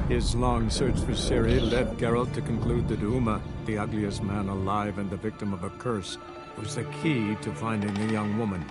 His long search for Ciri led Geralt to conclude that Uma, the ugliest man alive and the victim of a curse, was the key to finding the young woman.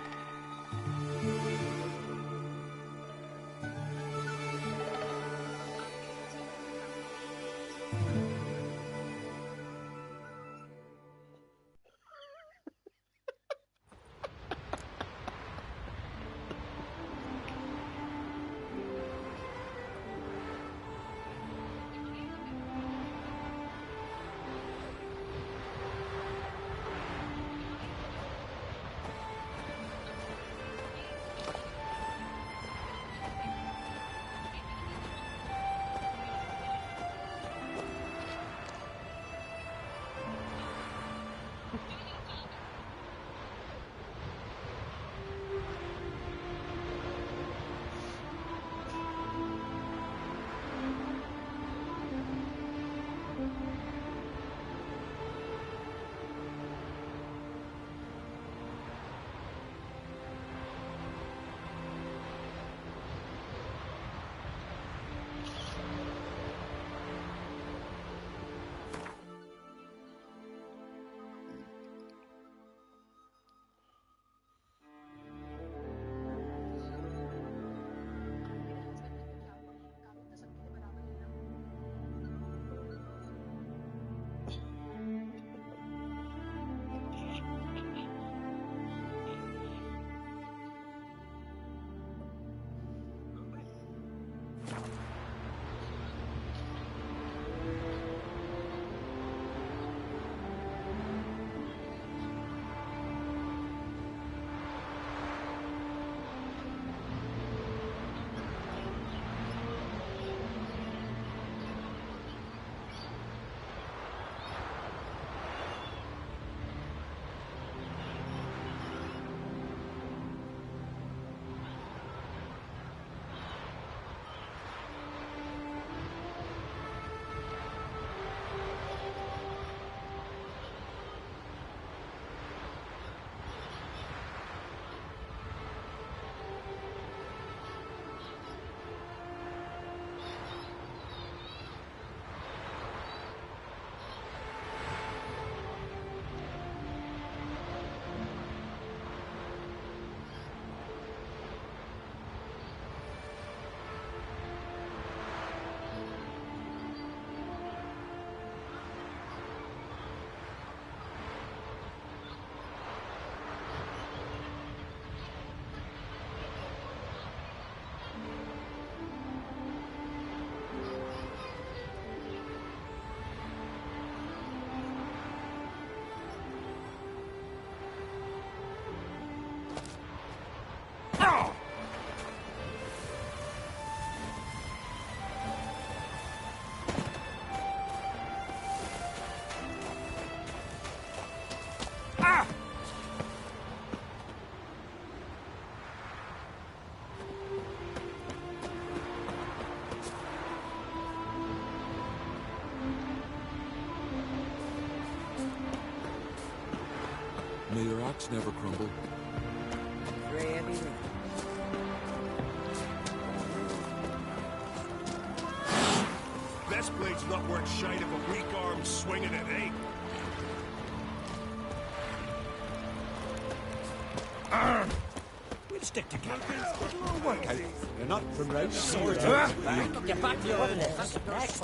May your axe never crumble. Best blade's not worth shite of a weak arm swinging it, eh? We'll stick together. It'll work out. You're not from Rouse. Get back to your ordinance.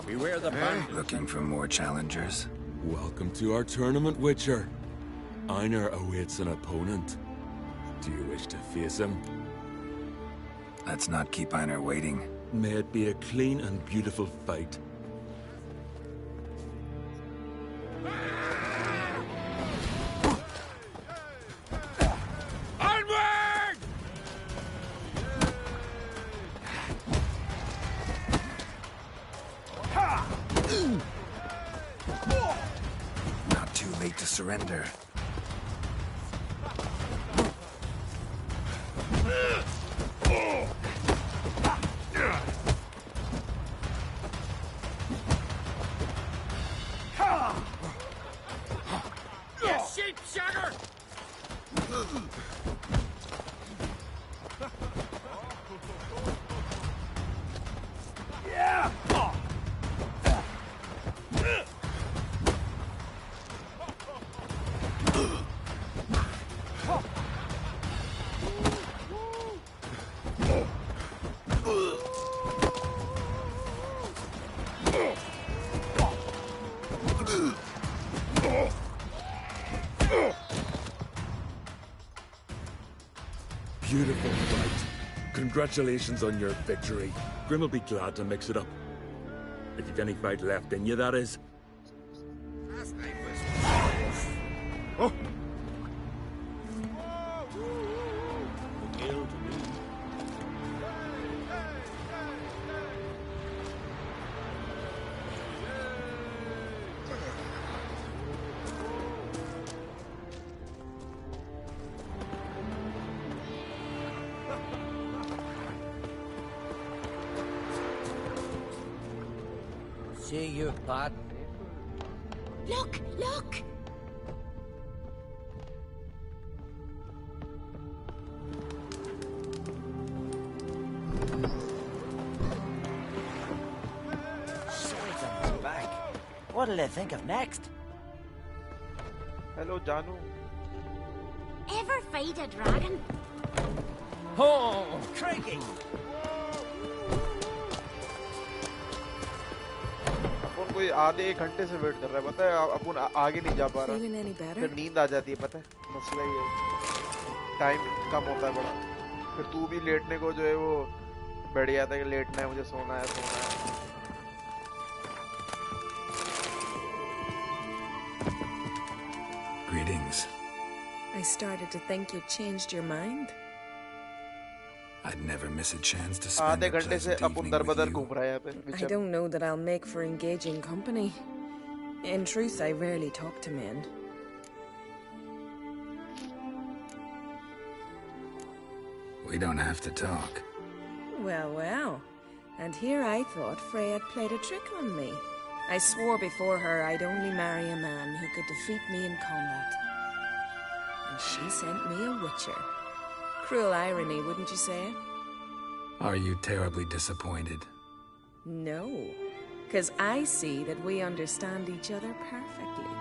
Beware the man. Looking for more challengers? Welcome to our tournament, Witcher. Einar awaits an opponent. Do you wish to face him? Let's not keep Einar waiting. May it be a clean and beautiful fight. Onward! Not too late to surrender. beautiful fight. Congratulations on your victory. Grim will be glad to mix it up. If you've any fight left in you, that is. Oh! See you, bud. Look, look! Swords on his back. What'll they think of next? Hello, Janu. Ever fight a dragon? Oh, crikey! अपन कोई आधे एक घंटे से wait कर रहा है पता है अपन आगे नहीं जा पा रहा फिर नींद आ जाती है पता है मसला ये टाइम कम होता है बड़ा फिर तू भी लेटने को जो है वो बैठ जाता है कि लेटना है मुझे सोना है Greetings. I started to think you'd changed your mind. I'd never miss a chance to spend आधे a घंटे से pleasant अपन evening दर-बदर with घूम you. रहा है यहाँ पे I don't know that I'll make for engaging company. In truth, I rarely talk to men. We don't have to talk. Well, well. And here I thought Frey had played a trick on me. I swore before her I'd only marry a man who could defeat me in combat. And she sent me a witcher. Cruel irony, wouldn't you say? Are you terribly disappointed? No, because I see that we understand each other perfectly.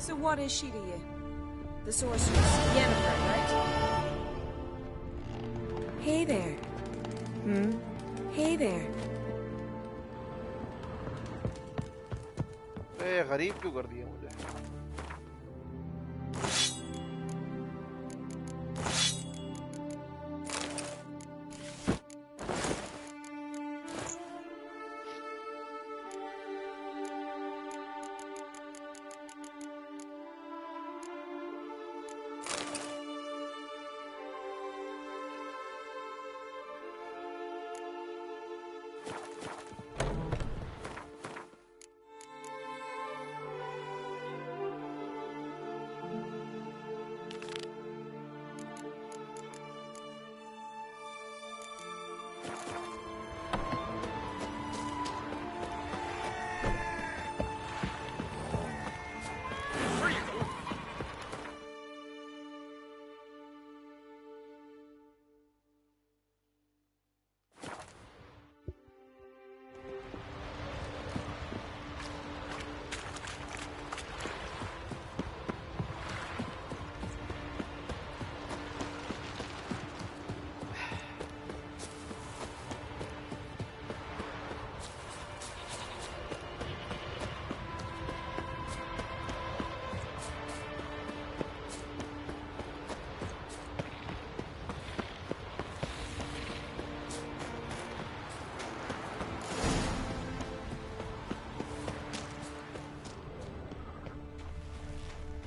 So what is she to you? The sorceress, Yennefer, right? Hey there. Hey there. ए गरीब क्यों कर दिया मुझे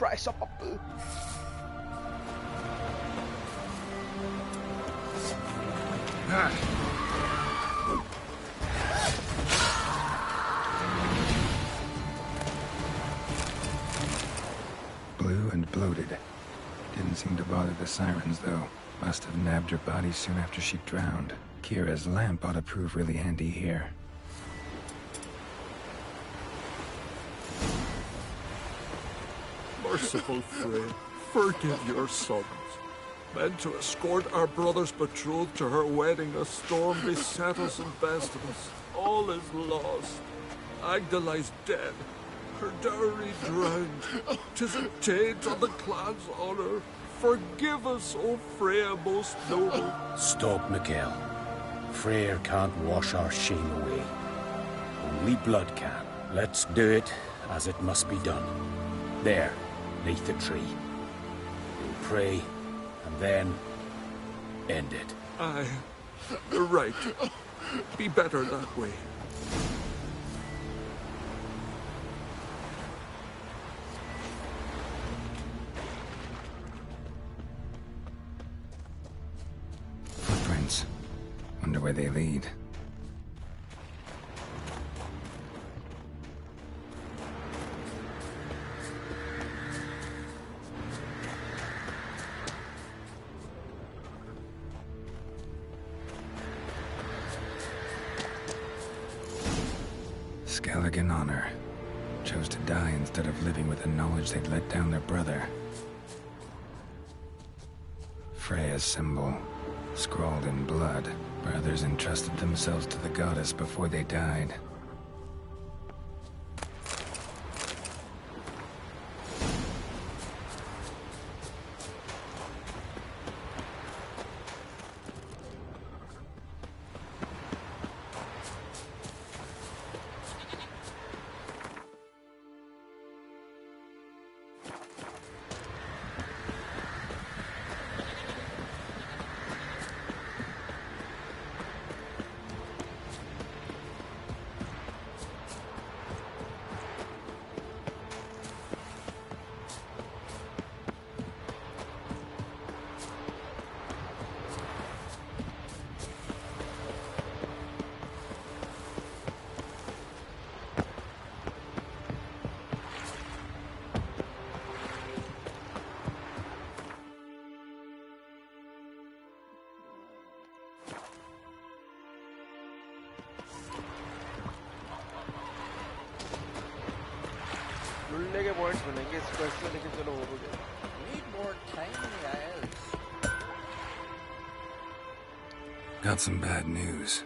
price of apple. seem to bother the sirens, though. Must have nabbed her body soon after she drowned. Kira's lamp ought to prove really handy here. Merciful Frey, forgive your sons. Meant to escort our brother's betrothed to her wedding, a storm beset us and bested us. All is lost. Agda lies dead, her dowry drowned. 'Tis a taint on the clan's honor. Forgive us, O Freya most noble. Stop, Mikael. Freyr can't wash our shame away. Only blood can. Let's do it as it must be done. There, neath the tree. We'll pray, and then end it. Aye, you're right. Be better that way. Footprints. Wonder where they lead. Skelligan honor. Chose to die instead of living with the knowledge they'd let down their brother. Freya's symbol. Scrawled in blood. Brothers entrusted themselves to the goddess before they died. लुल्ले के points बनेंगे इस quest में, लेकिन चलो हो गया. Need more time in the Isles. Got some bad news.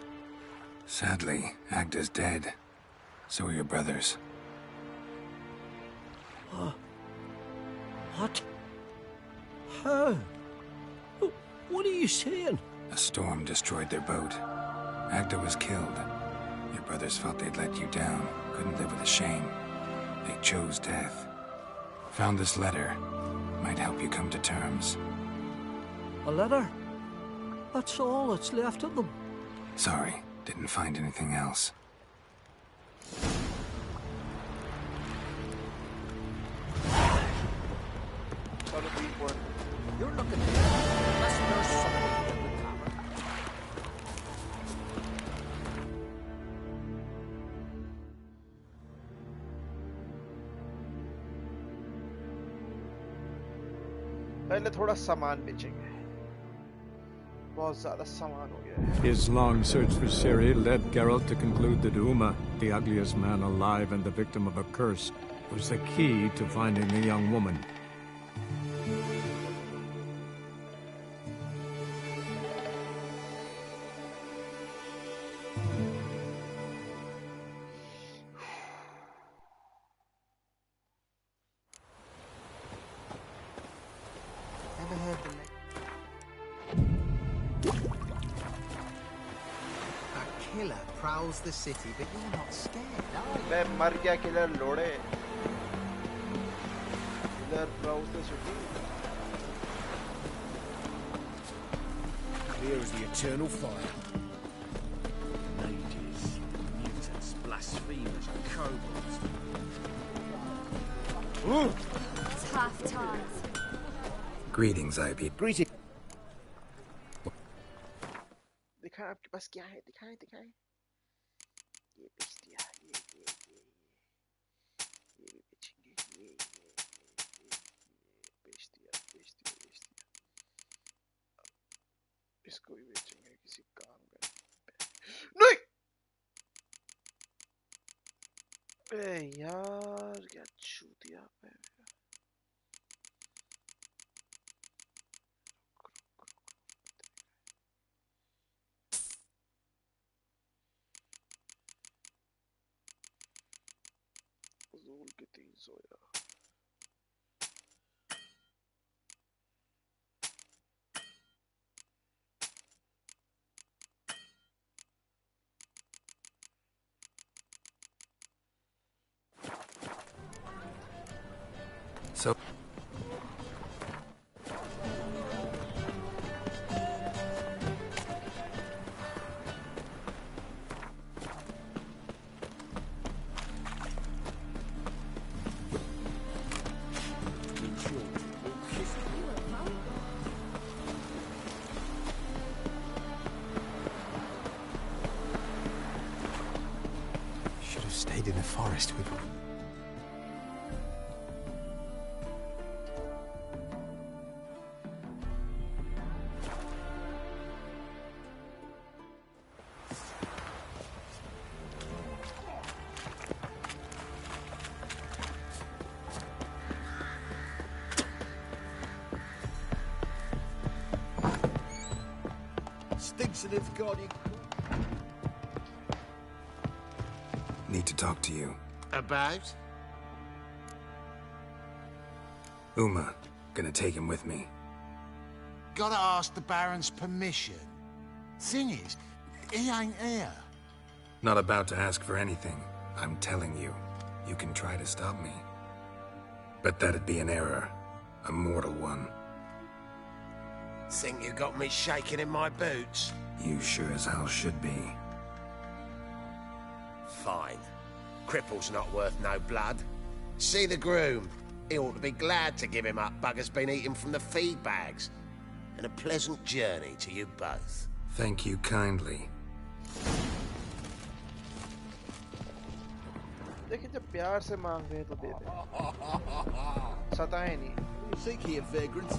Sadly, Agda's dead. So are your brothers. What? How? What are you saying? A storm destroyed their boat. Agda was killed. Your brothers felt they'd let you down. Couldn't live with the shame. They chose death. Found this letter. Might help you come to terms. A letter? That's all that's left of them. Sorry, didn't find anything else. You're looking at me. Unless there's something in the camera. पहले थोड़ा सामान बेचेंगे. बहुत ज़्यादा सामान हो गया है. His long search for Ciri led Geralt to conclude that Uma, the ugliest man alive and the victim of a curse, was the key to finding the young woman. Never heard the name. Killer prowls the city, but you're not scared, are you? मैं मर गया killer लोड़े. Killer prowls the city. Clear as the eternal fire. Mages, mutants, blasphemers, kobolds. Tough times. Greetings, Ivy. Greetings. दिखाएं आपके पास क्या है. दिखाएं. ये बेच दिया. ये भी बेचेंगे. ये बेच दिया. इसको भी बेचेंगे किसी काम का नहीं ए यार क्या चूतिया पे फजूल के 300 यार So... Should have stayed in the forest with him. Stinks in its guardian. Need to talk to you. About? Uma. Gonna take him with me. Gotta ask the Baron's permission. Thing is, he ain't here. Not about to ask for anything. I'm telling you. You can try to stop me. But that'd be an error. A mortal one. Think you got me shaking in my boots? You sure as hell should be. Fine. Cripple's not worth no blood. See the groom. He ought to be glad to give him up. Bugger's been eating from the feed bags. And a pleasant journey to you both. Thank you kindly. देखिए जब प्यार से मांग रहे हैं तो दे दे सताएं नहीं You think here, vagrants?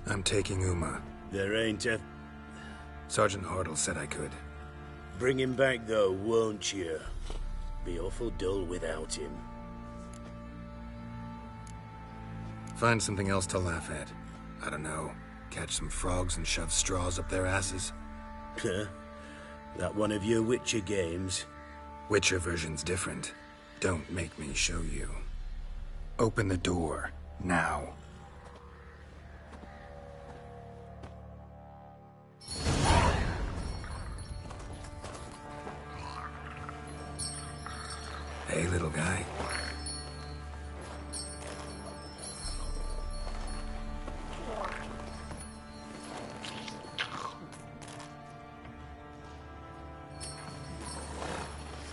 I'm taking Uma. There ain't a... Sergeant Hartle said I could. Bring him back, though, won't you? Be awful dull without him. Find something else to laugh at. I don't know. Catch some frogs and shove straws up their asses. Huh? That one of your Witcher games? Witcher version's different. Don't make me show you. Open the door. Now. Hey, little guy.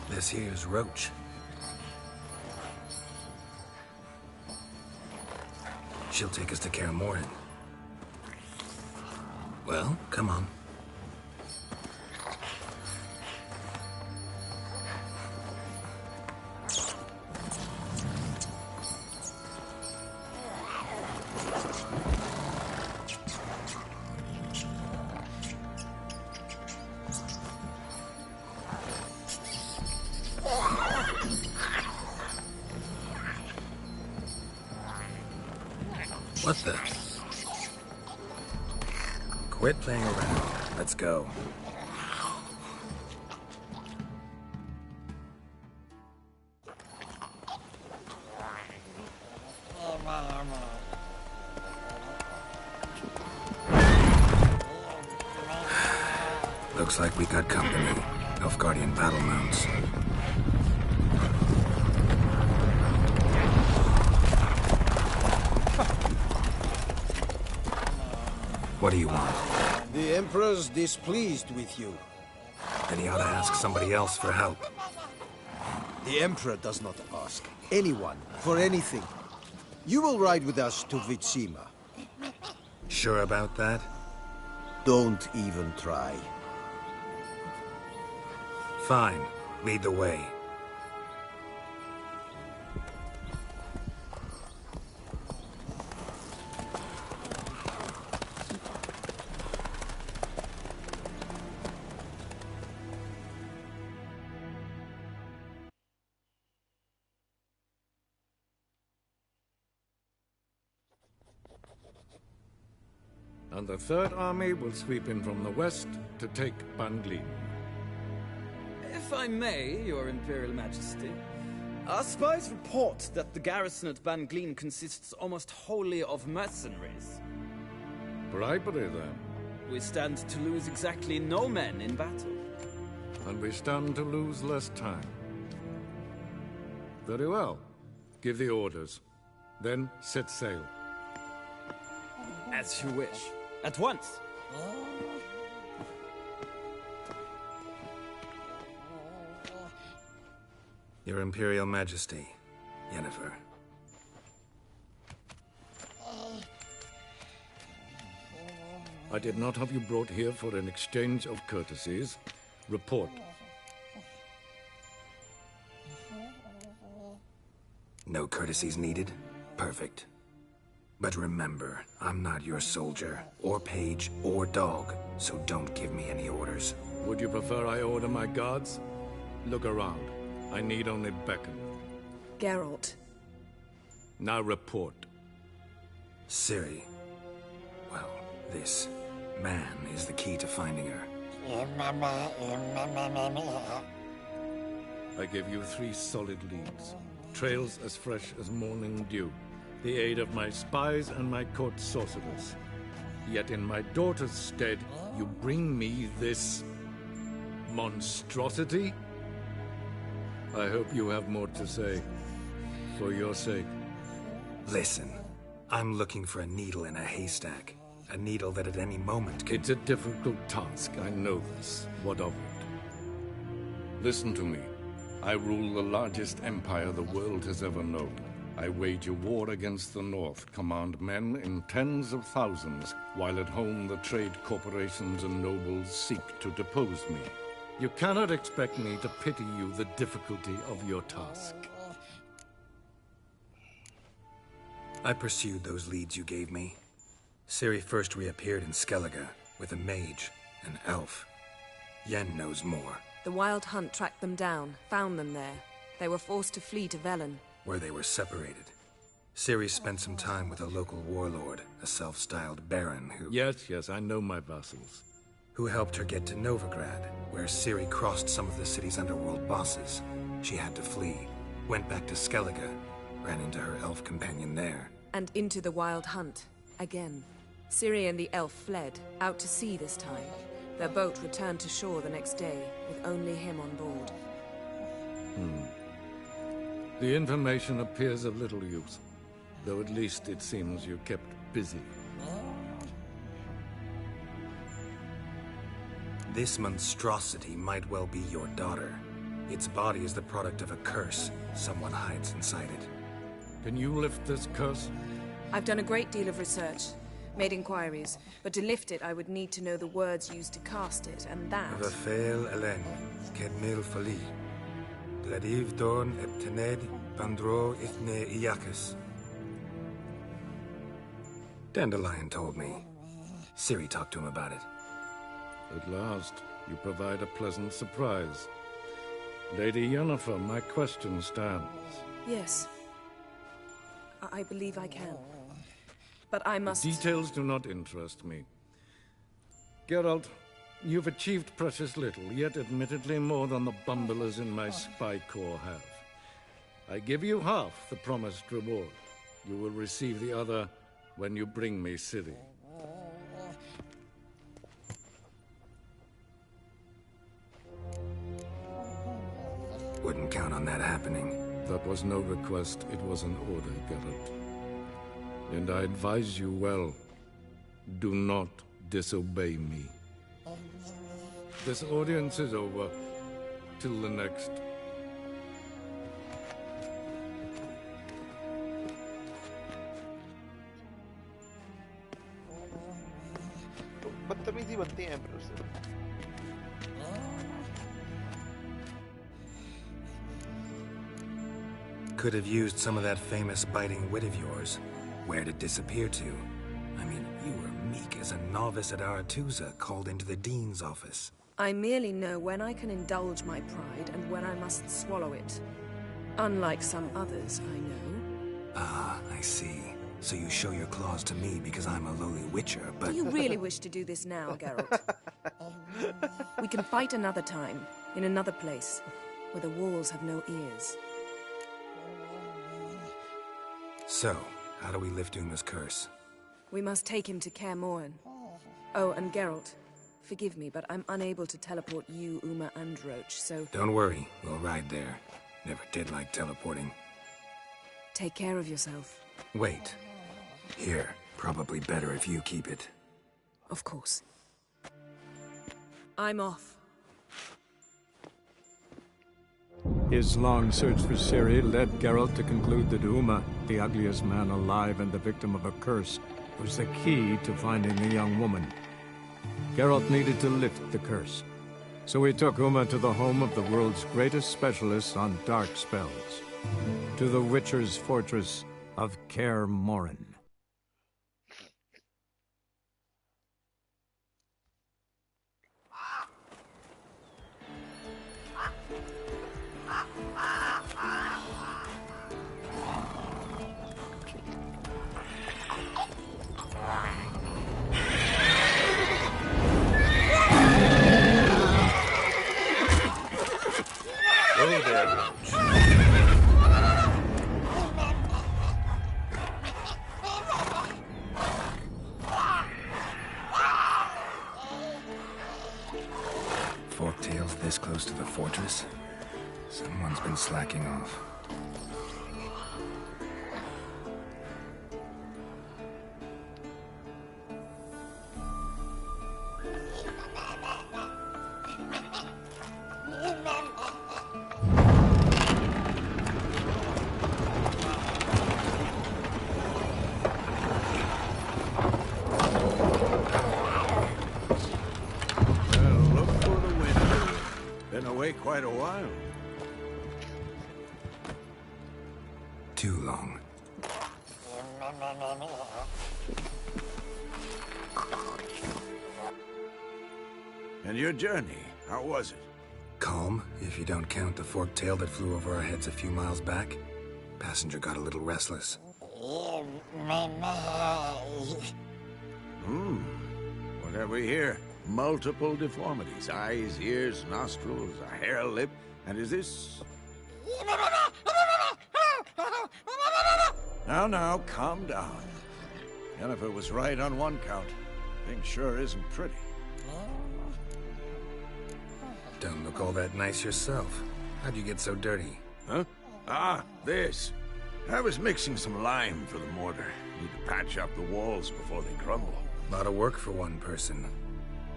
This here's Roach. She'll take us to Kaer Morhen. Well, come on. What the? Quit playing around. Let's go. Looks like we got company. Nilfgaardian battle mounts. What do you want? The Emperor's displeased with you. Then he ought to ask somebody else for help. The Emperor does not ask anyone for anything. You will ride with us to Vitsima. Sure about that? Don't even try. Fine. Lead the way. And the Third Army will sweep in from the west to take Banglin. If I may, Your Imperial Majesty, our spies report that the garrison at Banglin consists almost wholly of mercenaries. Bribery, then. We stand to lose exactly no men in battle. And we stand to lose less time. Very well. Give the orders. Then set sail. As you wish. At once. Your Imperial Majesty, Yennefer. I did not have you brought here for an exchange of courtesies. Report. No courtesies needed? Perfect. But remember, I'm not your soldier, or page, or dog, so don't give me any orders. Would you prefer I order my guards? Look around. I need only beckon. Geralt. Now report. Ciri. Well, this man is the key to finding her. I give you 3 solid leads. Trails as fresh as morning dew. The aid of my spies and my court sorcerers. Yet in my daughter's stead, you bring me this monstrosity? I hope you have more to say. For your sake. Listen, I'm looking for a needle in a haystack. A needle that at any moment can... It's a difficult task, I know this. What of it? Listen to me. I rule the largest empire the world has ever known. I wage a war against the North, command men in tens of thousands, while at home the trade corporations and nobles seek to depose me. You cannot expect me to pity you the difficulty of your task. I pursued those leads you gave me. Ciri first reappeared in Skellige with a mage, an elf. Yen knows more. The WildHunt tracked them down, found them there. They were forced to flee to Velen, where they were separated. Ciri spent some time with a local warlord, a self-styled baron who... Yes, I know my vassals. Who helped her get to Novigrad, where Ciri crossed some of the city's underworld bosses. She had to flee, went back to Skellige, ran into her elf companion there. And into the WildHunt, again. Ciri and the elf fled, out to sea this time. Their boat returned to shore the next day, with only him on board. The information appears of little use, though at least it seems you kept busy. This monstrosity might well be your daughter. Its body is the product of a curse someone hides inside it. Can you lift this curse? I've done a great deal of research, made inquiries, but to lift it I would need to know the words used to cast it, and that... Vafael Elen, Kedmil Fali. Gladiv Dorn Eptened Pandro Ifne Iacus. Dandelion told me. Ciri talked to him about it. At last, you provide a pleasant surprise. Lady Yennefer, my question stands. Yes. I believe I can. But I must... The details do not interest me. Geralt, you've achieved precious little, yet admittedly more than the bumblers in my spy corps have. I give you half the promised reward. You will receive the other when you bring me Ciri. Wouldn't count on that happening. That was no request, it was an order, Geralt. And I advise you well, do not disobey me. This audience is over. Till the next. बदतमीजी बनती है emperor से। Could have used some of that famous biting wit of yours. Where'd it disappear to? I mean, you were meek as a novice at Aretuza called into the Dean's office. I merely know when I can indulge my pride and when I must swallow it. Unlike some others I know. Ah, I see. So you show your claws to me because I'm a lowly witcher, but... Do you really wish to do this now, Geralt? We can fight another time, in another place, where the walls have no ears. So, how do we lift Uma's curse? We must take him to Kaer Morhen. Oh, and Geralt, forgive me, but I'm unable to teleport you, Uma, and Roach, so... Don't worry, we'll ride there. Never did like teleporting. Take care of yourself. Wait. Here, probably better if you keep it. Of course. I'm off. His long search for Ciri led Geralt to conclude that Uma, the ugliest man alive and the victim of a curse, was the key to finding the young woman. Geralt needed to lift the curse, so he took Uma to the home of the world's greatest specialists on dark spells, to the Witcher's fortress of Kaer Morhen. Oh, there, Roach. Forktails this close to the fortress? Someone's been slacking off. Quite a while. Too long. And your journey, how was it? Calm, if you don't count the forked tail that flew over our heads a few miles back. Passenger got a little restless. What have we here? Multiple deformities. Eyes, ears, nostrils, a hair lip. And is this... Now, calm down. Yennefer was right on one count. Thing sure isn't pretty. Don't look all that nice yourself. How'd you get so dirty? Huh? Ah, this. I was mixing some lime for the mortar. Need to patch up the walls before they crumble. Lot of work for one person.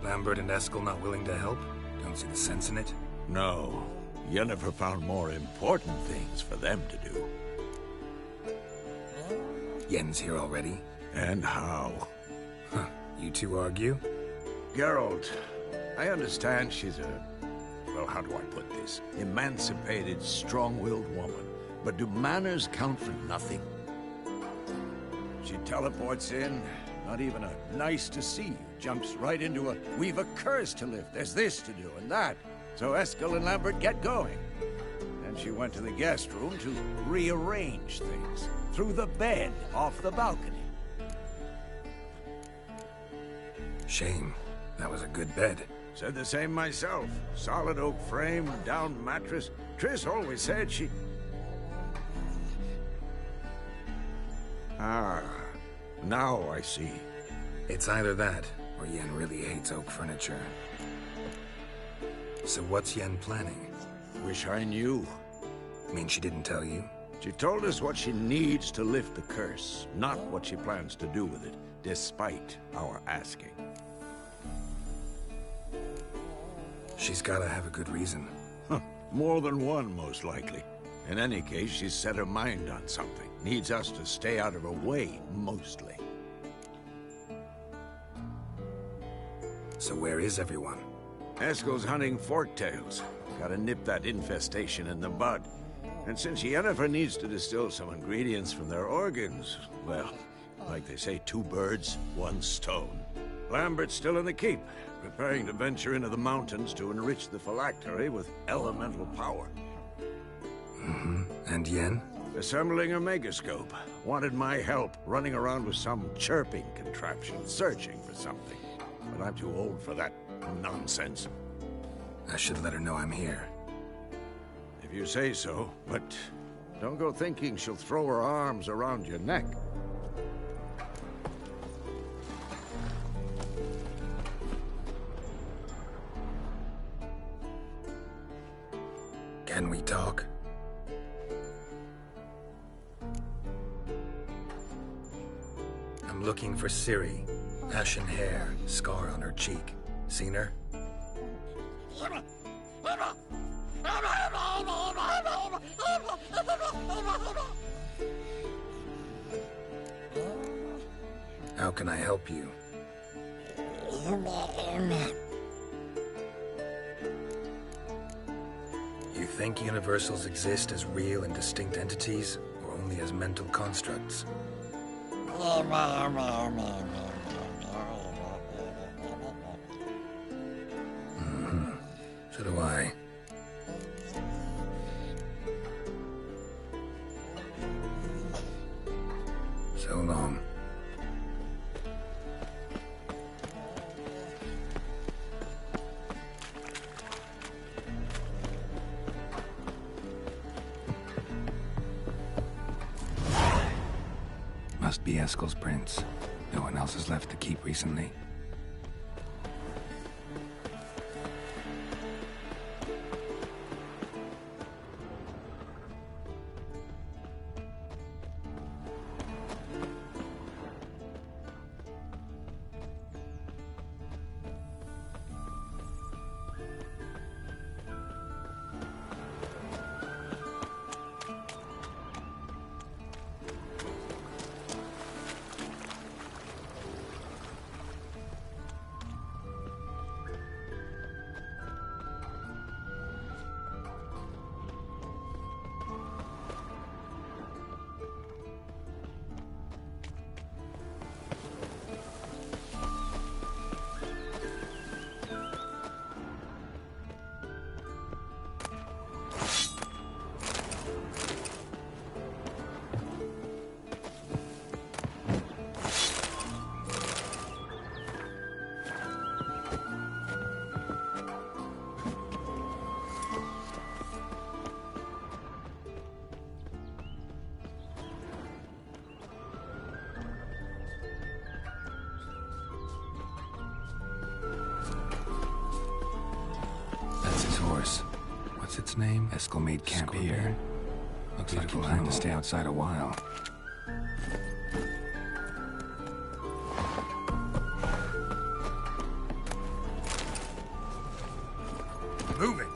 Lambert and Eskel not willing to help? Don't see the sense in it? No. Yennefer found more important things for them to do. Yen's here already? And how? Huh. You two argue? Geralt, I understand she's a... well, how do I put this? Emancipated, strong-willed woman. But do manners count for nothing? She teleports in, not even a nice to see you. Jumps right into a, we've a curse to lift, there's this to do and that. So Eskel and Lambert get going. Then she went to the guest room to rearrange things. Through the bed, off the balcony. Shame. That was a good bed. Said the same myself. Solid oak frame, down mattress. Triss always said she... Ah, now I see. It's either that, or Yen really hates oak furniture. So what's Yen planning? Wish I knew. Mean she didn't tell you? She told us what she needs to lift the curse, not what she plans to do with it, despite our asking. She's gotta have a good reason. Huh. More than one, most likely. In any case, she's set her mind on something. Needs us to stay out of her way, mostly. So where is everyone? Eskel's hunting forktails. Gotta nip that infestation in the bud. And since Yennefer needs to distill some ingredients from their organs, well, like they say, 2 birds, 1 stone. Lambert's still in the keep, preparing to venture into the mountains to enrich the phylactery with elemental power. And Yen? Assembling a megascope. Wanted my help running around with some chirping contraption, searching for something. But I'm too old for that nonsense. I should let her know I'm here. If you say so, but don't go thinking she'll throw her arms around your neck. Can we talk? I'm looking for Ciri. Ashen hair, scar on her cheek. Seen her? How can I help you? You think universals exist as real and distinct entities, or only as mental constructs? So do I. So long. Must be Eskel's prints. No one else has left the keep recently. What's its name? Eskel made camp here. Looks like he planned to stay outside a while. Move it!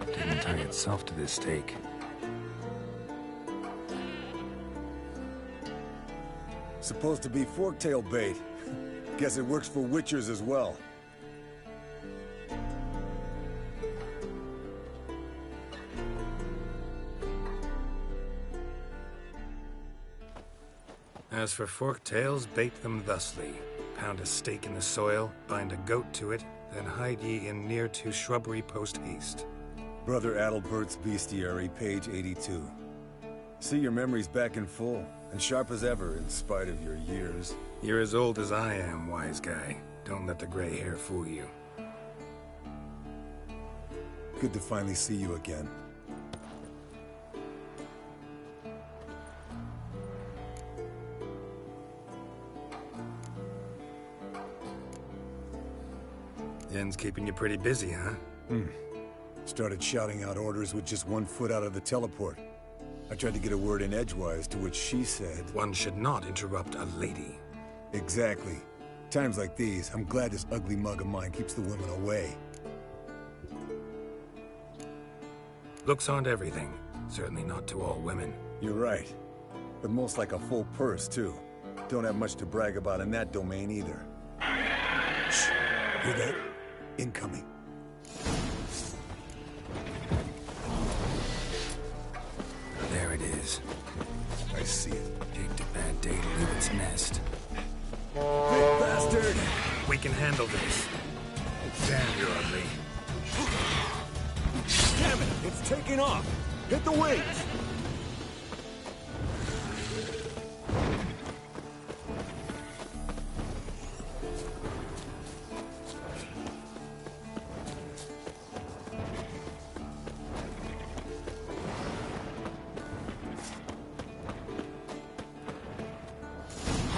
Didn't tie itself to this stake. Supposed to be forktail bait. Guess it works for witchers as well. As for forktails, bait them thusly. Pound a stake in the soil, bind a goat to it, then hide ye in near to shrubbery post haste. Brother Adalbert's Bestiary, page 82. See your memories back in full, and sharp as ever in spite of your years. You're as old as I am, wise guy. Don't let the gray hair fool you. Good to finally see you again. Yen's keeping you pretty busy, huh? Started shouting out orders with just 1 foot out of the teleport. I tried to get a word in edgewise, to which she said... One should not interrupt a lady. Exactly. Times like these, I'm glad this ugly mug of mine keeps the women away. Looks aren't everything. Certainly not to all women. You're right. But most like a full purse, too. Don't have much to brag about in that domain, either. Shh! Hear that? Incoming. is. I see it. Picked a bad day to leave its nest. Big bastard! We can handle this. Damn, you're ugly. Damn it! It's taking off! Hit the wings!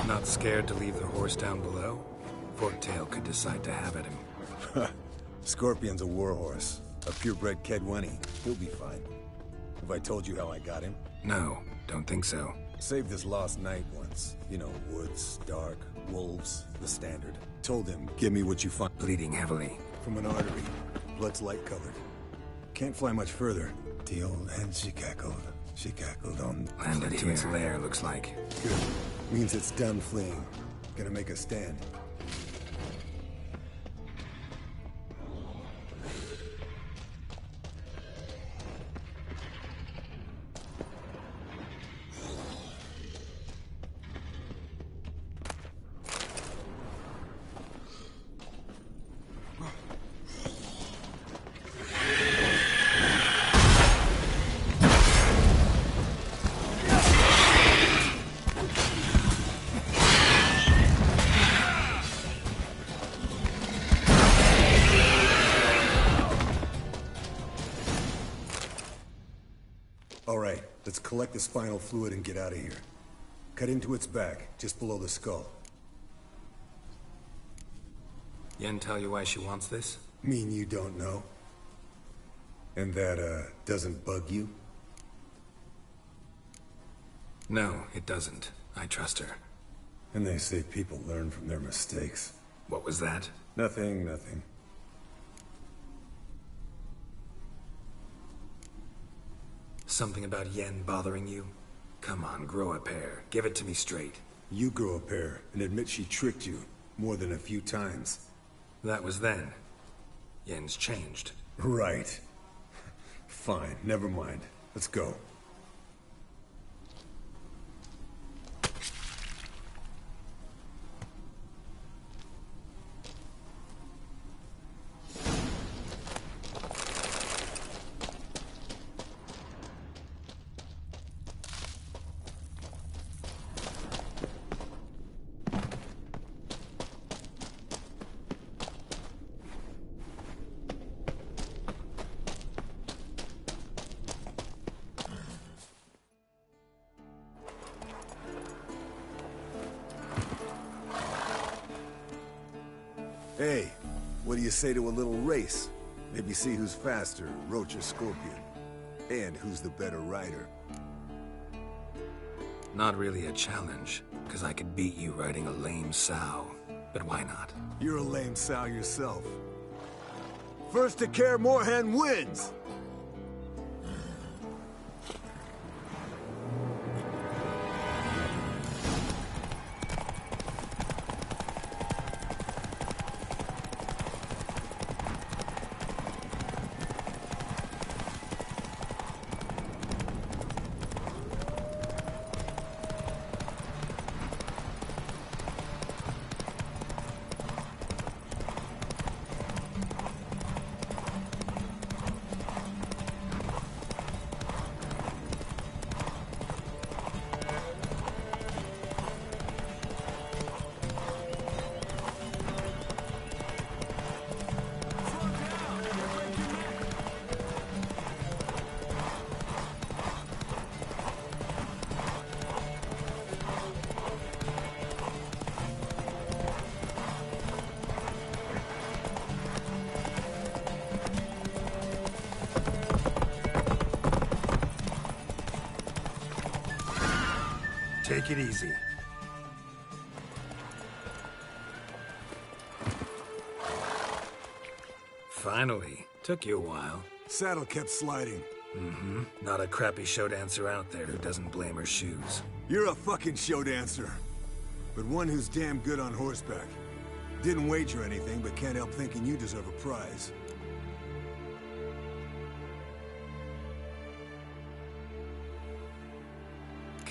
Not scared to leave the horse down below? Forktail could decide to have at him. Scorpion's a warhorse. A purebred Kedwenny. He'll be fine. Have I told you how I got him? No, don't think so. Saved his lost knight once. You know, woods, dark, wolves, the standard. Told him, give me what you find. Bleeding heavily. From an artery. Blood's light colored. Can't fly much further. The old hen she cackled. She cackled on... Landed to its lair, looks like. Good. Means it's done fleeing. Gonna make a stand. Alright, let's collect the spinal fluid and get out of here. Cut into its back, just below the skull. Yen tell you why she wants this? Mean you don't know? And that, doesn't bug you? No, it doesn't. I trust her. And they say people learn from their mistakes. What was that? Nothing, nothing. Something about Yen bothering you? Come on, grow a pair. Give it to me straight. You grow a pair and admit she tricked you more than a few times. That was then. Yen's changed. Right. Fine, never mind. Let's go. Hey, what do you say to a little race? Maybe see who's faster, Roach or Scorpion. And who's the better rider. Not really a challenge, because I could beat you riding a lame sow. But why not? You're a lame sow yourself. First to care Moorhen wins! Take it easy. Finally. Took you a while. Saddle kept sliding. Mm-hmm. Not a crappy show dancer out there who doesn't blame her shoes. You're a fucking show dancer. But one who's damn good on horseback. Didn't wager anything, but can't help thinking you deserve a prize.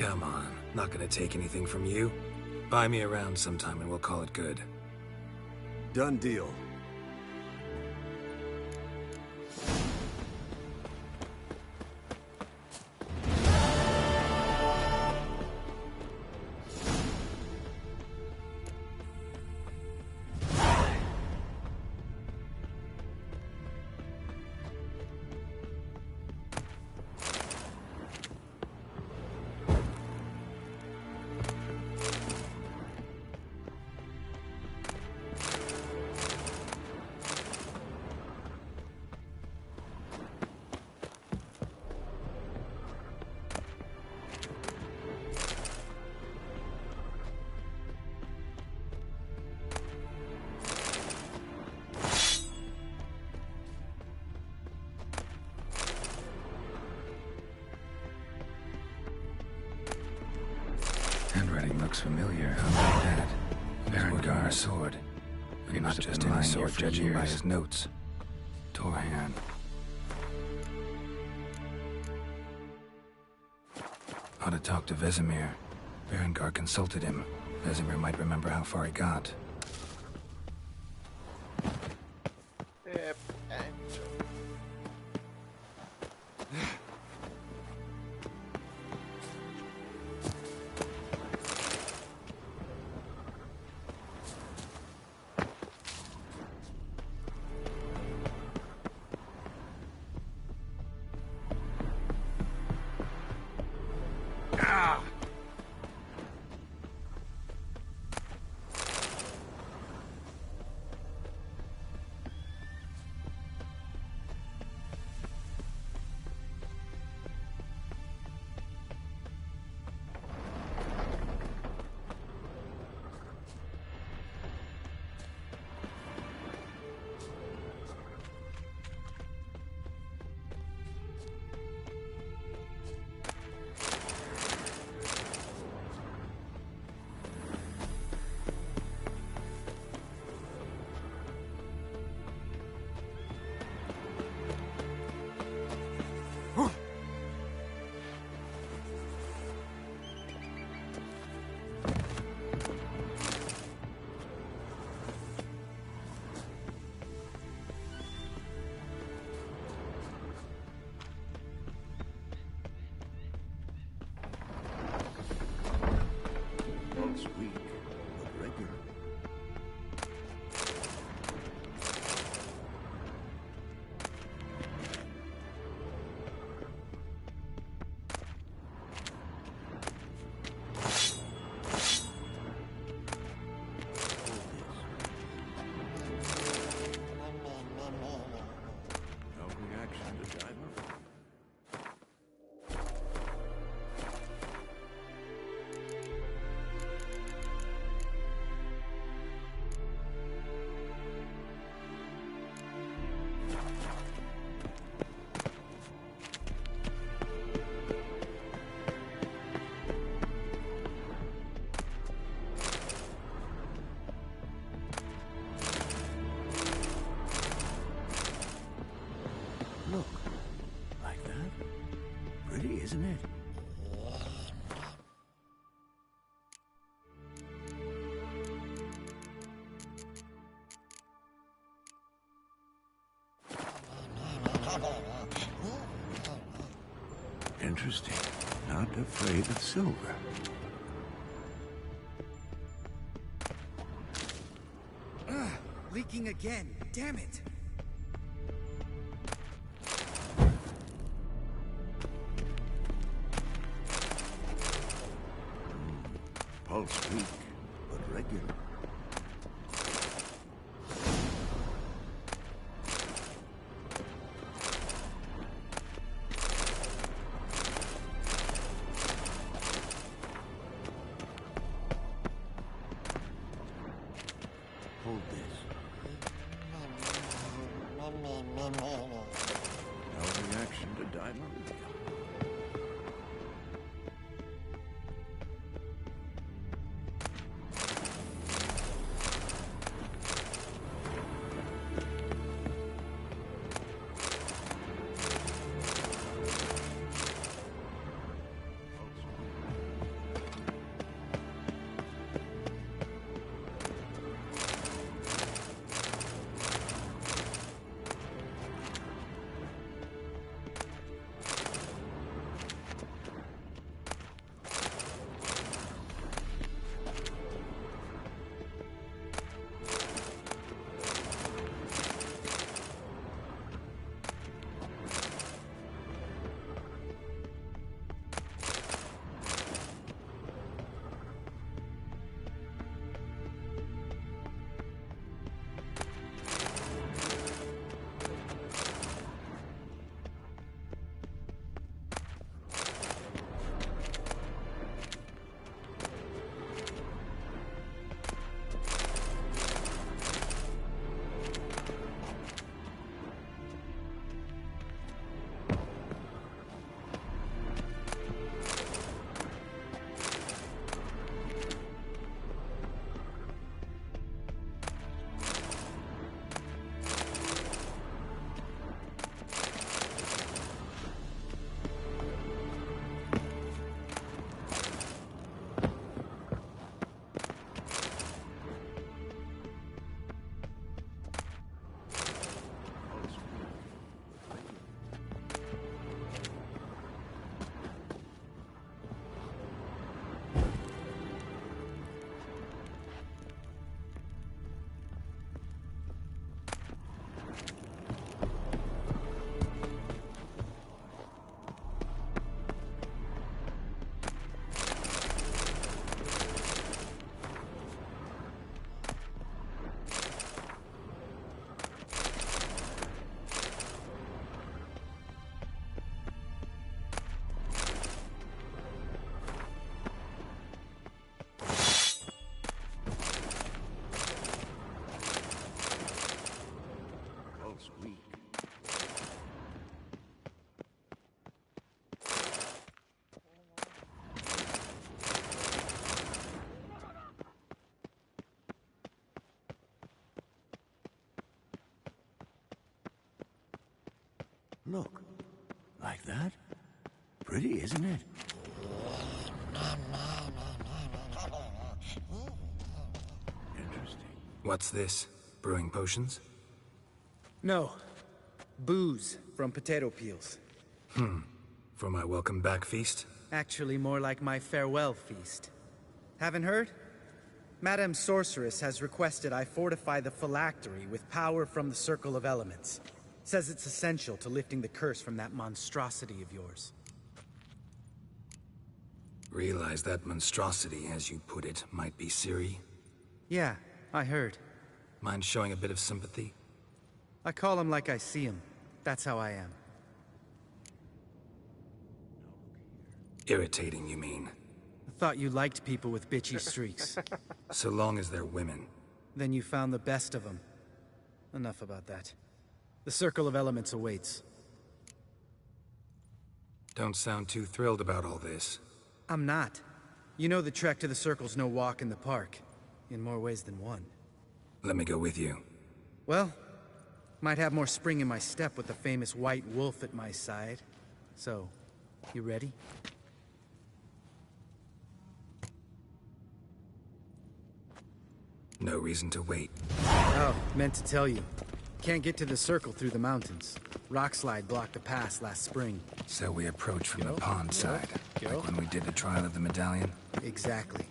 Come on, not gonna take anything from you. Buy me around sometime and we'll call it good. Done deal. Handwriting looks familiar. How about that? Berengar's sword. And not just any sword, judging by his notes. Torhan. Ought to talk to Vesemir. Berengar consulted him. Vesemir might remember how far he got. Look, like that? Pretty, isn't it? Interesting. Not afraid of silver. Leaking again. Damn it. Pulse weak, but regular. Hold this. No reaction to diamond. Look. Like that? Pretty, isn't it? Interesting. What's this? Brewing potions? No. Booze from potato peels. For my welcome back feast? Actually, more like my farewell feast. Haven't heard? Madame Sorceress has requested I fortify the phylactery with power from the Circle of Elements. Says it's essential to lifting the curse from that monstrosity of yours. Realize that monstrosity, as you put it, might be Ciri? Yeah, I heard. Mind showing a bit of sympathy? I call him like I see him. That's how I am. Irritating, you mean? I thought you liked people with bitchy streaks. So long as they're women. Then you found the best of them. Enough about that. The Circle of Elements awaits. Don't sound too thrilled about all this. I'm not. You know the trek to the Circle's no walk in the park. In more ways than one. Let me go with you. Well, might have more spring in my step with the famous White Wolf at my side. So, you ready? No reason to wait. Oh, meant to tell you. Can't get to the Circle through the mountains. Rockslide blocked the pass last spring. So we approach from the pond side, like when we did the trial of the medallion? Exactly.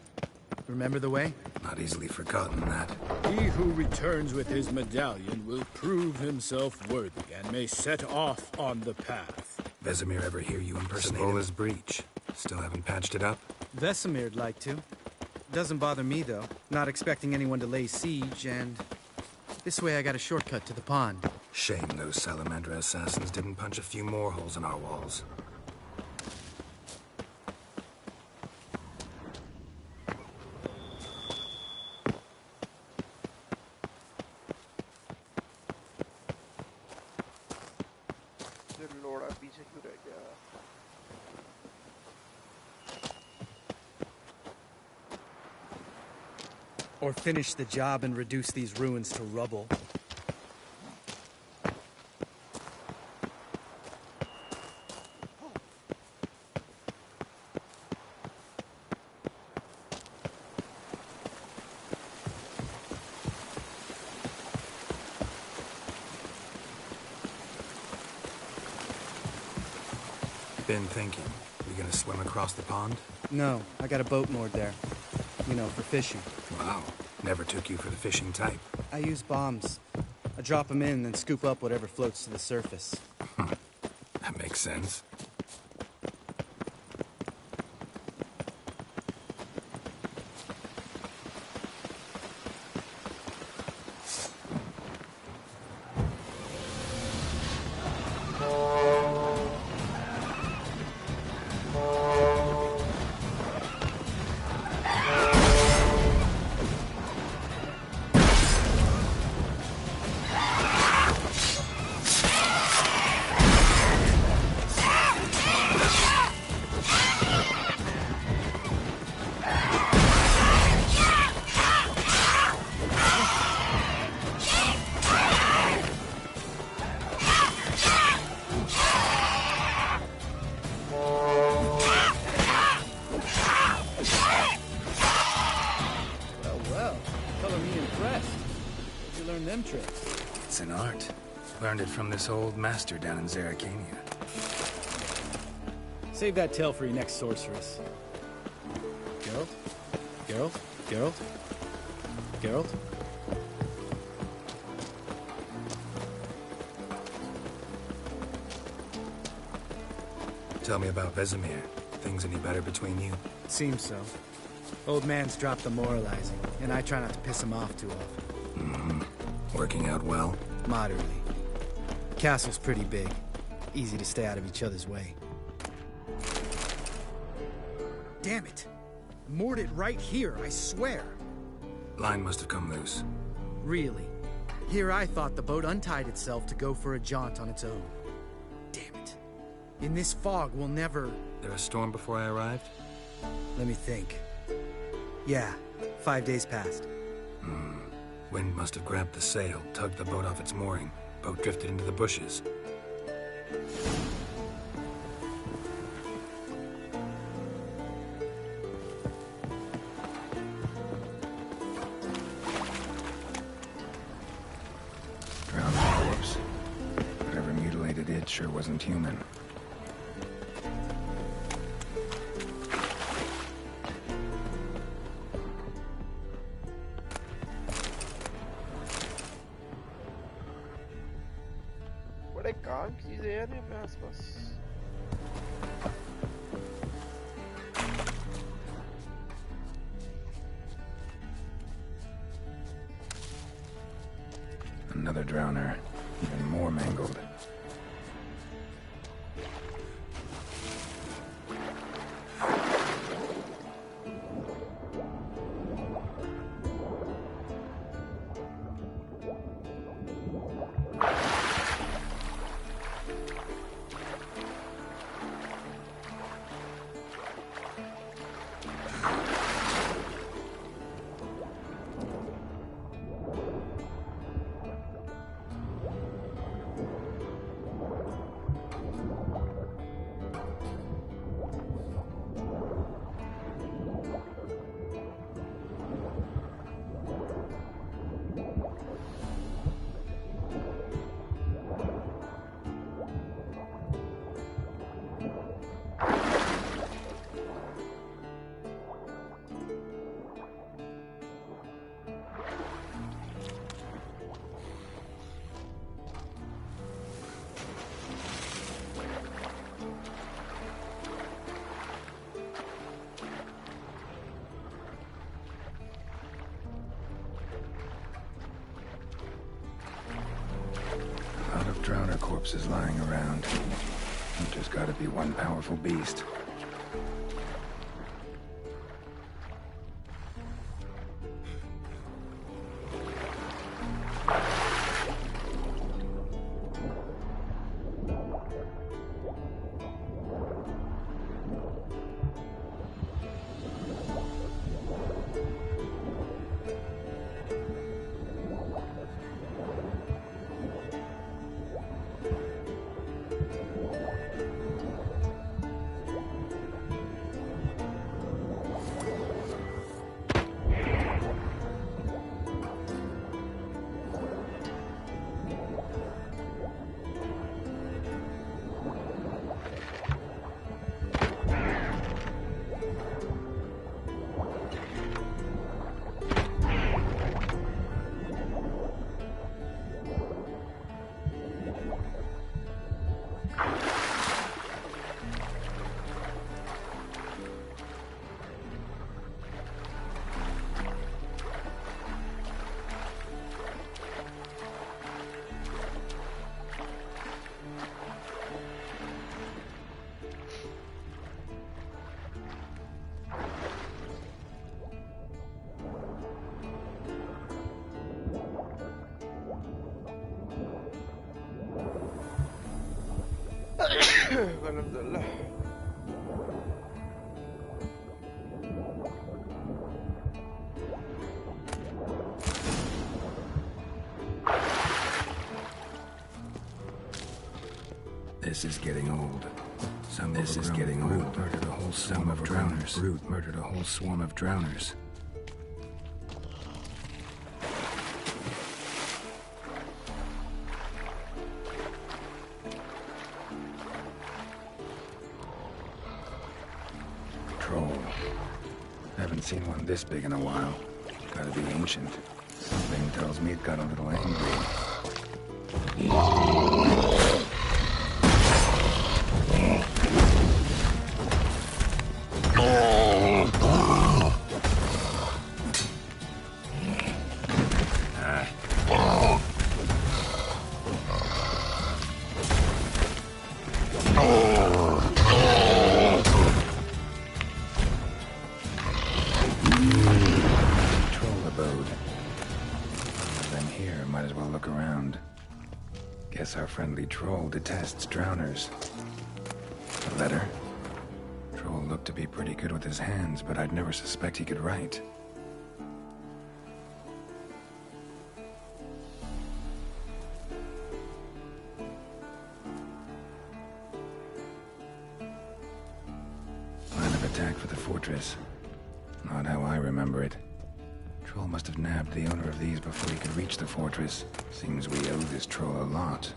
Remember the way? Not easily forgotten, that. He who returns with his medallion will prove himself worthy and may set off on the path. Vesemir ever hear you impersonate Sabola's breach? Still haven't patched it up? Vesemir'd like to. Doesn't bother me, though. Not expecting anyone to lay siege, and... this way I got a shortcut to the pond. Shame those Salamandra assassins didn't punch a few more holes in our walls. Or finish the job and reduce these ruins to rubble. Been thinking. We gonna swim across the pond? No, I got a boat moored there. You know, for fishing. Wow. Never took you for the fishing type. I use bombs. I drop them in, then scoop up whatever floats to the surface. That makes sense. It's an art. Learned it from this old master down in Zerrikania. Save that tale for your next sorceress. Geralt? Geralt? Geralt? Geralt? Tell me about Vesemir. Things any better between you? Seems so. Old man's dropped the moralizing, and I try not to piss him off too often. Mm-hmm. Working out well? Moderately. Castle's pretty big. Easy to stay out of each other's way. Damn it! Moored it right here, I swear! Line must have come loose. Really? Here I thought the boat untied itself to go for a jaunt on its own. Damn it. In this fog, we'll never... There a storm before I arrived? Let me think. Yeah, 5 days passed. Wind must have grabbed the sail, tugged the boat off its mooring. Boat drifted into the bushes. Drowned corpse. Whatever mutilated it sure wasn't human. बड़े काम की चीजें हैं यहाँ पे आसपास Another drowner, even more mangled. Drowner corpses lying around. There's gotta be one powerful beast. Alhamdulillah. This is getting old. This is getting old. Murdered a whole swarm of drowners. Root murdered a whole swarm of drowners. Troll. Haven't seen one this big in a while. Gotta be ancient. Something tells me it got a little angry. Our friendly troll detests drowners. A letter? Troll looked to be pretty good with his hands, but I'd never suspect he could write. attack for the fortress. Not how I remember it. Troll must have nabbed the owner of these before he could reach the fortress. Seems we owe this troll a lot.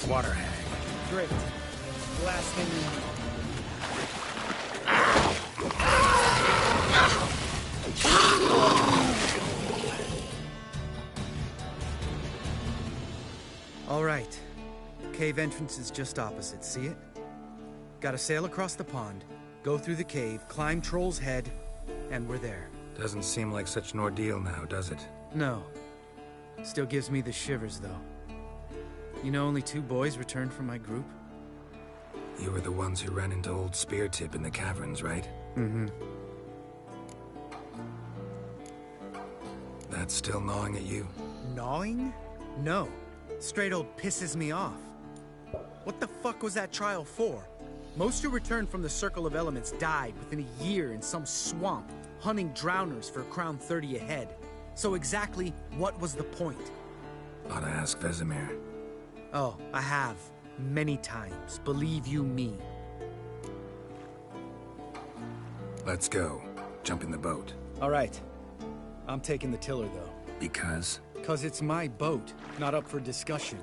Water hag. Great. Last thing we need. All right. Cave entrance is just opposite, see it? Gotta sail across the pond, go through the cave, climb Troll's Head, and we're there. Doesn't seem like such an ordeal now, does it? No. Still gives me the shivers, though. You know only 2 boys returned from my group? You were the ones who ran into old Speartip in the caverns, right? Mm-hmm. That's still gnawing at you? Gnawing? No. Straight old pisses me off. What the fuck was that trial for? Most who returned from the Circle of Elements died within a year in some swamp, hunting drowners for a crown 30 a head. So exactly what was the point? Ought to ask Vesemir. Oh, I have. Many times. Believe you me. Let's go. Jump in the boat. All right. I'm taking the tiller, though. Because? 'Cause it's my boat, not up for discussion.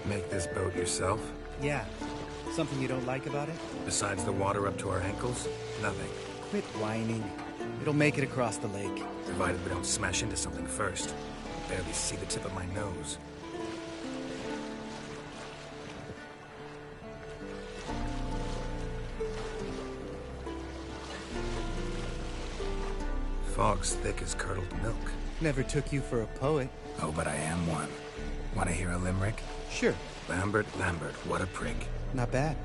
Make this boat yourself? Yeah. Something you don't like about it? Besides the water up to our ankles? Nothing. Quit whining. It'll make it across the lake. Provided we don't smash into something first. I barely see the tip of my nose. Fog's thick as curdled milk. Never took you for a poet. Oh, but I am one. Want to hear a limerick? Sure. Lambert, Lambert, what a prig. Not bad.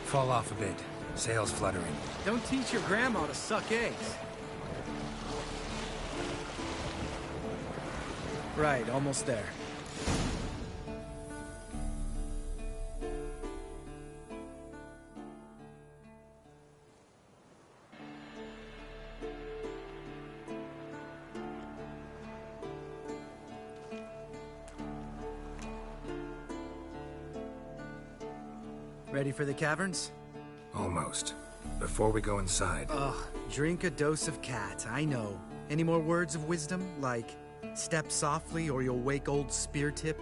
Fall off a bit. Sails fluttering. Don't teach your grandma to suck eggs. Right, almost there. Ready for the caverns? Almost. Before we go inside... Ugh, drink a dose of cat, I know. Any more words of wisdom? Like, step softly or you'll wake old Speartip?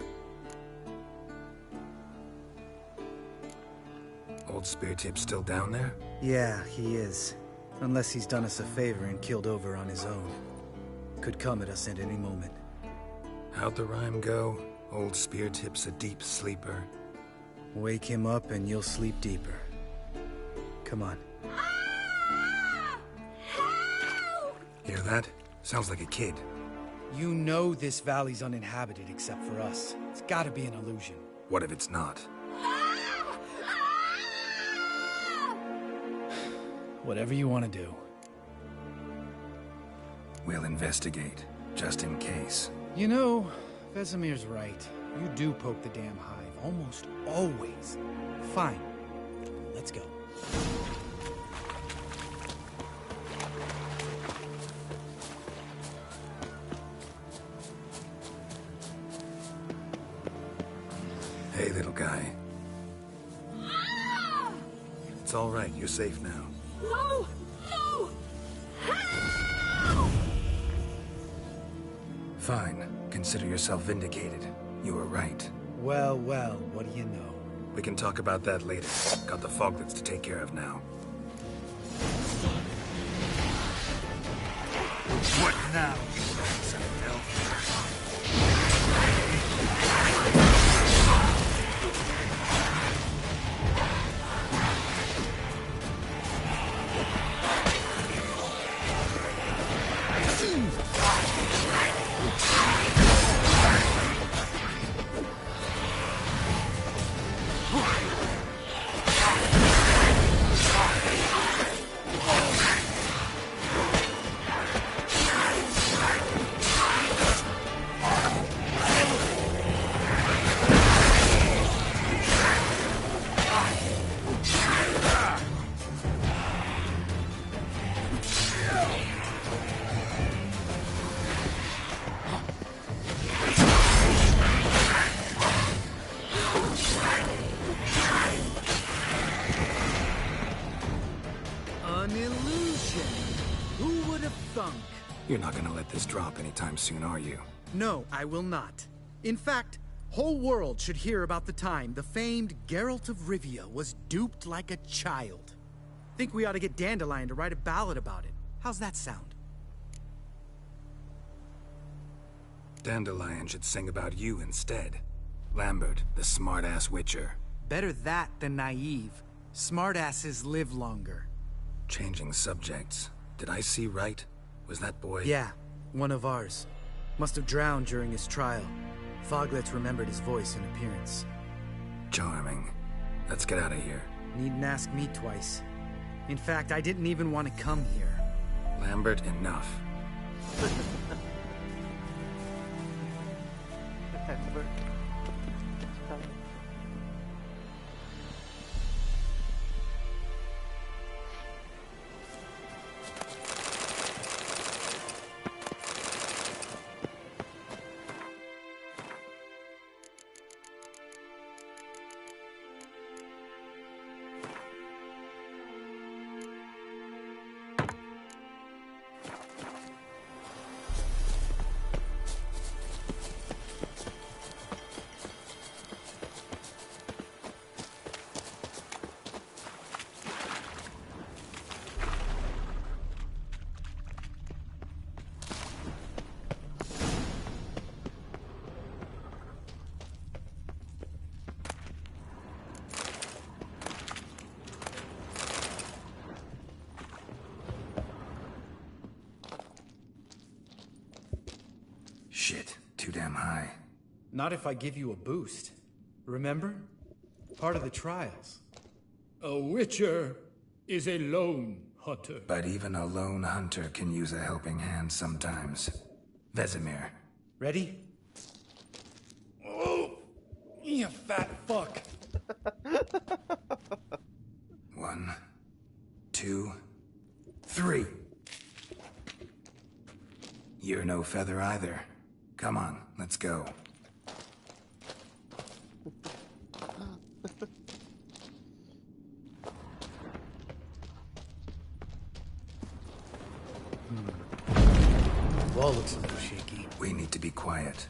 Old Speartip's still down there? Yeah, he is. Unless he's done us a favor and killed over on his own. Could come at us at any moment. How'd the rhyme go? Old Speartip's a deep sleeper. Wake him up and you'll sleep deeper. Come on. Hear that? Sounds like a kid. You know this valley's uninhabited except for us. It's gotta be an illusion. What if it's not? Whatever you want to do. We'll investigate, just in case. You know, Vesemir's right. You do poke the damn hive, almost always. Fine. Let's go. Hey, little guy. It's all right. You're safe now. No! No! Fine. Consider yourself vindicated. You were right. Well, well, what do you know? We can talk about that later. Got the foglets to take care of now. What now, you son of hell? You're not gonna let this drop anytime soon, are you? No, I will not. In fact, whole world should hear about the time the famed Geralt of Rivia was duped like a child. Think we ought to get Dandelion to write a ballad about it. How's that sound? Dandelion should sing about you instead. Lambert, the smart-ass witcher. Better that than naive. Smartasses live longer. Changing subjects. Did I see right? Was that boy... Yeah, one of ours. Must have drowned during his trial. Foglets remembered his voice and appearance. Charming. Let's get out of here. Needn't ask me twice. In fact, I didn't even want to come here. Lambert, enough. Shit, too damn high. Not if I give you a boost. Remember? Part of the trials. A witcher is a lone hunter. But even a lone hunter can use a helping hand sometimes. Vesemir. Ready? Oh, you fat fuck. 1, 2, 3. You're no feather either. Come on, let's go. wall looks a little shaky. We need to be quiet.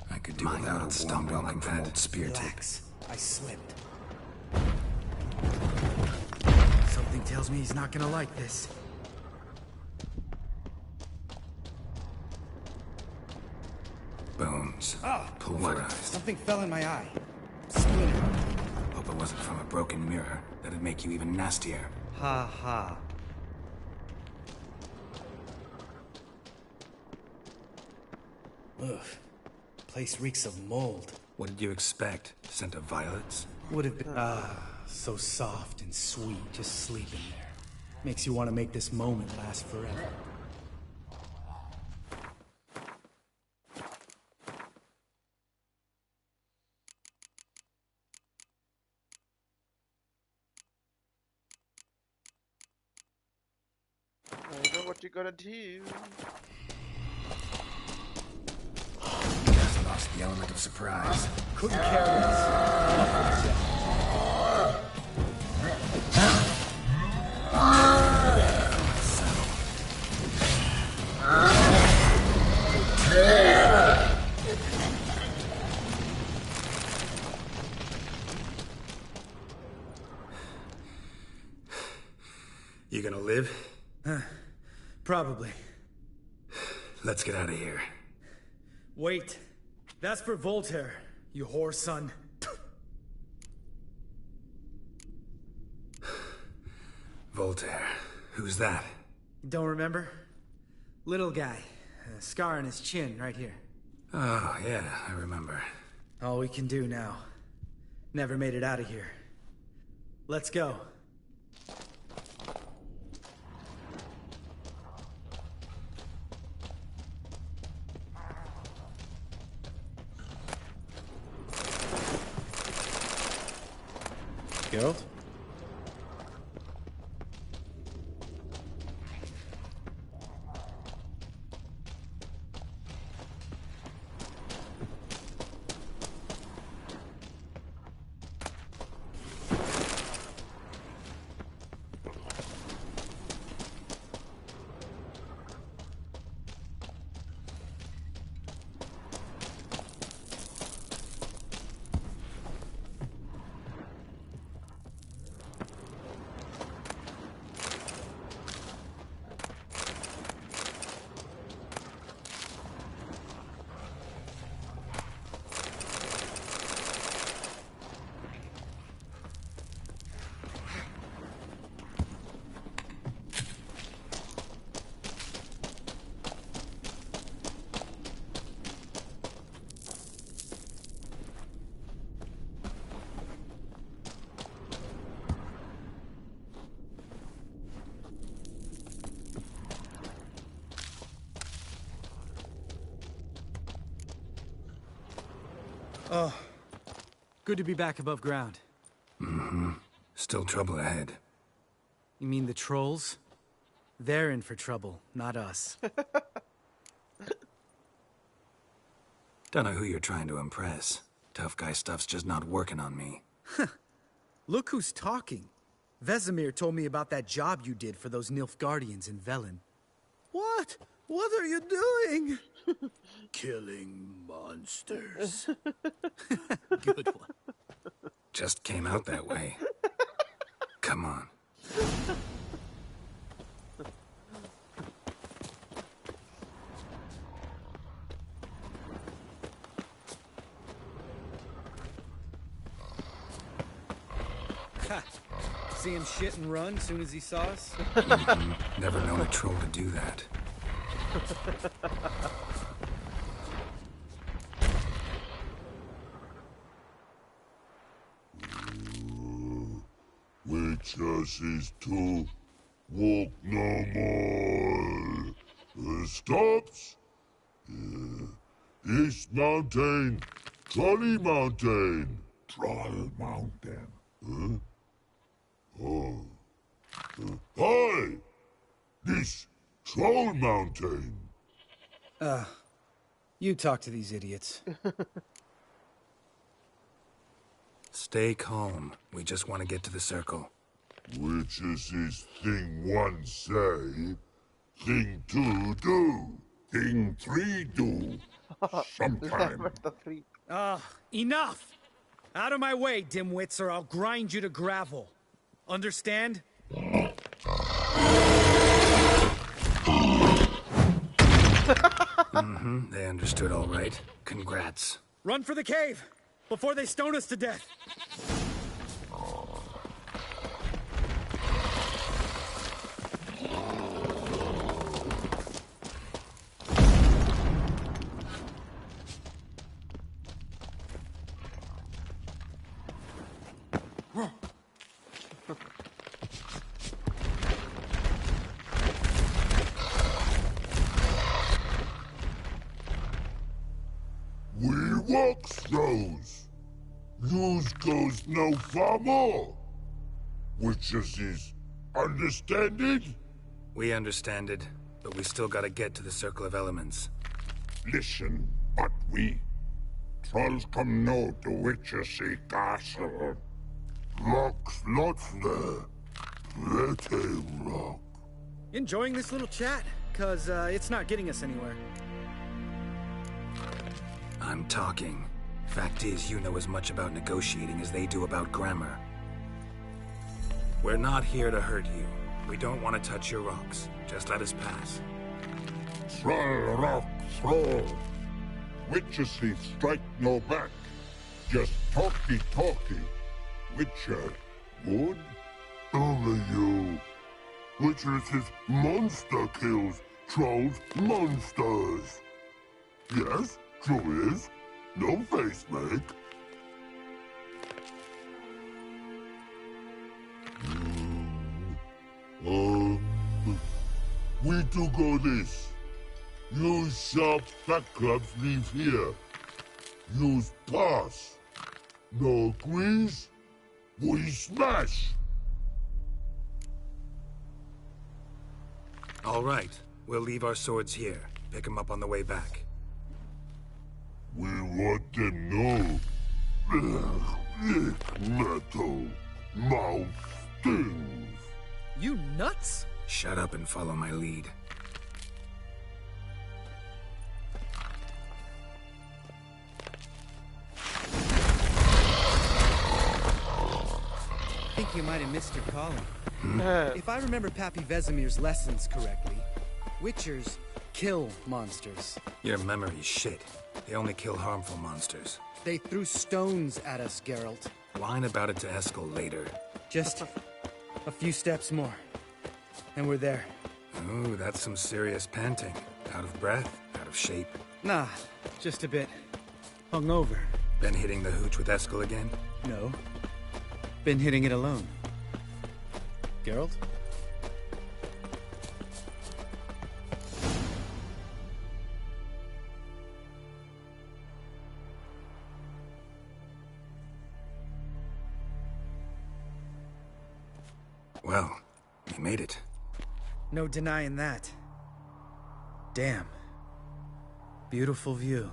I could do without a stumble welcome from old spear tip. Relax. I slipped. Something tells me he's not gonna like this. Bones. Pulverized. Something fell in my eye. Splinter. Hope it wasn't from a broken mirror. That'd make you even nastier. Ha ha. Ugh. Place reeks of mold. What did you expect? Scent of violets? Would have been so soft and sweet just sleeping there. Makes you want to make this moment last forever. I know what you're gonna do. Just lost the element of surprise. Couldn't care less. You gonna live? Probably. Let's get out of here. Wait. That's for Voltaire, you whore son. Voltaire. Who's that? Don't remember? Little guy. A scar on his chin, right here. Oh, yeah, I remember. All we can do now. Never made it out of here. Let's go. Geralt? Oh, good to be back above ground. Mm-hmm. Still trouble ahead. You mean the trolls? They're in for trouble, not us. Don't know who you're trying to impress. Tough guy stuff's just not working on me. Look who's talking. Vesemir told me about that job you did for those Nilfgaardians in Velen. What? What are you doing? Killing monsters. Good one. Just came out that way. Come on. See him shit and run as soon as he saw us? Never known a troll to do that. Which us is to walk no more. Stops? This mountain, Trolley Mountain. Troll Mountain. Huh? Oh. Hi! This Troll Mountain. You talk to these idiots. Stay calm. We just want to get to the circle. Which is his thing one say, thing two do. Thing 3 do. Sometime. Enough! Out of my way, dimwits, or I'll grind you to gravel. Understand? They understood all right. Congrats. Run for the cave! Before they stone us to death! We walk throws. News goes no far more. Witches is understanded? We understand it, but we still gotta get to the Circle of Elements. Listen, but we trolls come no to Witches castle. Rocks lots there. Pretty rock. Enjoying this little chat? Cause, it's not getting us anywhere. I'm talking. Fact is, you know as much about negotiating as they do about grammar. We're not here to hurt you. We don't want to touch your rocks. Just let us pass. Troll rock throw. Witches strike no back. Just talky. Witcher, good? Only you. Witches is monster kills. Trolls monsters. Yes, true is. No face make. We do go this. Use sharp back clubs leave here. Use pass. No agrees? We smash. All right. We'll leave our swords here. Pick them up on the way back. We want them know. Metal. Mouth stings. You nuts? Shut up and follow my lead. I think you might have missed your calling. If I remember Pappy Vesemir's lessons correctly, Witchers kill monsters. Your memory's shit. They only kill harmful monsters. They threw stones at us, Geralt. Whine about it to Eskel later. Just a few steps more, and we're there. Ooh, that's some serious panting. Out of breath, out of shape. Nah, just a bit hungover. Been hitting the hooch with Eskel again? No. Been hitting it alone. Geralt? Well, we made it. No denying that. Damn. Beautiful view.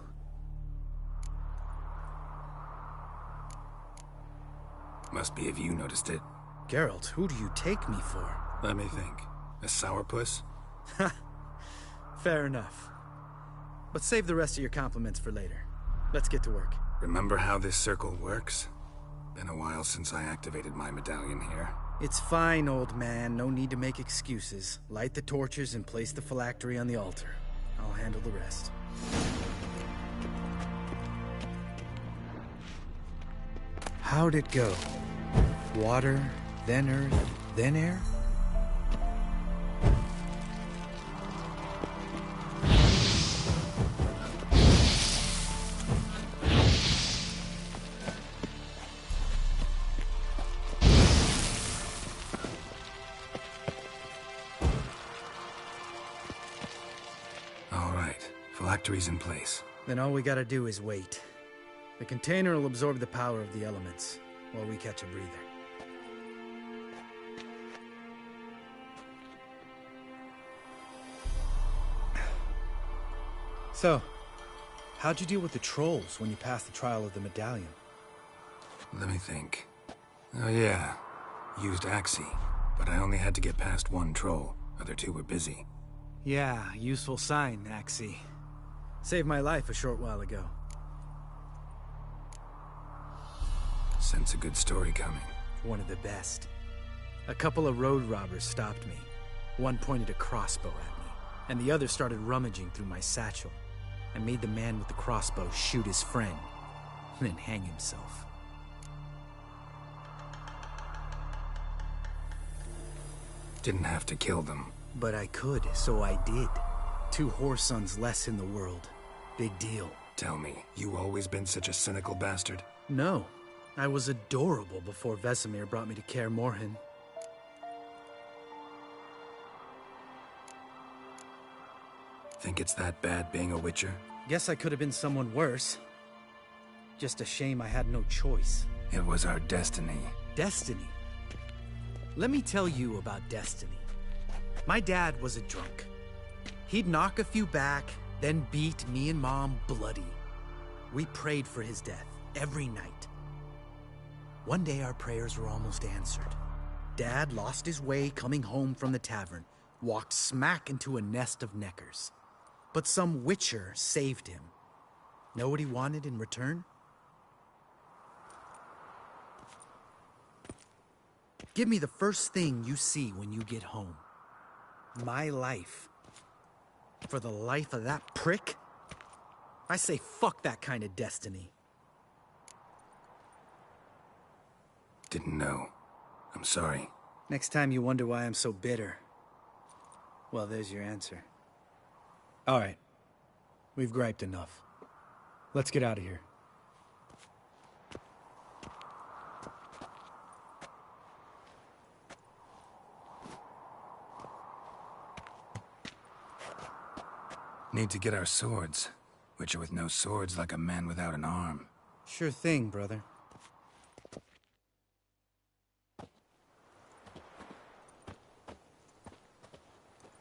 Must be if you noticed it. Geralt, who do you take me for? Let me think. A sourpuss? Fair enough. But save the rest of your compliments for later. Let's get to work. Remember how this circle works? Been a while since I activated my medallion here. It's fine, old man. No need to make excuses. Light the torches and place the phylactery on the altar. I'll handle the rest. How'd it go? Water, then earth, then air? All right. Phylactery's in place. Then all we gotta do is wait. The container will absorb the power of the elements, while we catch a breather. So, how'd you deal with the trolls when you passed the trial of the medallion? Let me think. Oh yeah. Used Axie, but I only had to get past one troll. Other two were busy. Yeah, useful sign, Axie. Saved my life a short while ago. Sense a good story coming. One of the best. A couple of road robbers stopped me. One pointed a crossbow at me, and the other started rummaging through my satchel. I made the man with the crossbow shoot his friend, and then hang himself. Didn't have to kill them. But I could, so I did. 2 whoresons less in the world. Big deal. Tell me, you always been such a cynical bastard? No. I was adorable before Vesemir brought me to Kaer Morhen. Think it's that bad being a Witcher? Guess I could have been someone worse. Just a shame I had no choice. It was our destiny. Destiny? Let me tell you about destiny. My dad was a drunk. He'd knock a few back, then beat me and Mom bloody. We prayed for his death every night. One day our prayers were almost answered. Dad lost his way coming home from the tavern, walked smack into a nest of neckers. But some Witcher saved him. Know what he wanted in return? Give me the first thing you see when you get home. My life. For the life of that prick? I say fuck that kind of destiny. Didn't know. I'm sorry. Next time you wonder why I'm so bitter, well, there's your answer. All right. We've griped enough. Let's get out of here. Need to get our swords. Witcher with no swords like a man without an arm. Sure thing, brother.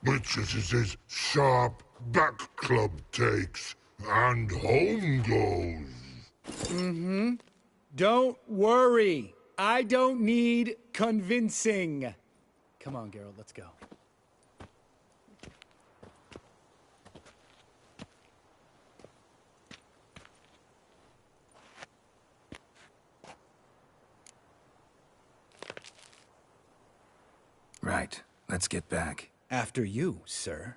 Witches his sharp back club takes, and home goes. Mm-hmm. Don't worry. I don't need convincing. Come on, Geralt, let's go. Right. Let's get back. After you, sir.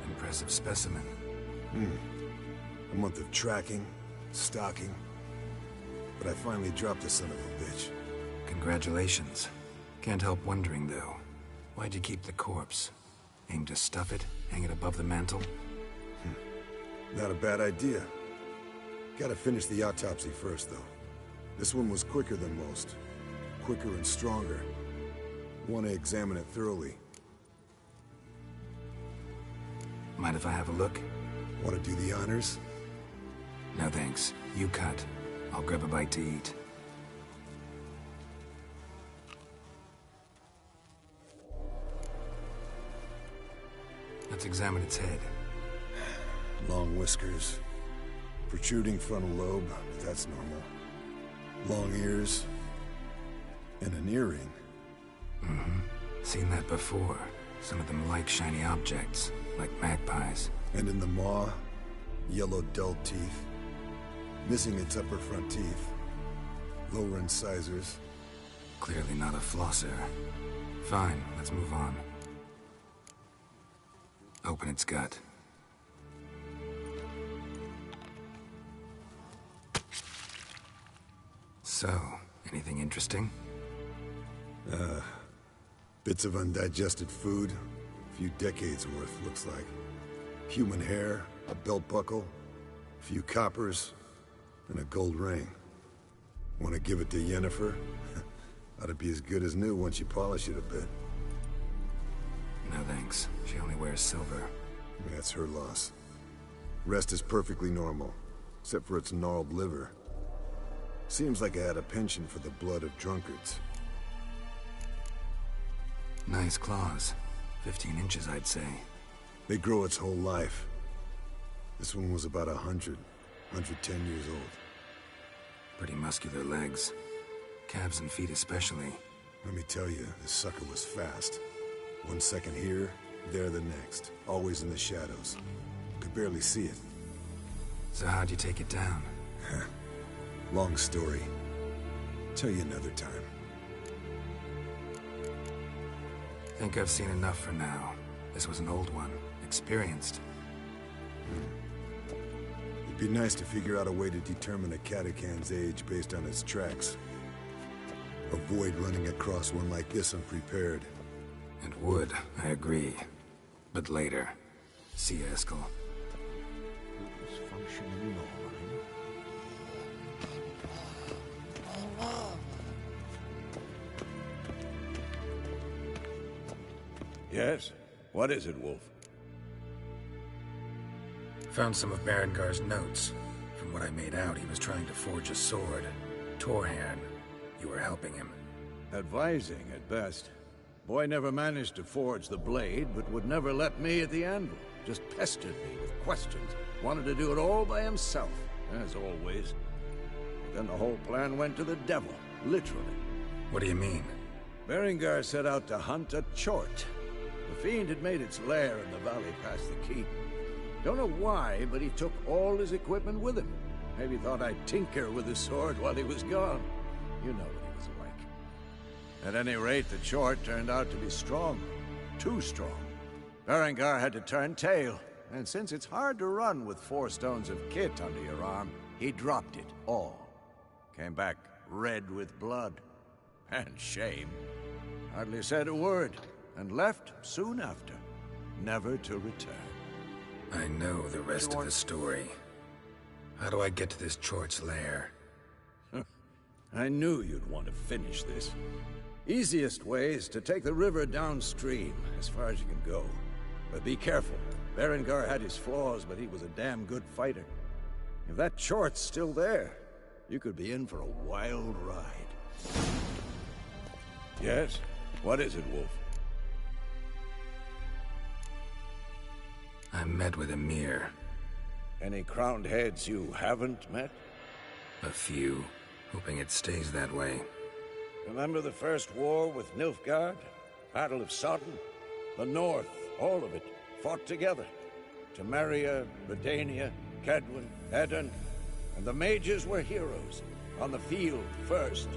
Impressive specimen. A month of tracking, stalking. But I finally dropped the son of a bitch. Congratulations. Can't help wondering, though. Why'd you keep the corpse? Aim to stuff it? Hang it above the mantle? Not a bad idea. Gotta finish the autopsy first, though. This one was quicker than most. Quicker and stronger. Want to examine it thoroughly. Mind if I have a look? Want to do the honors? No thanks. You cut. I'll grab a bite to eat. Let's examine its head. Long whiskers. Protruding frontal lobe, but that's normal. Long ears. And an earring. Mm-hmm. Seen that before. Some of them like shiny objects, like magpies. And in the maw, yellow dull teeth. Missing its upper front teeth. Lower incisors. Clearly not a flosser. Fine, let's move on. Open its gut. So, anything interesting? Bits of undigested food. A few decades worth, looks like. Human hair, a belt buckle, a few coppers, and a gold ring. Want to give it to Yennefer? Ought to be as good as new once you polish it a bit. No thanks. She only wears silver. That's her loss. Rest is perfectly normal, except for its gnarled liver. Seems like I had a penchant for the blood of drunkards. Nice claws. 15 inches, I'd say. They grow its whole life. This one was about 110 years old. Pretty muscular legs. Calves and feet especially. Let me tell you, this sucker was fast. 1 second here, there the next. Always in the shadows. Could barely see it. So how'd you take it down? Long story. Tell you another time. Think I've seen enough for now. This was an old one. Experienced. It'd be nice to figure out a way to determine a catacan's age based on its tracks. Avoid running across one like this unprepared. It would, I agree. But later. See you, Eskel. Functioning normally. Yes? What is it, Wolf? Found some of Berengar's notes. From what I made out, he was trying to forge a sword. Torhan. You were helping him. Advising, at best. Boy never managed to forge the blade, but would never let me at the anvil. Just pestered me with questions. Wanted to do it all by himself, as always. But then the whole plan went to the devil, literally. What do you mean? Berengar set out to hunt a chort. The fiend had made its lair in the valley past the keep. Don't know why, but he took all his equipment with him. Maybe thought I'd tinker with his sword while he was gone. You know what he was like. At any rate, the chort turned out to be strong. Too strong. Berengar had to turn tail, and since it's hard to run with 4 stones of kit under your arm, he dropped it all. Came back red with blood. And shame. Hardly said a word, and left soon after, never to return. I know the rest of the story. How do I get to this Chort's lair? I knew you'd want to finish this. Easiest way is to take the river downstream, as far as you can go. But be careful. Berengar had his flaws, but he was a damn good fighter. If that Chort's still there, you could be in for a wild ride. Yes? What is it, Wolf? I met with Emir. Any crowned heads you haven't met? A few. Hoping it stays that way. Remember the first war with Nilfgaard? Battle of Sodden? The North, all of it, fought together. Temeria, Redania, Kedwin, Edirn, and the mages were heroes. On the field first,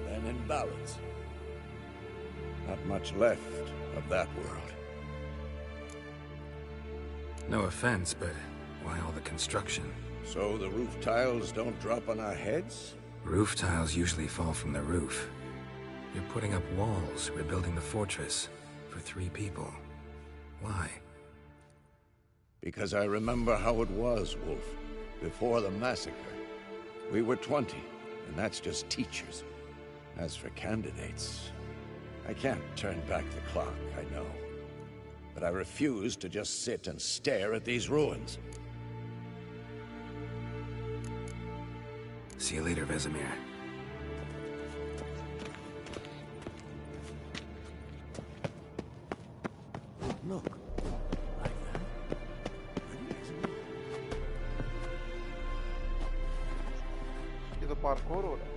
then in ballads. Not much left of that world. No offense, but why all the construction? So the roof tiles don't drop on our heads? Roof tiles usually fall from the roof. You're putting up walls, rebuilding the fortress. For 3 people. Why? Because I remember how it was, Wolf. Before the massacre. We were 20, and that's just teachers. As for candidates... I can't turn back the clock, I know. But I refuse to just sit and stare at these ruins. See you later, Vesemir. Look. Like that. ये तो parkour हो रहा है.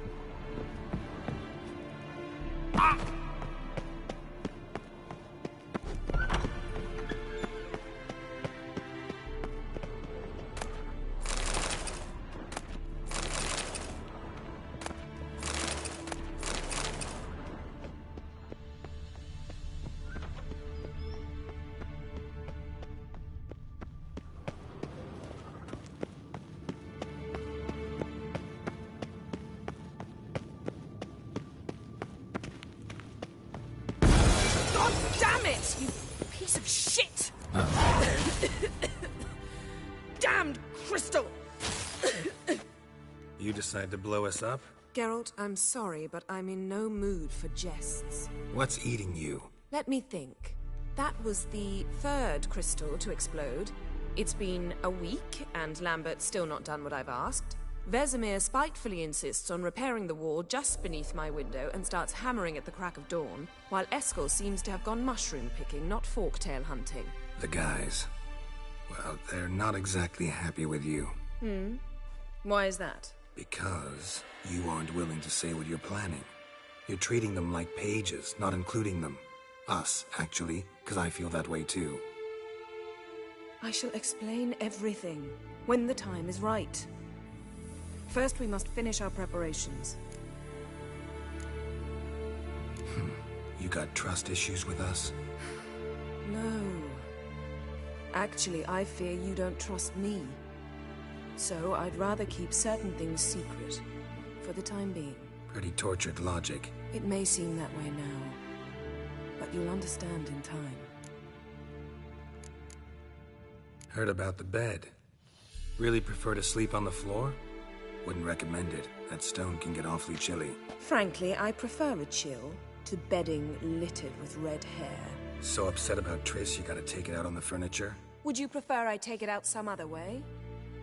Damn it, you piece of shit! Damned crystal! You decide to blow us up? Geralt, I'm sorry, but I'm in no mood for jests. What's eating you? Let me think. That was the third crystal to explode. It's been a week, and Lambert's still not done what I've asked. Vesemir spitefully insists on repairing the wall just beneath my window and starts hammering at the crack of dawn, while Eskel seems to have gone mushroom picking, not forktail hunting. The guys. Well, they're not exactly happy with you. Why is that? Because you aren't willing to say what you're planning. You're treating them like pages, not including them. Us, actually, because I feel that way too. I shall explain everything when the time is right. First, we must finish our preparations. You got trust issues with us? No. Actually, I fear you don't trust me. So I'd rather keep certain things secret, for the time being. Pretty tortured logic. It may seem that way now, but you'll understand in time. Heard about the bed. Really prefer to sleep on the floor? Wouldn't recommend it. That stone can get awfully chilly. Frankly, I prefer a chill to bedding littered with red hair. So upset about Triss, you gotta take it out on the furniture? Would you prefer I take it out some other way?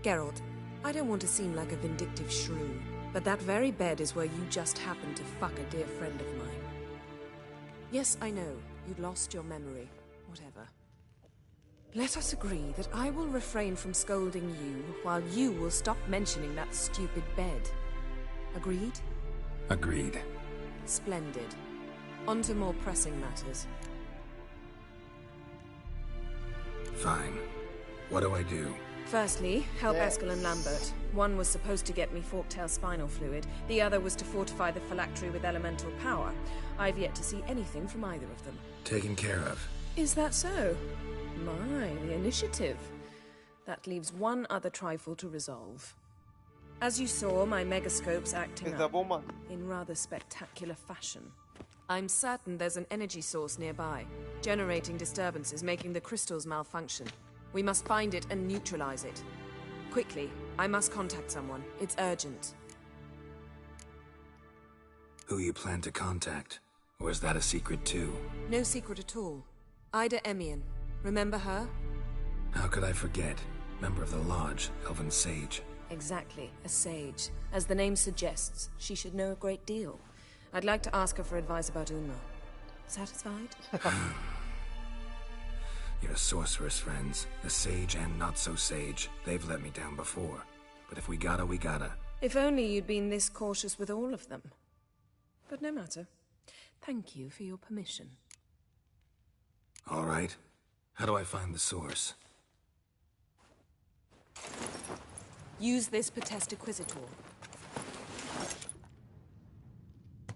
Geralt, I don't want to seem like a vindictive shrew, but that very bed is where you just happened to fuck a dear friend of mine. Yes, I know, you'd lost your memory. Whatever. Let us agree that I will refrain from scolding you, while you will stop mentioning that stupid bed. Agreed? Agreed. Splendid. On to more pressing matters. Fine. What do I do? Firstly, help Eskel and Lambert. One was supposed to get me forktail spinal fluid, the other was to fortify the phylactery with elemental power. I've yet to see anything from either of them. Taken care of. Is that so? My, the initiative. That leaves one other trifle to resolve. As you saw, my megascope's acting up in rather spectacular fashion. I'm certain there's an energy source nearby, generating disturbances, making the crystals malfunction. We must find it and neutralize it. Quickly, I must contact someone. It's urgent. Who you plan to contact? Or is that a secret too? No secret at all. Ida Emian. Remember her? How could I forget? Member of the Lodge, Elven Sage. Exactly, a sage. As the name suggests, she should know a great deal. I'd like to ask her for advice about Unma. Satisfied? Your sorceress friends, the sage and not-so-sage, they've let me down before. But if we gotta, we gotta. If only you'd been this cautious with all of them. But no matter. Thank you for your permission. All right. How do I find the source? Use this Potesta Quisitor.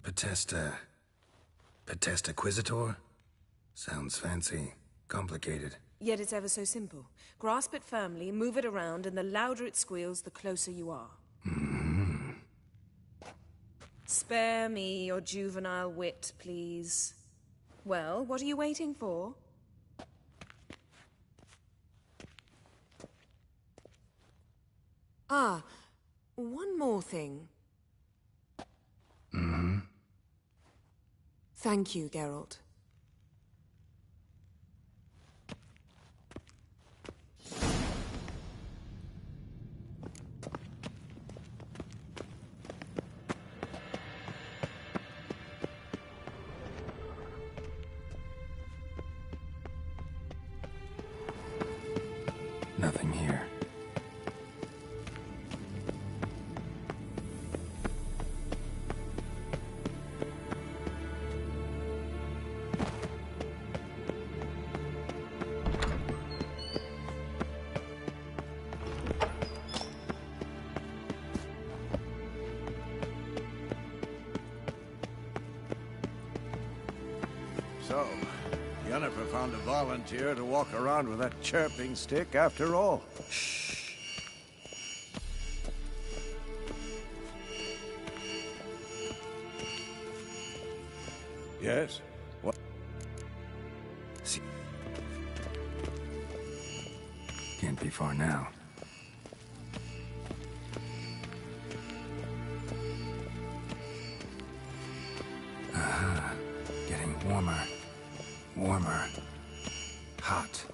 Potesta Quisitor? Sounds fancy. Complicated. Yet it's ever so simple. Grasp it firmly, move it around, and the louder it squeals, the closer you are. Spare me your juvenile wit, please. Well, what are you waiting for? Ah, one more thing. Thank you, Geralt. Nothing here. So, Yennefer found a volunteer to walk around with that chirping stick after all. Shh. Yes? What? See. Can't be far now. Getting warmer. Warmer. hot.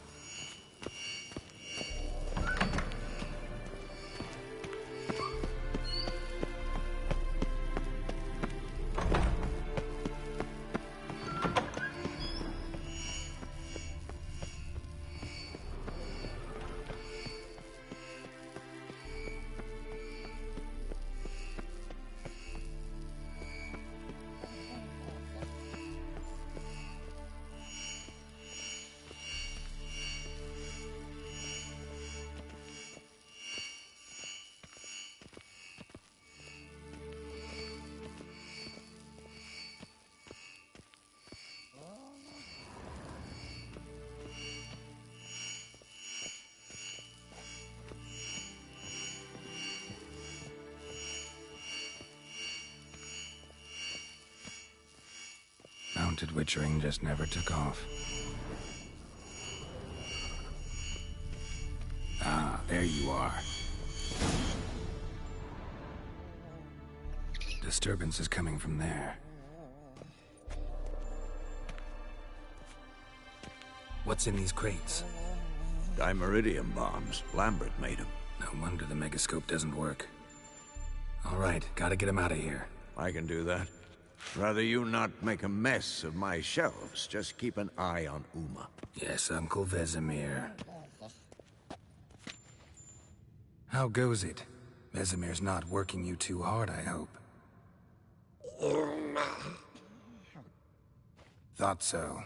Mounted witchering just never took off. Ah, there you are. Disturbance is coming from there. What's in these crates? Dimeridium bombs. Lambert made them. No wonder the megascope doesn't work. All right, gotta get him out of here. I can do that. Rather you not make a mess of my shelves. Just keep an eye on Uma. Yes, Uncle Vesemir. How goes it? Vesemir's not working you too hard, I hope. Thought so.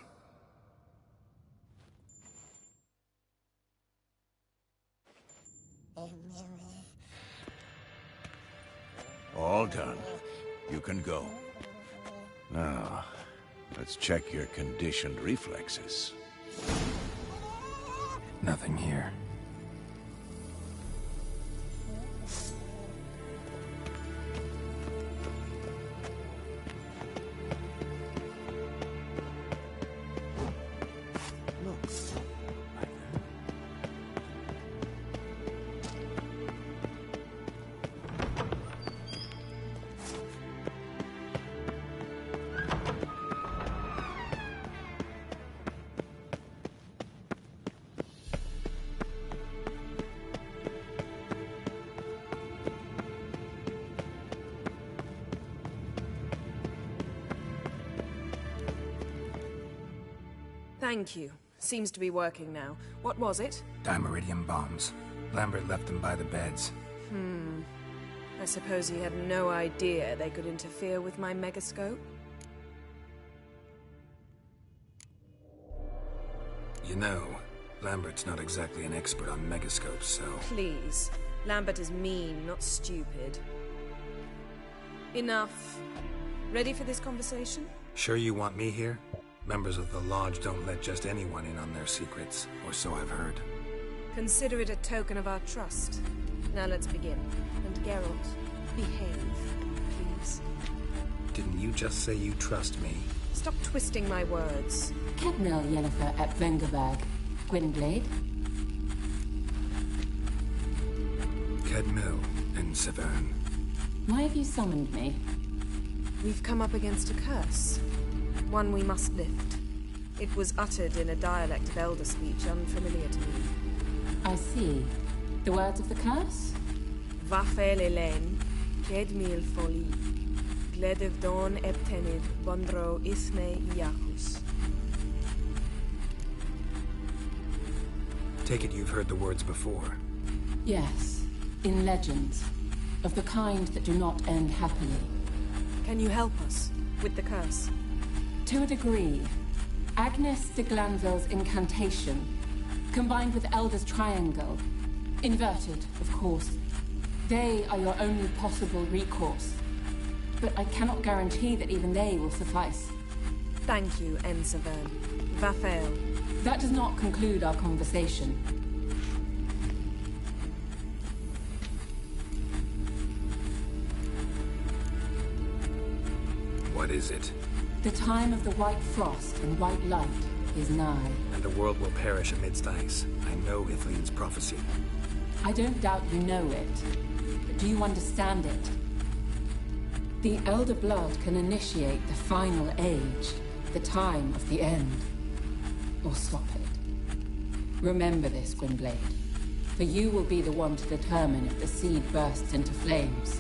All done. You can go. Now, let's check your conditioned reflexes. Nothing here. Thank you. Seems to be working now. What was it? Dimeridium bombs. Lambert left them by the beds. I suppose he had no idea they could interfere with my megascope? You know, Lambert's not exactly an expert on megascopes, so... Please. Lambert is mean, not stupid. Enough. Ready for this conversation? Sure you want me here? Members of the Lodge don't let just anyone in on their secrets, or so I've heard. Consider it a token of our trust. Now let's begin. And Geralt, behave, please. Didn't you just say you trust me? Stop twisting my words. Kednil Yennefer at Vengerberg. Gwynblade? Kedmil and Severn. Why have you summoned me? We've come up against a curse. One we must lift. It was uttered in a dialect of Elder speech unfamiliar to me. I see. The words of the curse? Vafel Elen, Kedmil Foli, Gledev Don Eptenid, Bondro Isne Iacus. Take it you've heard the words before. Yes, in legends. Of the kind that do not end happily. Can you help us with the curse? To a degree. Agnes de Glanville's incantation, combined with Elder's triangle, inverted, of course. They are your only possible recourse. But I cannot guarantee that even they will suffice. Thank you, Severn. Vafel. That does not conclude our conversation. What is it? The time of the white frost and white light is nigh. And the world will perish amidst ice. I know Ithleen's prophecy. I don't doubt you know it. But do you understand it? The Elder Blood can initiate the final age, the time of the end. Or stop it. Remember this, Gwynblade. For you will be the one to determine if the seed bursts into flames.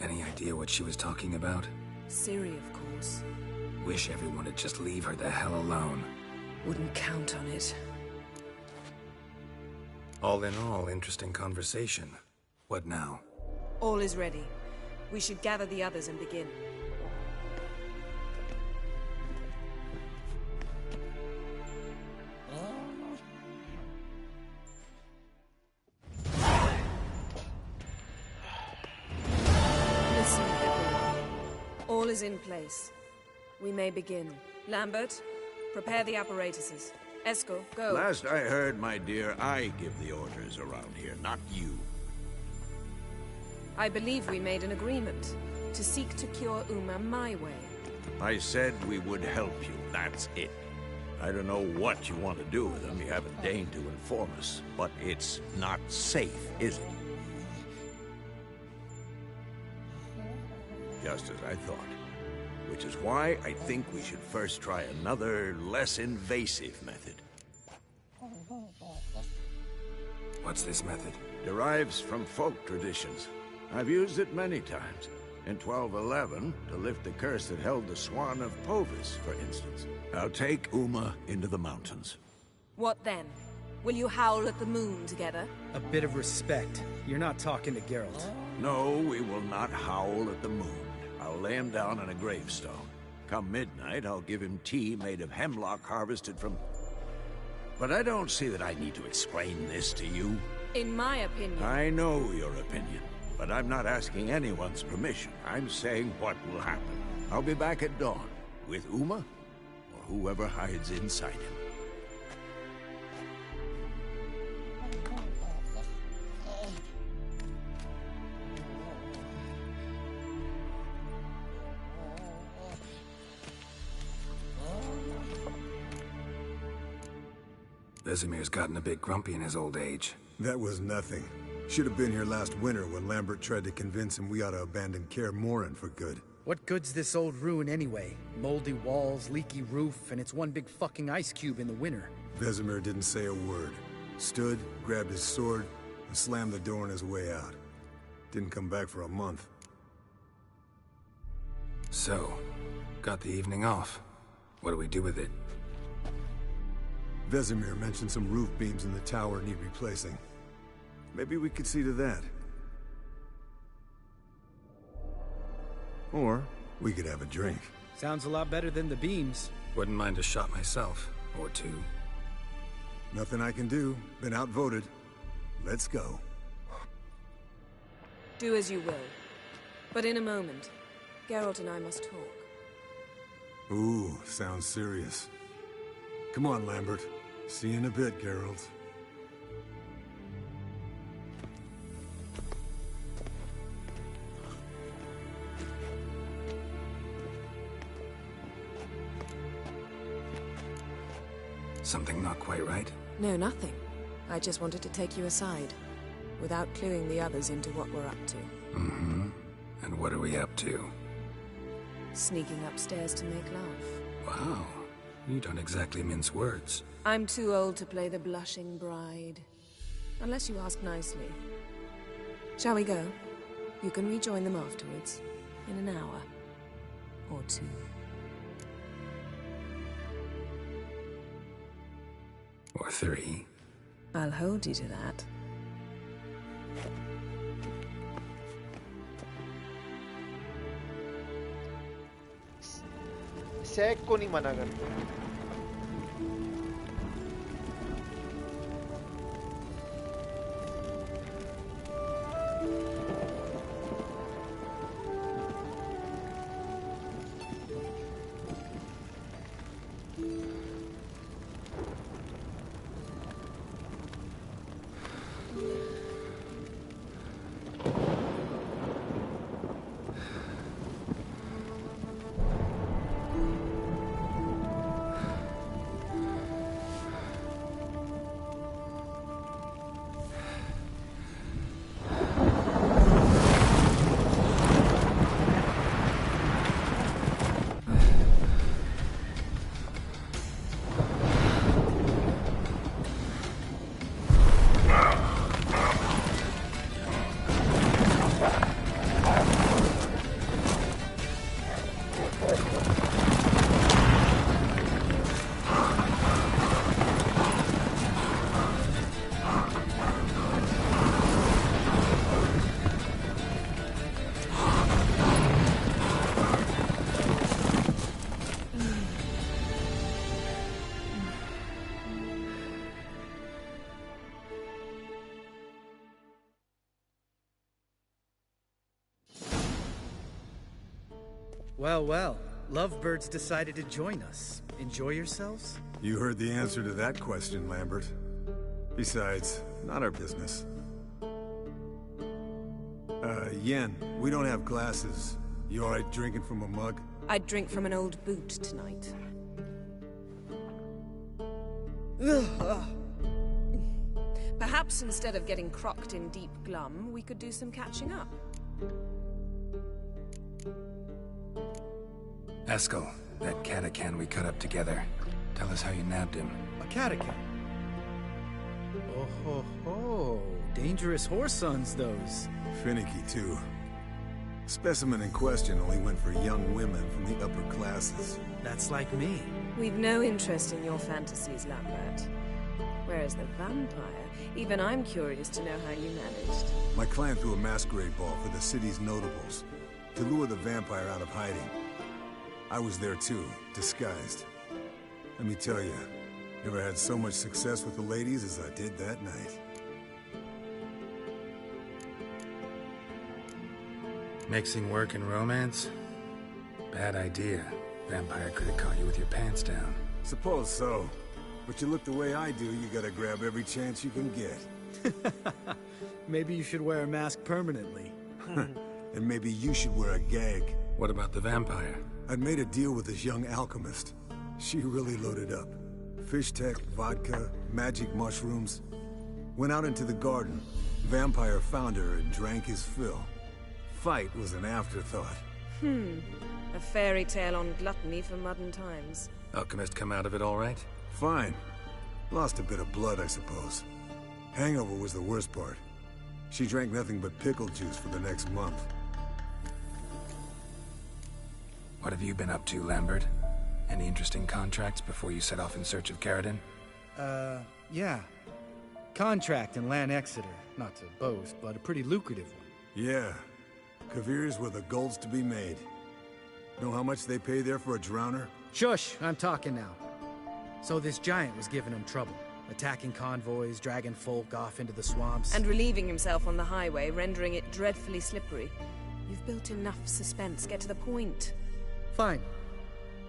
Any idea what she was talking about? Ciri, of course. Wish everyone would just leave her the hell alone. Wouldn't count on it. All in all, interesting conversation. What now? All is ready. We should gather the others and begin. Listen, everyone. All is in place. We may begin. Lambert, prepare the apparatuses. Esco, go. Last I heard, my dear, I give the orders around here, not you. I believe we made an agreement to seek to cure Uma my way. I said we would help you, that's it. I don't know what you want to do with them, you haven't deigned to inform us, but it's not safe, is it? Just as I thought. Which is why I think we should first try another, less invasive method. What's this method? Derives from folk traditions. I've used it many times. In 1211, to lift the curse that held the Swan of Povis, for instance. I'll take Uma into the mountains. What then? Will you howl at the moon together? A bit of respect. You're not talking to Geralt. No, we will not howl at the moon. I'll lay him down on a gravestone. Come midnight, I'll give him tea made of hemlock harvested from... But I don't see that I need to explain this to you. In my opinion... I know your opinion, but I'm not asking anyone's permission. I'm saying what will happen. I'll be back at dawn, with Uma, or whoever hides inside him. Vesemir's gotten a bit grumpy in his old age. That was nothing. Should have been here last winter when Lambert tried to convince him we ought to abandon Kaer Morhen for good. What good's this old ruin anyway? Moldy walls, leaky roof, and it's one big fucking ice cube in the winter. Vesemir didn't say a word. Stood, grabbed his sword, and slammed the door on his way out. Didn't come back for a month. So, got the evening off. What do we do with it? Vesemir mentioned some roof beams in the tower need replacing. Maybe we could see to that. Or we could have a drink. Sounds a lot better than the beams. Wouldn't mind a shot myself, or two. Nothing I can do. Been outvoted. Let's go. Do as you will. But in a moment, Geralt and I must talk. Ooh, sounds serious. Come on, Lambert. See you in a bit, Geralt. Something not quite right? No, nothing. I just wanted to take you aside, without cluing the others into what we're up to. Mm-hmm. And what are we up to? Sneaking upstairs to make love. Wow. You don't exactly mince words. I'm too old to play the blushing bride. Unless you ask nicely. Shall we go? You can rejoin them afterwards. In an hour. Or two. Or three. I'll hold you to that. सैक को नहीं मना करता Well, well. Lovebirds decided to join us. Enjoy yourselves? You heard the answer to that question, Lambert. Besides, not our business. Yen, we don't have glasses. You alright drinking from a mug? I'd drink from an old boot tonight. Perhaps instead of getting crocked in deep glum, we could do some catching up. Eskel, that catacan we cut up together. Tell us how you nabbed him. A catacan? Oh ho ho. Dangerous horse sons, those. Finicky, too. The specimen in question only went for young women from the upper classes. That's like me. We've no interest in your fantasies, Lambert. Whereas the vampire, even I'm curious to know how you managed. My clan threw a masquerade ball for the city's notables, to lure the vampire out of hiding. I was there too, disguised. Let me tell you, never had so much success with the ladies as I did that night. Mixing work and romance? Bad idea. Vampire could have caught you with your pants down. Suppose so. But you look the way I do, you gotta grab every chance you can get. Maybe you should wear a mask permanently. And maybe you should wear a gag. What about the vampire? I'd made a deal with this young alchemist. She really loaded up. Fish tech, vodka, magic mushrooms. Went out into the garden. Vampire found her and drank his fill. Fight was an afterthought. A fairy tale on gluttony for modern times. Alchemist come out of it all right? Fine. Lost a bit of blood, I suppose. Hangover was the worst part. She drank nothing but pickle juice for the next month. What have you been up to, Lambert? Any interesting contracts before you set off in search of Caradon? Yeah. Contract in Lan Exeter. Not to boast, but a pretty lucrative one. Yeah. Kavir's were the gold's to be made. Know how much they pay there for a drowner? Shush, I'm talking now. So this giant was giving him trouble. Attacking convoys, dragging folk off into the swamps. And relieving himself on the highway, rendering it dreadfully slippery. You've built enough suspense. Get to the point. Fine.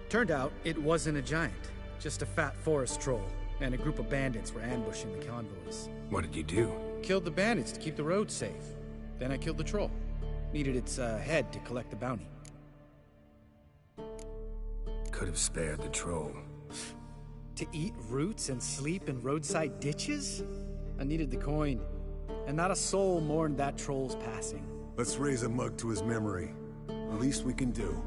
Turned out it wasn't a giant. Just a fat forest troll. And a group of bandits were ambushing the convoys. What did you do? Killed the bandits to keep the road safe. Then I killed the troll. Needed its head to collect the bounty. Could have spared the troll. To eat roots and sleep in roadside ditches? I needed the coin. And not a soul mourned that troll's passing. Let's raise a mug to his memory. The least we can do.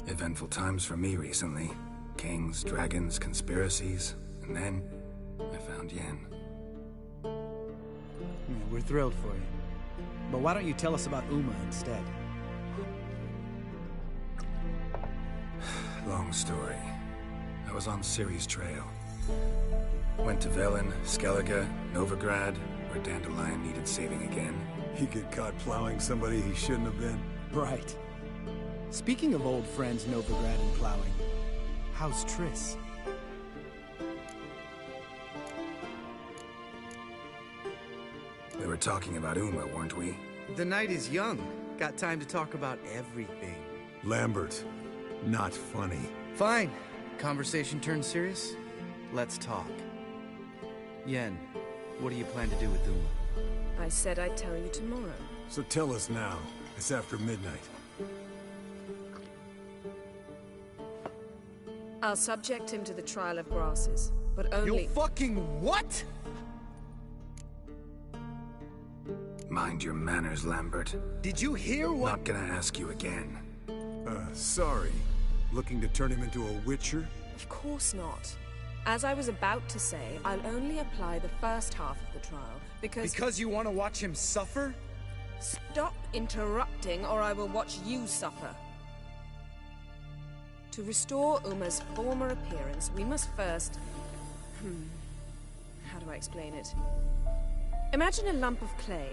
Eventful times for me recently. Kings, dragons, conspiracies, and then I found Yen. Yeah, we're thrilled for you. But why don't you tell us about Uma instead? Long story. I was on Ciri's trail. Went to Velen, Skellige, Novigrad, where Dandelion needed saving again. He get caught plowing somebody he shouldn't have been. Right. Speaking of old friends Novigrad and plowing, how's Triss? We were talking about Uma, weren't we? The night is young. Got time to talk about everything. Lambert, not funny. Fine. Conversation turned serious? Let's talk. Yen, what do you plan to do with Uma? I said I'd tell you tomorrow. So tell us now. It's after midnight. I'll subject him to the trial of grasses, but only— You fucking what?! Mind your manners, Lambert. Did you hear what— Not gonna ask you again. Sorry. Looking to turn him into a witcher? Of course not. As I was about to say, I'll only apply the first half of the trial, because— Because you want to watch him suffer? Stop interrupting, or I will watch you suffer. To restore Uma's former appearance, we must first— how do I explain it? Imagine a lump of clay.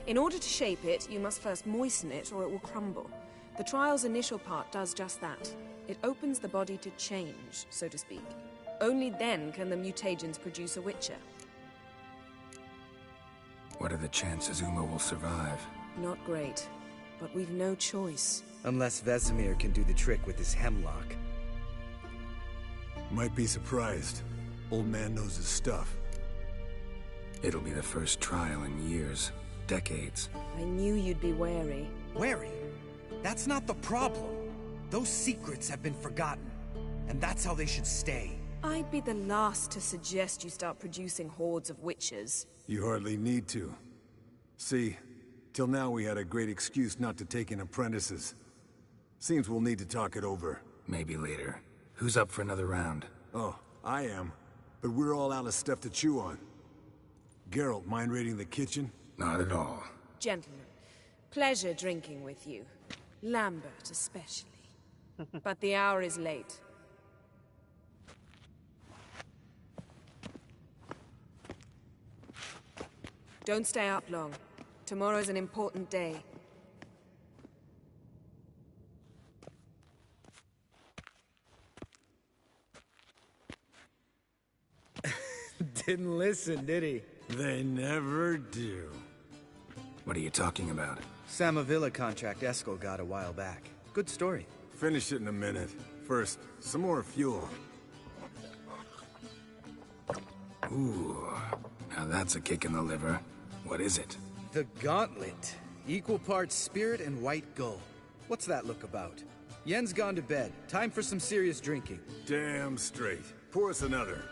In order to shape it, you must first moisten it, or it will crumble. The trial's initial part does just that. It opens the body to change, so to speak. Only then can the mutagens produce a Witcher. What are the chances Uma will survive? Not great, but we've no choice. Unless Vesemir can do the trick with his hemlock. Might be surprised. Old man knows his stuff. It'll be the first trial in years. Decades. I knew you'd be wary. Wary? That's not the problem. Those secrets have been forgotten. And that's how they should stay. I'd be the last to suggest you start producing hordes of witches. You hardly need to. See, till now we had a great excuse not to take in apprentices. Seems we'll need to talk it over. Maybe later. Who's up for another round? Oh, I am. But we're all out of stuff to chew on. Geralt, mind raiding the kitchen? Not at all. Gentlemen, pleasure drinking with you. Lambert especially. But the hour is late. Don't stay up long. Tomorrow's an important day. Didn't listen, did he? They never do. What are you talking about? Samavilla contract Eskel got a while back. Good story. Finish it in a minute. First, some more fuel. Ooh, now that's a kick in the liver. What is it? The Gauntlet. Equal parts spirit and white gull. What's that look about? Yen's gone to bed. Time for some serious drinking. Damn straight. Pour us another.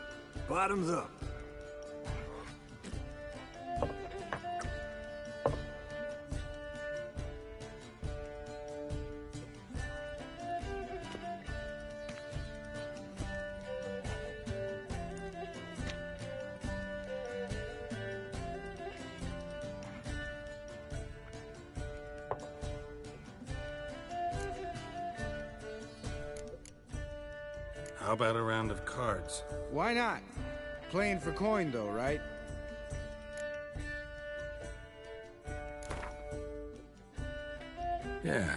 Bottoms up. How about a round of cards? Why not? Playing for coin though, right? Yeah,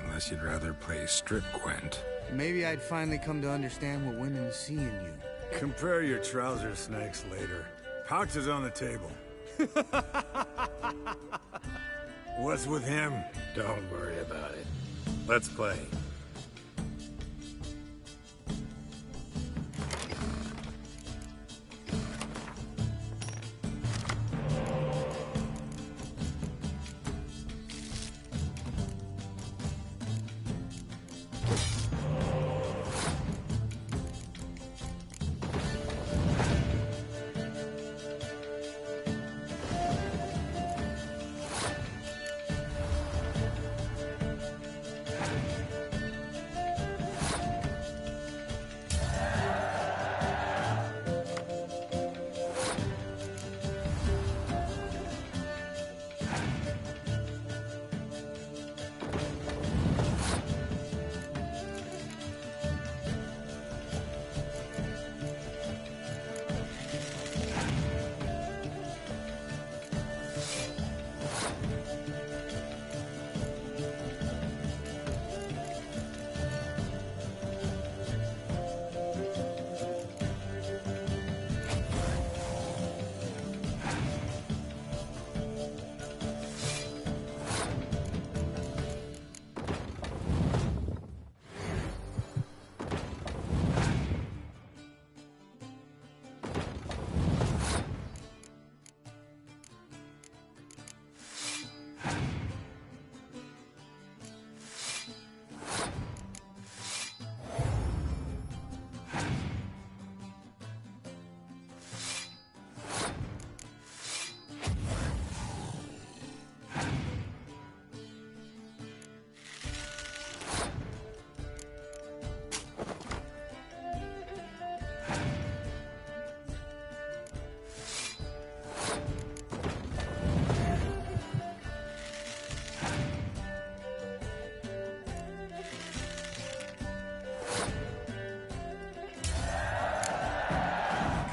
unless you'd rather play strip Gwent. Maybe I'd finally come to understand what women see in you. Compare your trouser snakes later. Pouch is on the table. What's with him? Don't worry about it. Let's play.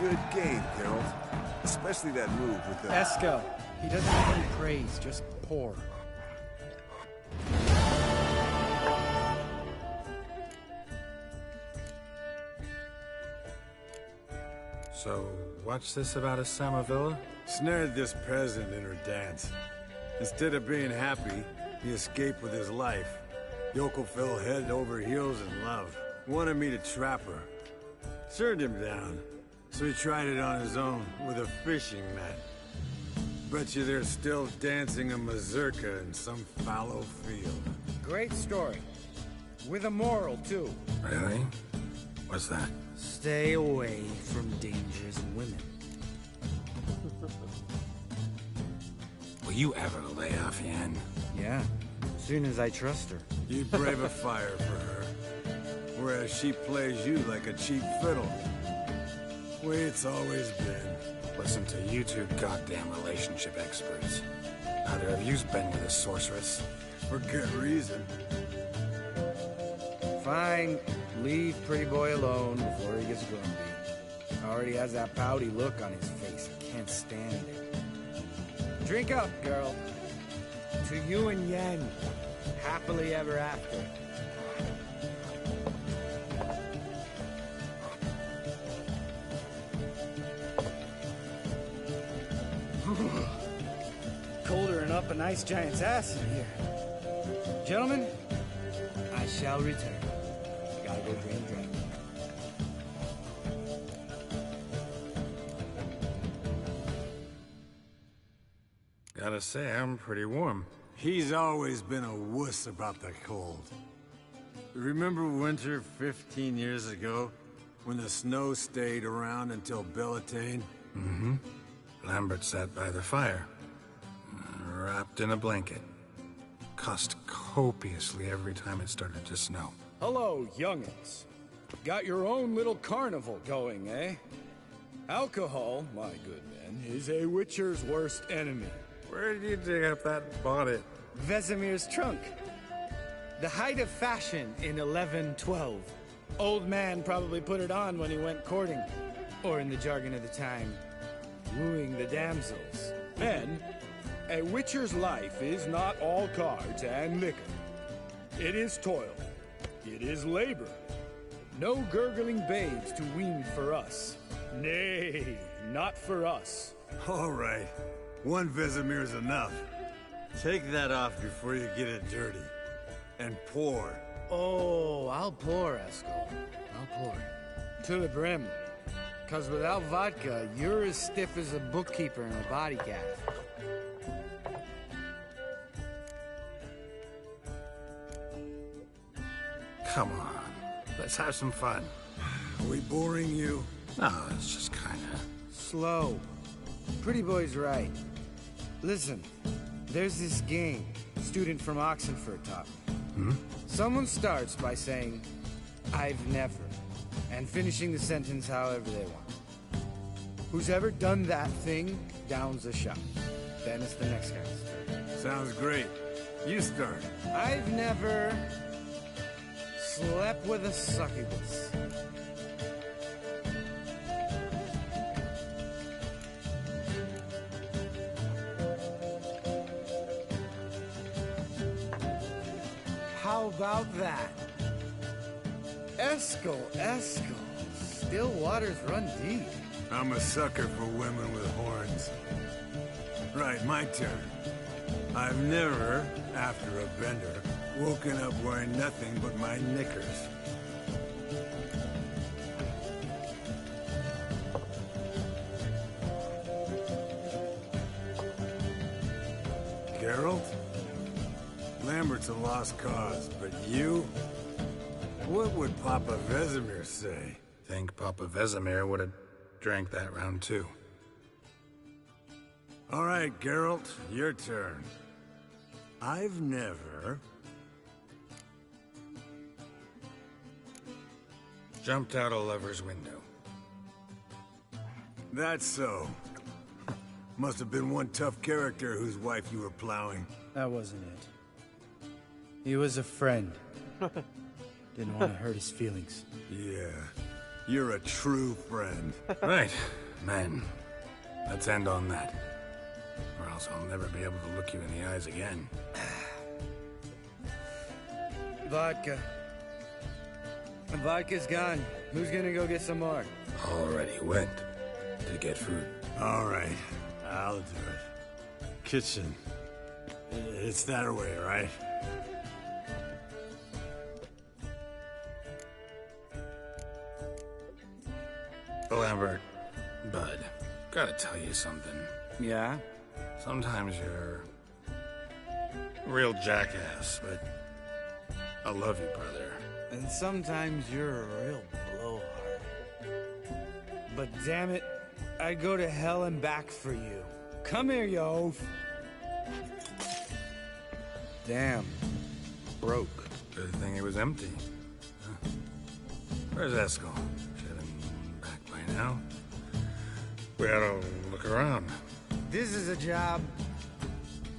Good game, Geralt. Especially that move with the... Eskel. He doesn't need any praise, just pour. So, what's this about a Samavilla? Snared this peasant in her dance. Instead of being happy, he escaped with his life. Yoko fell head over heels in love. Wanted me to trap her. Turned him down, so he tried it on his own with a fishing net. Bet you they're still dancing a mazurka in some fallow field. Great story. With a moral, too. Really? What's that? Stay away from dangerous women. Will you ever lay off, Yan? Yeah, soon as I trust her. You brave a fire for her, whereas she plays you like a cheap fiddle. Way it's always been. Listen to you two goddamn relationship experts. Neither of you's been with a sorceress. For good reason. Fine. Leave pretty boy alone before he gets grumpy. Already has that pouty look on his face. I can't stand it. Drink up, girl. To you and Yen. Happily ever after. Colder and up a nice giant's ass in here. Gentlemen, I shall return. Gotta go drain dragon. Gotta say, I'm pretty warm. He's always been a wuss about the cold. Remember winter 15 years ago? When the snow stayed around until Bellatane? Mm-hmm. Lambert sat by the fire, wrapped in a blanket. Cussed copiously every time it started to snow. Hello, youngins. Got your own little carnival going, eh? Alcohol, my good men, is a witcher's worst enemy. Where did you dig up that bonnet? Vesemir's trunk. The height of fashion in 1112. Old man probably put it on when he went courting. Or in the jargon of the time, wooing the damsels. Men, a witcher's life is not all cards and liquor. It is toil. It is labor. No gurgling babes to wean for us. Nay, not for us. All right. One Vesemir's enough. Take that off before you get it dirty. And pour. Oh, I'll pour, Eskel. I'll pour. To the brim. 'Cause without vodka, you're as stiff as a bookkeeper in a body gaff. Come on, let's have some fun. Are we boring you? No, it's just kinda... Slow. Pretty boy's right. Listen, there's this game student from Oxenford taught me. Hmm? Someone starts by saying, I've never, and finishing the sentence however they want. Who's ever done that thing downs a shot. Then it's the next guy's turn. Sounds great. You start. I've never slept with a succubus. How about that? Eskel. Still waters run deep. I'm a sucker for women with horns. Right, my turn. I've never, after a bender, woken up wearing nothing but my knickers. Geralt? Lambert's a lost cause, but you? What would Papa Vesemir say? Think Papa Vesemir would have drank that round too. All right, Geralt, your turn. I've never... Jumped out a lover's window. That's so. Must have been one tough character whose wife you were plowing. That wasn't it. He was a friend. Didn't want to hurt his feelings. Yeah, you're a true friend. Right, man. Let's end on that. Or else I'll never be able to look you in the eyes again. Vodka. The vodka's gone. Who's gonna go get some more? Already went. to get food. All right, I'll do it. Kitchen. It's that way, right? Lambert, bud, gotta tell you something. Yeah? Sometimes you're a real jackass, but I love you, brother. And sometimes you're a real blowhard. But damn it, I'd go to hell and back for you. Come here, you oaf. Damn. Broke. Good thing it was empty. Huh. Where's Eskel? Should have been back by now. We ought to look around. This is a job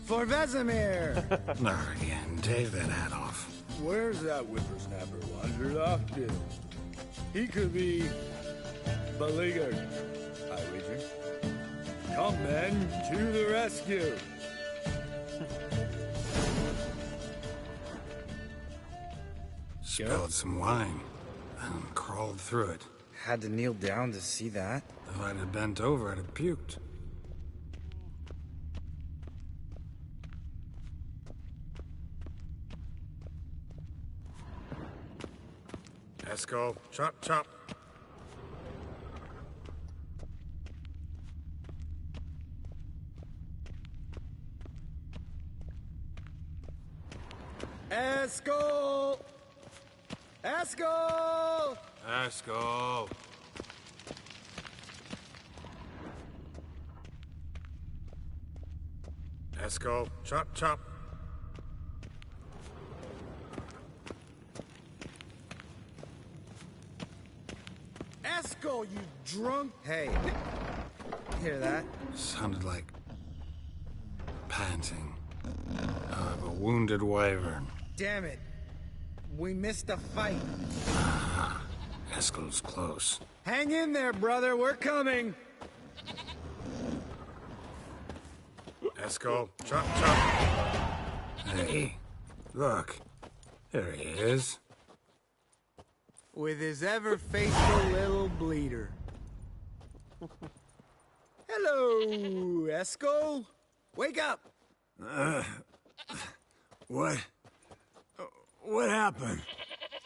for Vesemir. Not again. Take that hat off. Where's that whippersnapper wandered off to? He could be beleaguered, I wager. Come, men, to the rescue. Spilled some wine and crawled through it. Had to kneel down to see that. If I'd have bent over, I'd have puked. Let's go. Chop, chop. Eskel! Eskel! Eskel! Eskel, chop, chop. Eskel, you drunk! Hey, hear that? Sounded like panting of a wounded wyvern. Damn it. We missed a fight. Ah, Eskel's close. Hang in there, brother. We're coming. Eskel, chop, chop. Hey, look. There he is. With his ever-faithful little bleeder. Hello, Eskel. Wake up. What happened?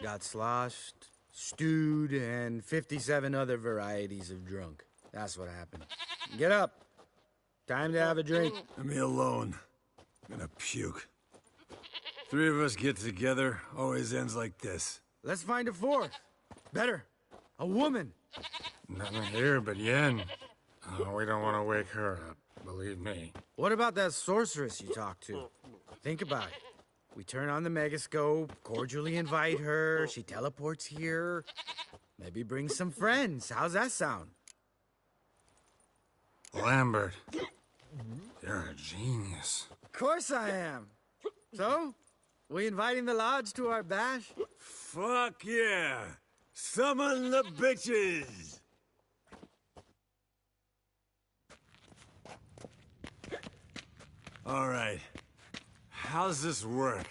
Got sloshed, stewed, and 57 other varieties of drunk. That's what happened. Get up. Time to have a drink. Leave me alone. I'm gonna puke. Three of us get together, always ends like this. Let's find a fourth. Better. A woman. Nothing here but Yen. Oh, we don't want to wake her up, believe me. What about that sorceress you talked to? Think about it. We turn on the megascope, cordially invite her, she teleports here. Maybe bring some friends. How's that sound? Lambert, you're a genius. Of course I am. So, we inviting the lodge to our bash? Fuck yeah! Summon the bitches! All right. How's this work?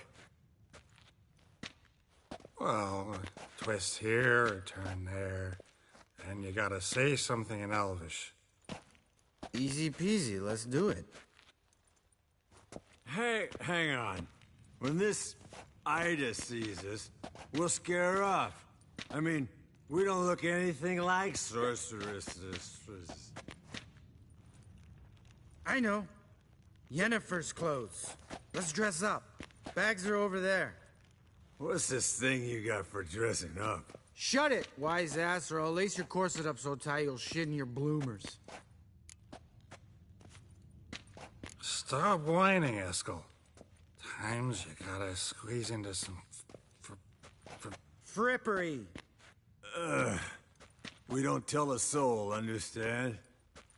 Well, a twist here, a turn there, and you gotta say something in Elvish. Easy peasy, let's do it. Hey, hang on. When this Ida sees us, we'll scare her off. I mean, we don't look anything like sorceresses. I know. Yennefer's clothes. Let's dress up. Bags are over there. What's this thing you got for dressing up? Shut it, wise ass, or I'll lace your corset up so tight you'll shit in your bloomers. Stop whining, Eskel. Times you gotta squeeze into some frippery. We don't tell a soul, understand?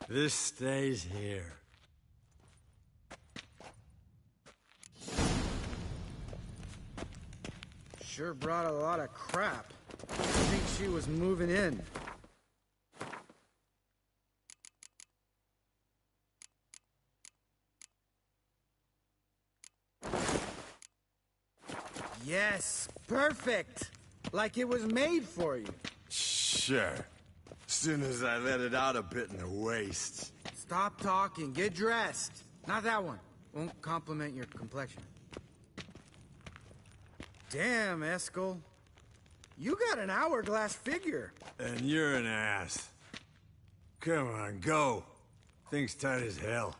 This stays here. Sure brought a lot of crap. I think she was moving in. Yes, perfect. Like it was made for you. Sure. soon as I let it out a bit in the waist. Stop talking. Get dressed. Not that one. Won't compliment your complexion. Damn, Eskel. You got an hourglass figure. And you're an ass. Come on, go. Thing's tight as hell.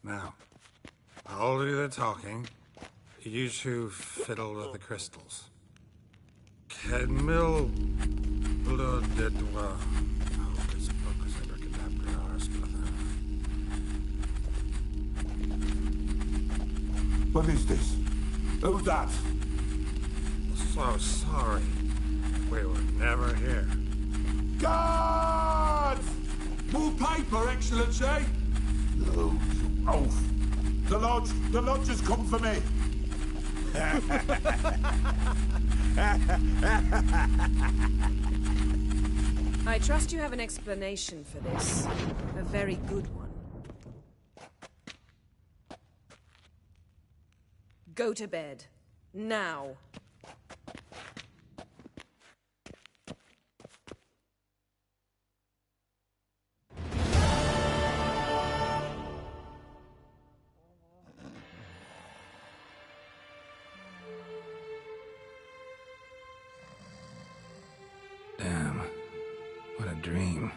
Now, I'll do the talking. You two fiddle with the crystals. Cadmil blood de doigt. What is this? Who's that? So sorry. We were never here. Guards! More paper, Excellency! No, you oaf. The lodge has come for me. I trust you have an explanation for this. A very good one. Go to bed. Now. Damn. What a dream.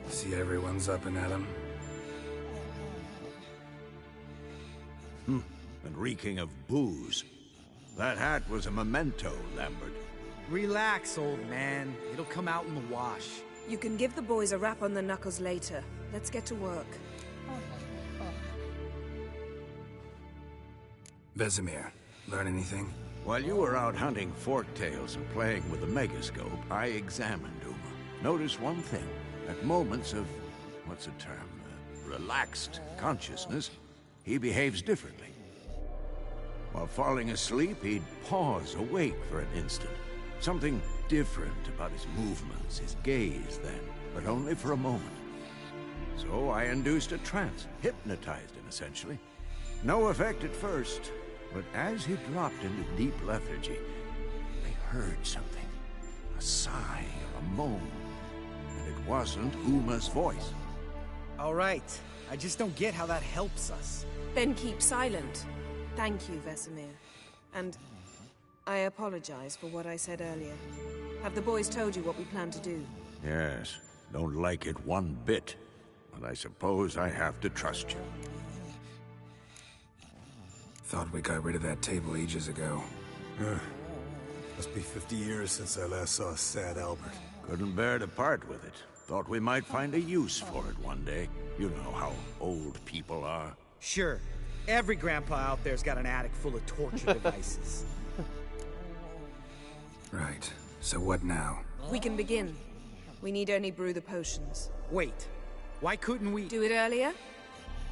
See everyone's up and at 'em. And reeking of booze. That hat was a memento, Lambert. Relax, old man. It'll come out in the wash. You can give the boys a rap on the knuckles later. Let's get to work. Vesemir, learn anything? While you were out hunting forktails and playing with the megascope, I examined Uma. Noticed one thing. At moments of, what's the term, relaxed consciousness, he behaves differently. While falling asleep, he'd pause awake for an instant. Something different about his movements, his gaze then, but only for a moment. So I induced a trance, hypnotized him essentially. No effect at first, but as he dropped into deep lethargy, I heard something. A sigh or a moan. And it wasn't Uma's voice. All right. I just don't get how that helps us. Then keep silent. Thank you, Vesemir. And I apologize for what I said earlier. Have the boys told you what we plan to do? Yes, don't like it one bit. But I suppose I have to trust you. Thought we got rid of that table ages ago. Must be 50 years since I last saw sad Albert. Couldn't bear to part with it. Thought we might find a use for it one day. You know how old people are. Sure. Every grandpa out there's got an attic full of torture devices. Right. So what now? We can begin. We need only brew the potions. Wait. Why couldn't we... Do it earlier?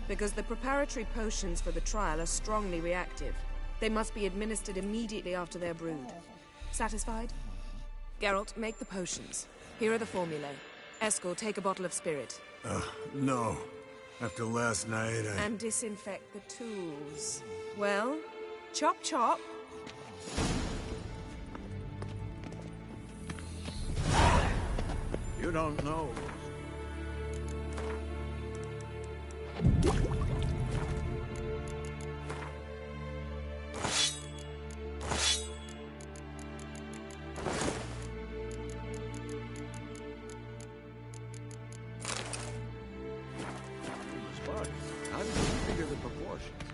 Because the preparatory potions for the trial are strongly reactive. They must be administered immediately after they're brewed. Satisfied? Geralt, make the potions. Here are the formulae. Eskel, take a bottle of spirit. No. After last night, And disinfect the tools. Well, chop chop. You don't know.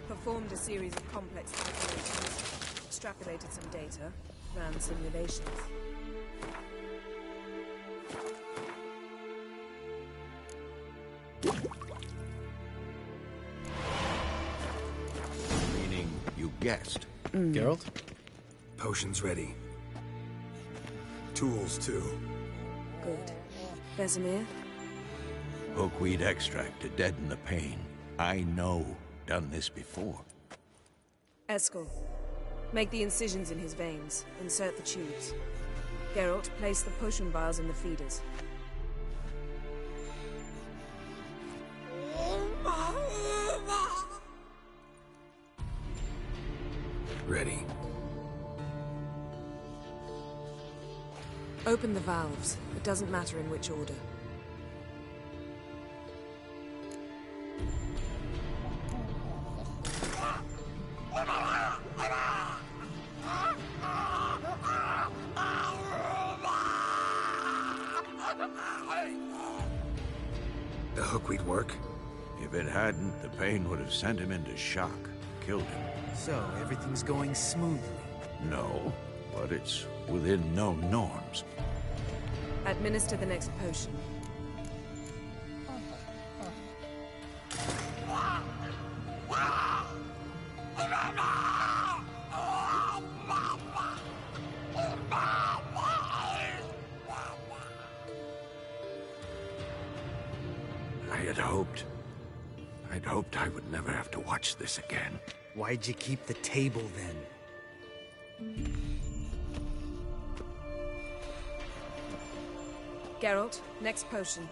Performed a series of complex calculations, extrapolated some data, ran simulations. Meaning you guessed. Geralt? Potions ready. Tools, too. Good. Vesemir? Hookweed extract to deaden the pain. I know. Done this before. Eskel, make the incisions in his veins. Insert the tubes. Geralt, place the potion vials in the feeders. Ready. Open the valves. It doesn't matter in which order. The hookweed work? If it hadn't, the pain would have sent him into shock, killed him. So, everything's going smoothly? No, but it's within known norms. Administer the next potion. I'd hoped I would never have to watch this again. Why'd you keep the table then? Geralt, next potion.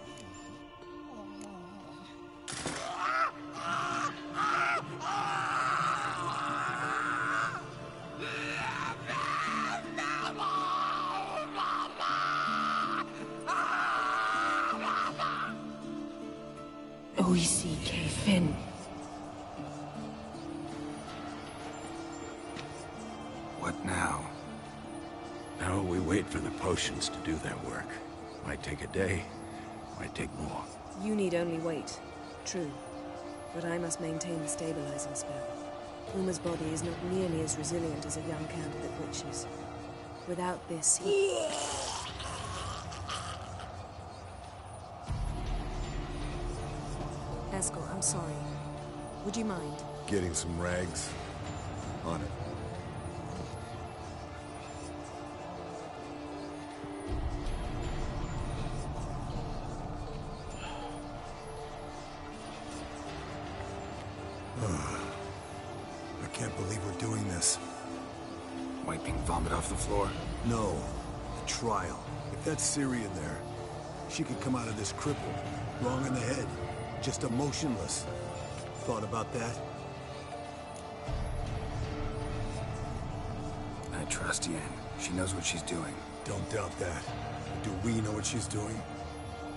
OECK Finn. What now? Now we wait for the potions to do their work. Might take a day, might take more. You need only wait. True. But I must maintain the stabilizing spell. Uma's body is not nearly as resilient as a young candidate witch's. Without this, he... Eskel, I'm sorry. Would you mind? Getting some rags. On it. I can't believe we're doing this. Wiping vomit off the floor? No. The trial. If that's Ciri in there, she could come out of this crippled, wrong in the head, just emotionless. Thought about that? I trust Yen. She knows what she's doing. Don't doubt that. Do we know what she's doing?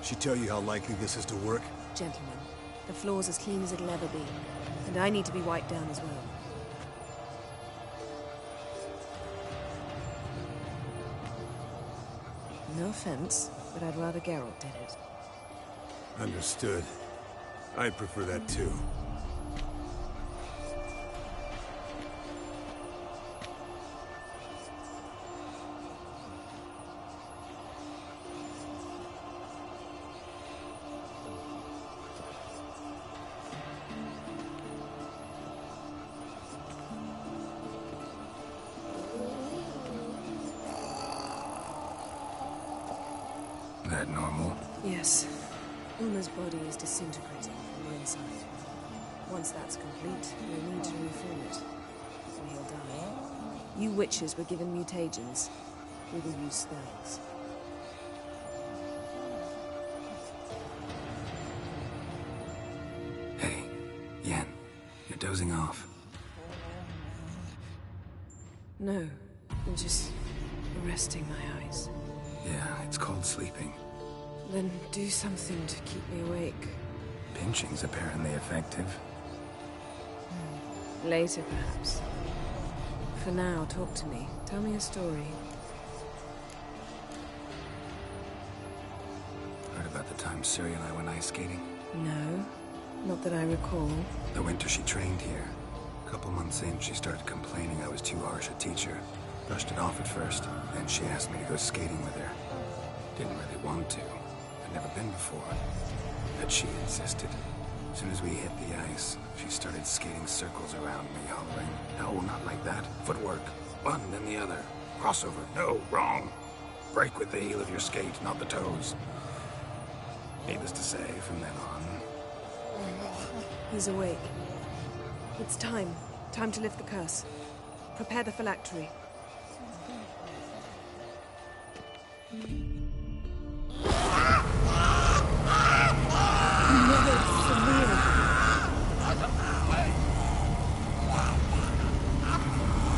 She tell you how likely this is to work? Gentlemen, the floor's as clean as it'll ever be. And I need to be wiped down as well. No offense, but I'd rather Geralt did it. Understood. I'd prefer that too. That normal? Yes. Uma's body is disintegrating from the inside. Once that's complete, we'll need to reform it. Or he'll die. You witches were given mutagens. We will use spells. Hey, Yen, you're dozing off. No, I'm just resting my eyes. Yeah, it's called sleeping. Then do something to keep me awake. Pinching's apparently effective. Later, perhaps. For now, talk to me. Tell me a story. Heard about the time Ciri and I went ice skating? No, not that I recall. The winter she trained here. A couple months in, she started complaining I was too harsh a teacher. Brushed it off at first, then she asked me to go skating with her. Didn't really want to. I'd never been before. But she insisted. As soon as we hit the ice, she started skating circles around me, hollering, "No, not like that. Footwork. One, then the other. Crossover. No, wrong. Break with the heel of your skate, not the toes." Needless to say, from then on... He's awake. It's time Time to lift the curse. Prepare the phylactery.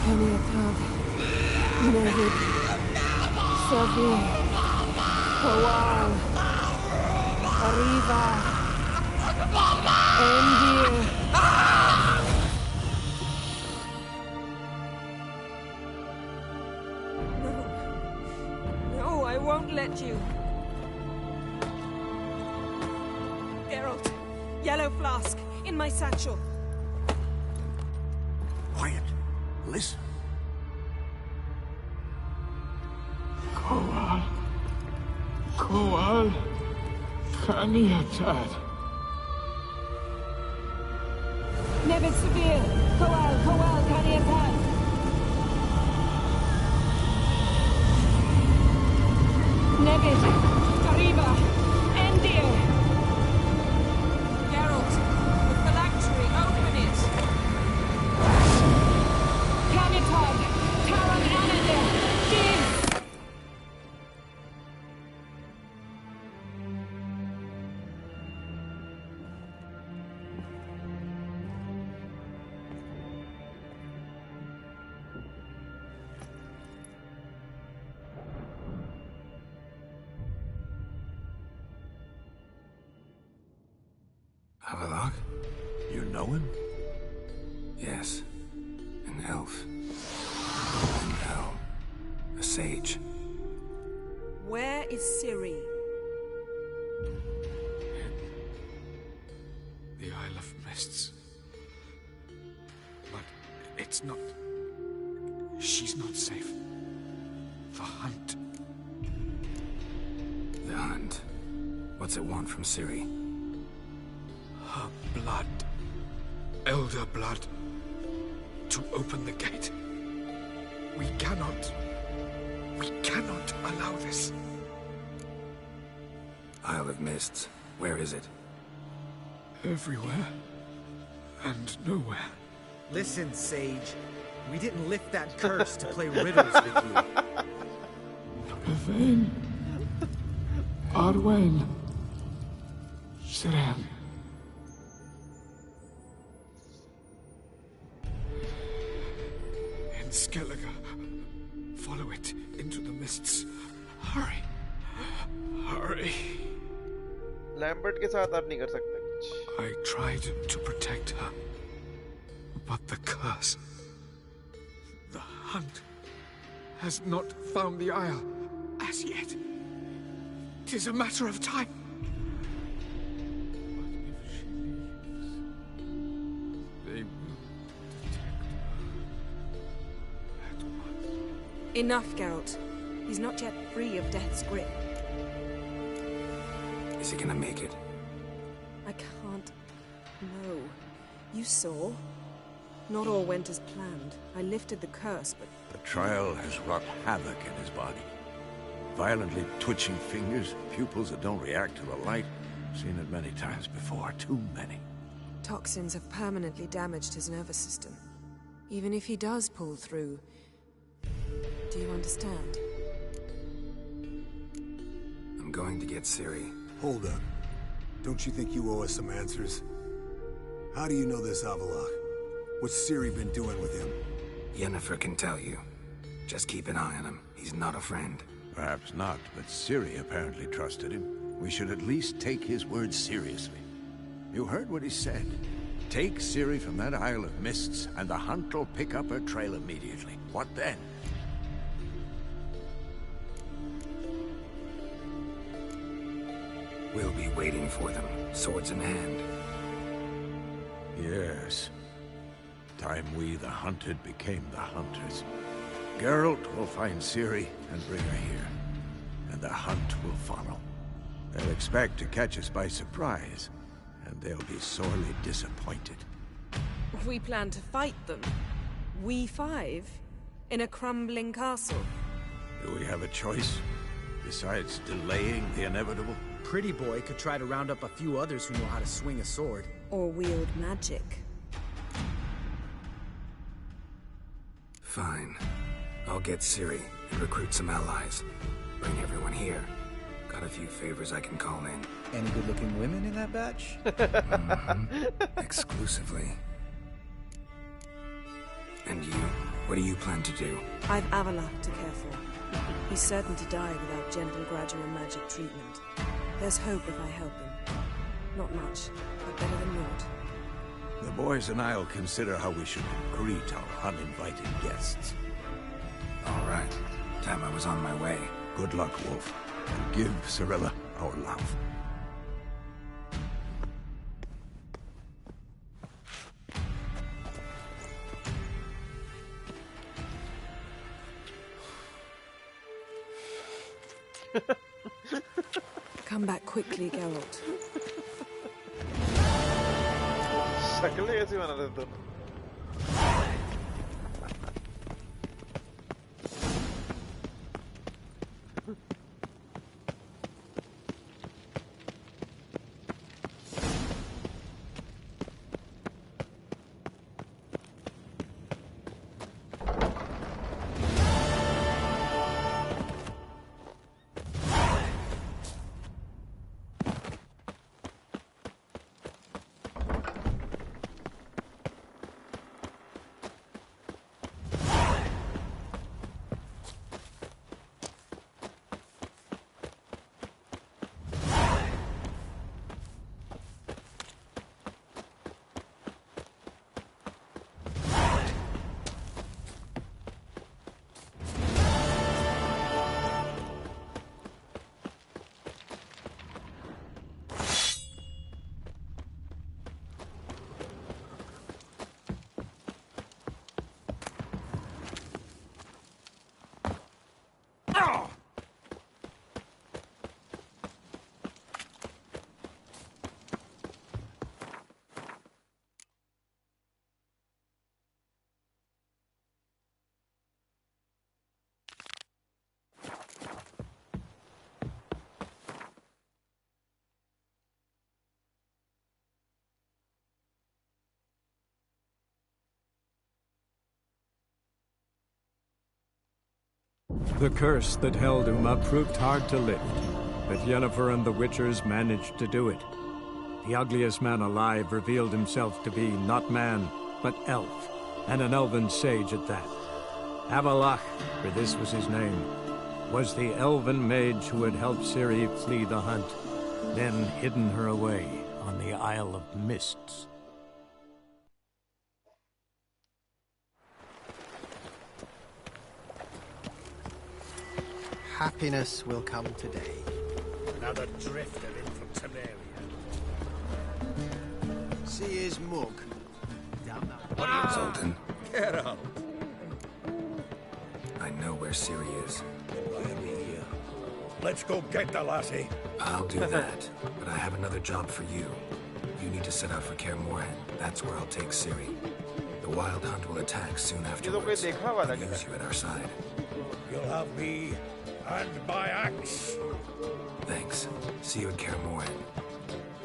Kaniatag, Nevid, Savi, Kowal, Arriva, Endir. No, I won't let you. Geralt, yellow flask, in my satchel. Quiet. Listen. Kowal. Kowal. Kaniatad. Nevid Severe, Kowal, Kaniatad. Nevid, Arriba, Endir. Geralt, the phylactery, open it. Kaniatad, Taran Anadir, Div. Havelock? You know him? Yes. An elf. An elf. A sage. Where is Ciri? The Isle of Mists. But it's not... She's not safe. The Hunt. The Hunt. What's it want from Ciri? Her blood. Elder blood. To open the gate. We cannot allow this. Isle of Mists. Where is it? Everywhere. And nowhere. Listen, Sage. We didn't lift that curse to play riddles with you. Yvain. Arwen. Siren. In Skellige. Follow it into the mists. Hurry. Hurry. Lambert के साथ आप नहीं कर सकते कुछ. I tried to protect her. But the curse. The Hunt has not found the Isle as yet. It is a matter of time. But if she leaves, they will detect her at once. Enough, Geralt. He's not yet free of death's grip. Is he gonna make it? I can't. No. You saw? Not all went as planned. I lifted the curse, but... The trial has wrought havoc in his body. Violently twitching fingers, pupils that don't react to the light. Seen it many times before, too many. Toxins have permanently damaged his nervous system. Even if he does pull through... Do you understand? I'm going to get Ciri. Hold up. Don't you think you owe us some answers? How do you know this Havelock? What's Ciri been doing with him? Yennefer can tell you. Just keep an eye on him. He's not a friend. Perhaps not, but Ciri apparently trusted him. We should at least take his words seriously. You heard what he said. Take Ciri from that Isle of Mists, and the Hunt will pick up her trail immediately. What then? We'll be waiting for them, swords in hand. Yes. Time we, the hunted, became the hunters. Geralt will find Ciri and bring her here. And the Hunt will follow. They'll expect to catch us by surprise, and they'll be sorely disappointed. We plan to fight them. We five? In a crumbling castle? Do we have a choice? Besides delaying the inevitable? Pretty Boy could try to round up a few others who know how to swing a sword. Or wield magic. Fine. I'll get Ciri and recruit some allies. Bring everyone here. Got a few favors I can call in. Any good-looking women in that batch? Exclusively. And you? What do you plan to do? I've Avalok to care for. He's certain to die without gentle, gradual magic treatment. There's hope if I help him. Not much, but better than naught. The boys and I'll consider how we should greet our uninvited guests. All right. Time I was on my way. Good luck, Wolf. And give Cirilla our love. Come back quickly, Geralt. शक्लें ऐसी बना रहे दोनों The curse that held Uma proved hard to lift, but Yennefer and the Witchers managed to do it. The ugliest man alive revealed himself to be not man, but elf, and an elven sage at that. Avalok, for this was his name, was the elven mage who had helped Ciri flee the hunt, then hidden her away on the Isle of Mists. Happiness will come today. Another drifter in from Temeria. See his mug. What are you, Zoltan? Get up. I know where Ciri is. Here. Let's go get the lassie. I'll do that, but I have another job for you. You need to set out for Kaer Morhen. That's where I'll take Ciri. The Wild Hunt will attack soon afterwards. We'll use you at our side. You'll have me and my axe. Thanks. See you at Kaer Morhen.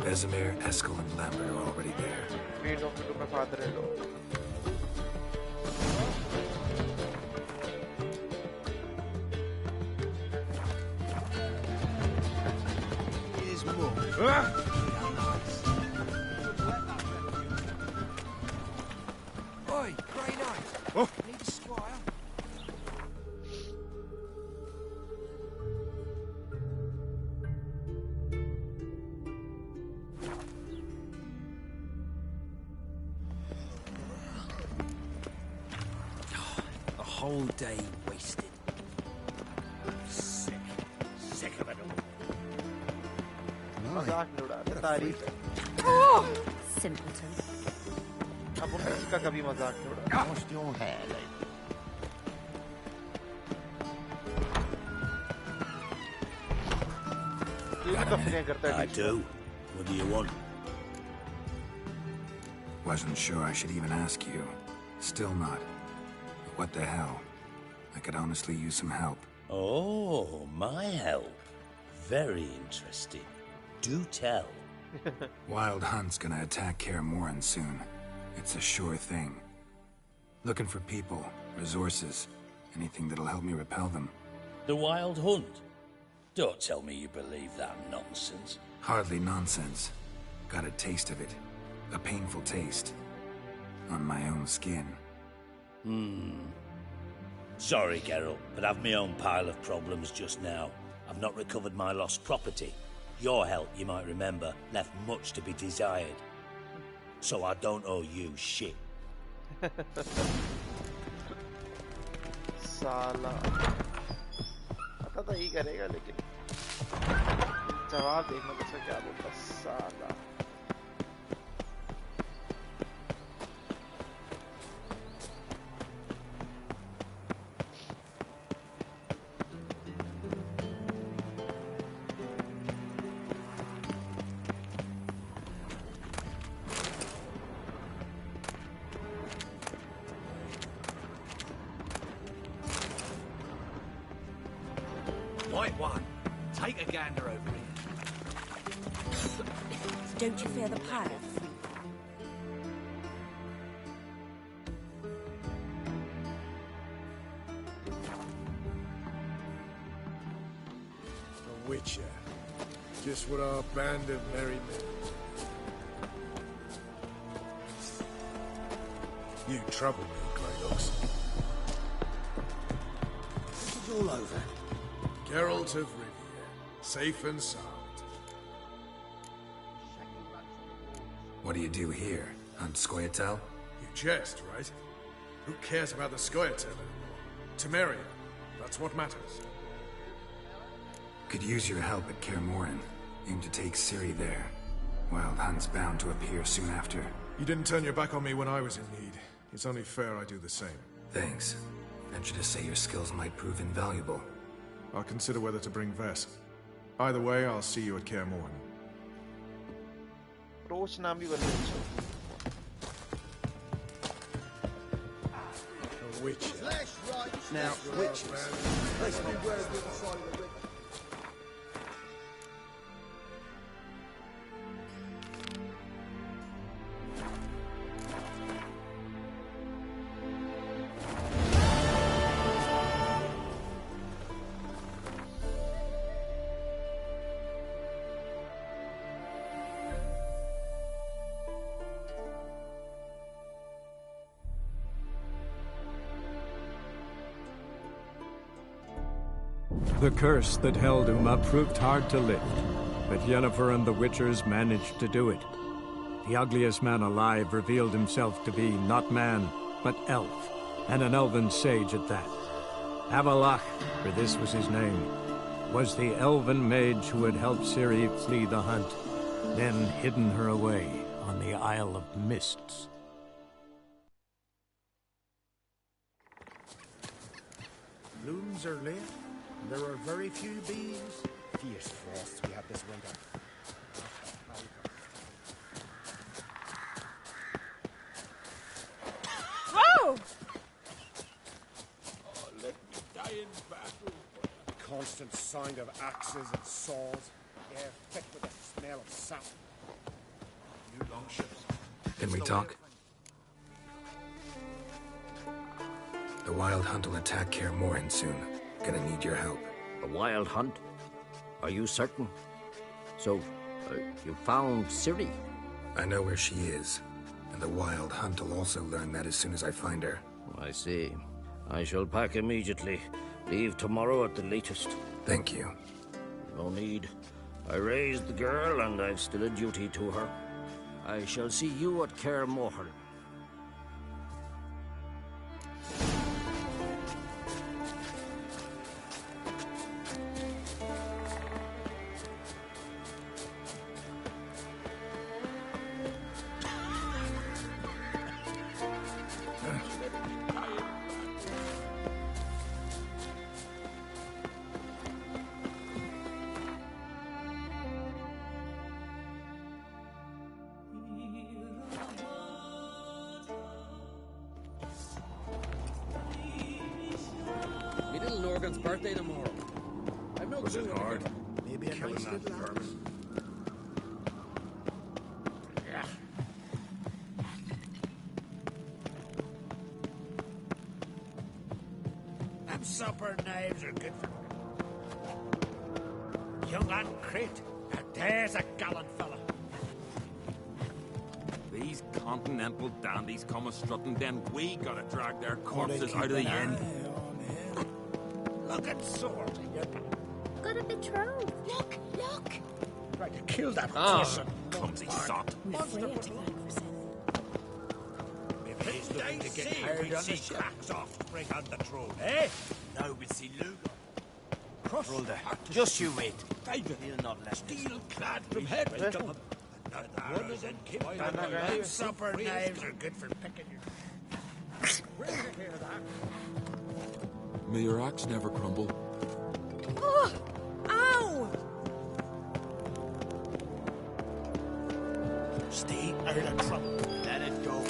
Vesemir, Eskel, and Lambert are already there. Here's mug. Oi, Grey Knight. Oh. Need a squire? A whole day wasted. Sick. Sick of it all. मजाक नहीं उड़ा रहे तारीफ Simpleton. अब उन किसी का कभी मजाक नहीं उड़ा Lost your hair, lady. I do. What do you want? Wasn't sure I should even ask you. Still not. But what the hell? I could honestly use some help. Oh, my help. Very interesting. Do tell. Wild Hunt's gonna attack Kaer Morhen soon. It's a sure thing. Looking for people, resources, anything that'll help me repel them. The Wild Hunt? Don't tell me you believe that nonsense. Hardly nonsense. Got a taste of it. A painful taste. On my own skin. Sorry, Geralt, but I've my own pile of problems just now. I've not recovered my lost property. Your help, you might remember, left much to be desired. So I don't owe you shit. साला पता था ही करेगा लेकिन जवाब देखना तो क्या बोलता साला White one, take a gander over here. Don't you fear the path? A witcher. Just what our band of merry men. You trouble me, Greydogs. This is all over. Geralt of Rivia, safe and sound. What do you do here? Hunt Scoia'tael? You jest, right? Who cares about the Scoia'tael anymore? Temeria, that's what matters. Could use your help at Kaer Morhen. Aim to take Ciri there. WildHunt's bound to appear soon after. You didn't turn your back on me when I was in need. It's only fair I do the same. Thanks. Venture to say your skills might prove invaluable. I'll consider whether to bring Vess. Either way, I'll see you at Kaer Morhen. रोच नाम भी बदल दो A witcher. Now, witches. Let's be where the other side of the river. The curse that held Uma proved hard to lift, but Yennefer and the Witchers managed to do it. The ugliest man alive revealed himself to be not man, but elf, and an elven sage at that. Avalach, for this was his name, was the elven mage who had helped Ciri flee the hunt, then hidden her away on the Isle of Mists. Blooms are late. There are very few bees. Fierce frosts we had this winter. Whoa! Oh, let me die in battle. Constant sound of axes and saws. Air thick with the smell of sap. New longships. Can we talk? The Wild Hunt will attack Kaer Morhen soon. Gonna need your help. A Wild Hunt? Are you certain? So, you found Ciri? I know where she is, and the Wild Hunt will also learn that as soon as I find her. I see. I shall pack immediately. Leave tomorrow at the latest. Thank you. No need. I raised the girl, and I've still a duty to her. I shall see you at Kaer Morhen. Morgan's birthday tomorrow. I've no Was it hard? Maybe a Killing nice that little vermin? supper knives are good for... Young and crate. Now there's a gallant fella. These continental dandies come a-strutting, then we gotta drag their corpses out of the inn. Look at sword. Got a betrothed. Look, look. Tried to kill that Ah, person. clumsy sot. We're afraid to thank for Seth. Maybe he's looking to get hired on the ship. Cracks off to bring on the throne, eh? Now we see Lugo. Crulda, Just you wait. David, He'll not let steel-clad from head to toe. Not runners and kill and supper knives are good for picking your... May your axe never crumble. Oh! Ow! Stay out of trouble. Let it go.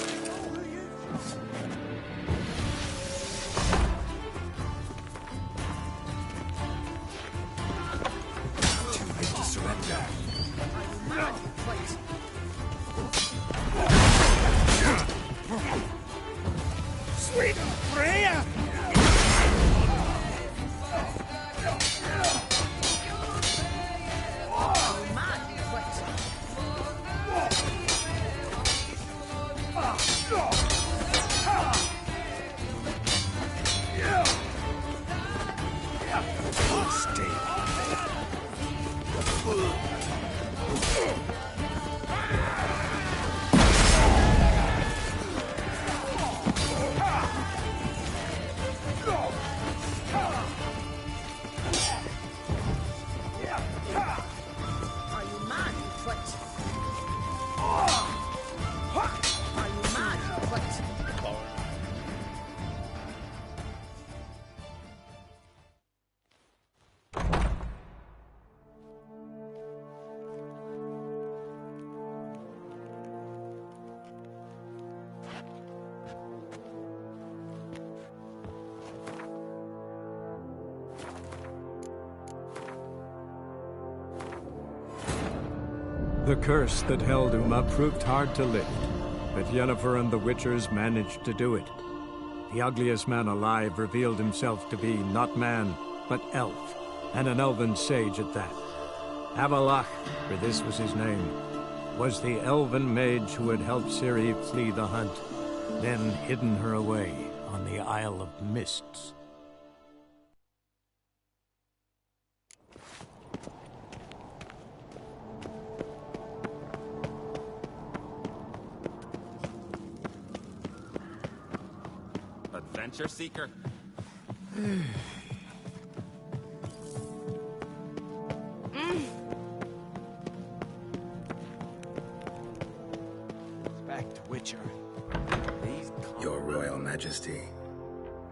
Too late to surrender. Sweet Freya! The curse that held Uma proved hard to lift, but Yennefer and the Witchers managed to do it. The ugliest man alive revealed himself to be not man, but elf, and an elven sage at that. Avalach, for this was his name, was the elven mage who had helped Ciri flee the hunt, then hidden her away on the Isle of Mists. Adventure seeker. Back to Witcher. Your Royal Majesty.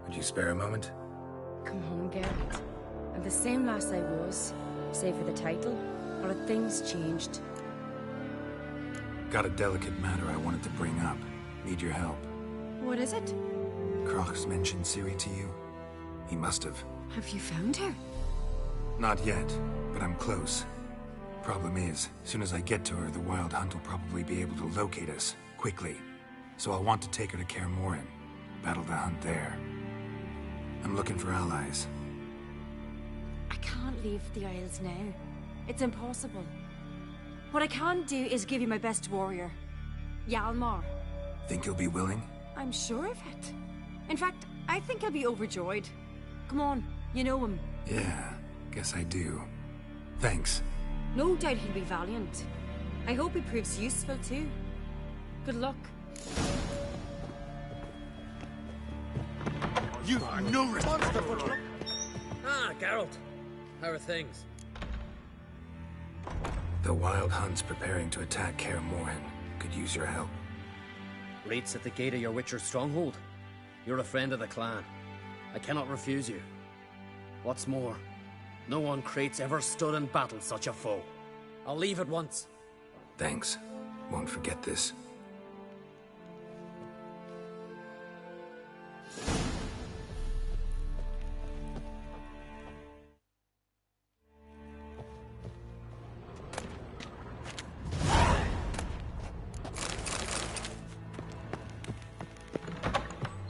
Would you spare a moment? Come home, Geralt. I'm the same lass I was, save for the title, or had things changed? Got a delicate matter I wanted to bring up. Need your help. What is it? Crocs mentioned Ciri to you? He must have. Have you found her? Not yet, but I'm close. Problem is, as soon as I get to her, the Wild Hunt will probably be able to locate us, quickly. So I'll want to take her to Kaer Morhen, battle the hunt there. I'm looking for allies. I can't leave the Isles now. It's impossible. What I can do is give you my best warrior, Hjalmar. Think you'll be willing? I'm sure of it. In fact, I think he'll be overjoyed. Come on, you know him. Yeah, guess I do. Thanks. No doubt he'll be valiant. I hope he proves useful too. Good luck. You no respect. Ah, Geralt. How are things? The Wild Hunt's preparing to attack Kaer Morhen. Could use your help. Rates at the gate of your Witcher stronghold. You're a friend of the clan. I cannot refuse you. What's more, no one Crate's ever stood and battled such a foe. I'll leave at once. Thanks. Won't forget this.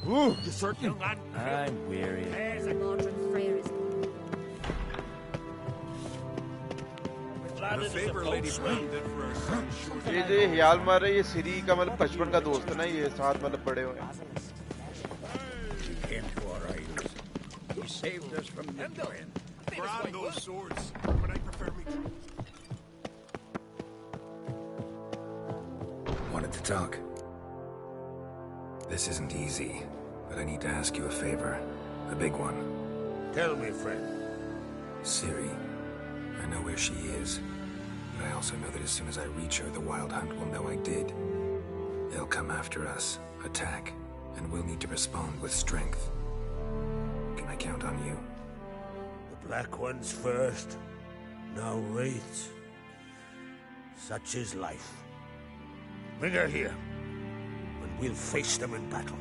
You certain? I'm weary. There's a Mordred Freyr is A favor Lady Brown did for her son. ये जो ये ख्याल मार रहे ये सिरी का मतलब बचपन का दोस्त है ना ये साथ मतलब बड़े हुए He came to our aid. He saved us from the Glen. Brand those swords, but I prefer me. Wanted to talk. This isn't easy, but I need to ask you a favor. A big one. Tell me, friend. Ciri. I know where she is. But I also know that as soon as I reach her, the WildHunt will know I did. They'll come after us, attack, and we'll need to respond with strength. Can I count on you? The Black Ones first, now Wraiths. Such is life. Bring her here, and we'll face them in battle.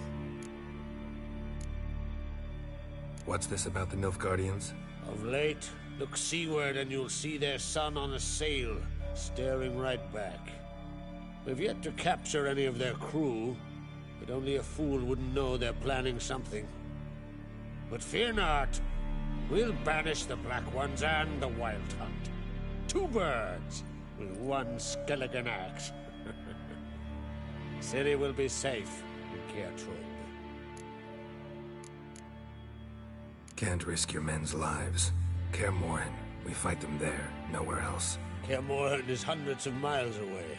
What's this about the Nilfgaardians? Of late, look seaward and you'll see their sun on a sail, staring right back. We've yet to capture any of their crew, but only a fool wouldn't know they're planning something. But fear not, we'll banish the Black Ones and the WildHunt. 2 birds with 1 skeleton axe. Ciri will be safe in Gertrude. Can't risk your men's lives. Kaer Morhen, we fight them there, nowhere else. Kaer Morhen is hundreds of miles away.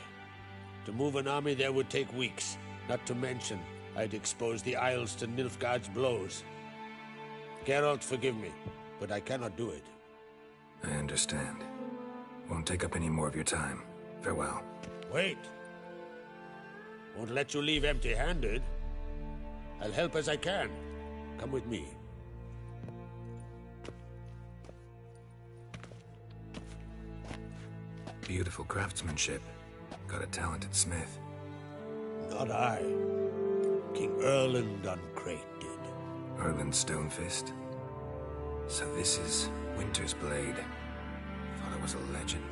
To move an army there would take weeks. Not to mention, I'd expose the Isles to Nilfgaard's blows. Geralt, forgive me, but I cannot do it. I understand. Won't take up any more of your time. Farewell. Wait. Won't let you leave empty-handed. I'll help as I can. Come with me. Beautiful craftsmanship. Got a talented smith. Not I. King Erland Uncrate did. Erland Stonefist? So this is Winter's blade. Thought it was a legend.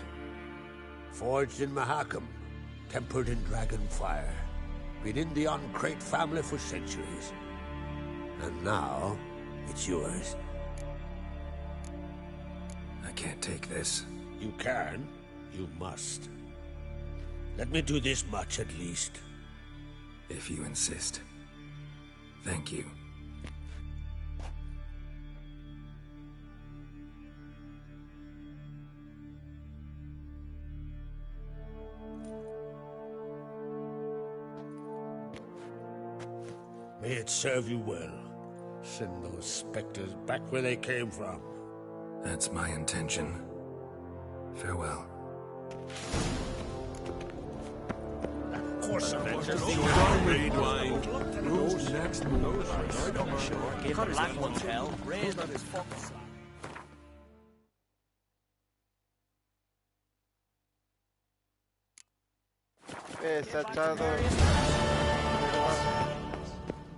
Forged in Mahakam. Tempered in dragon fire. Been in the Uncrate family for centuries. And now, it's yours. I can't take this. You can. You must. Let me do this much at least. If you insist. Thank you. May it serve you well. Send those specters back where they came from. That's my intention. Farewell. Of course I'm Who's next move? Give the Black Ones hell. Raise them as fuck.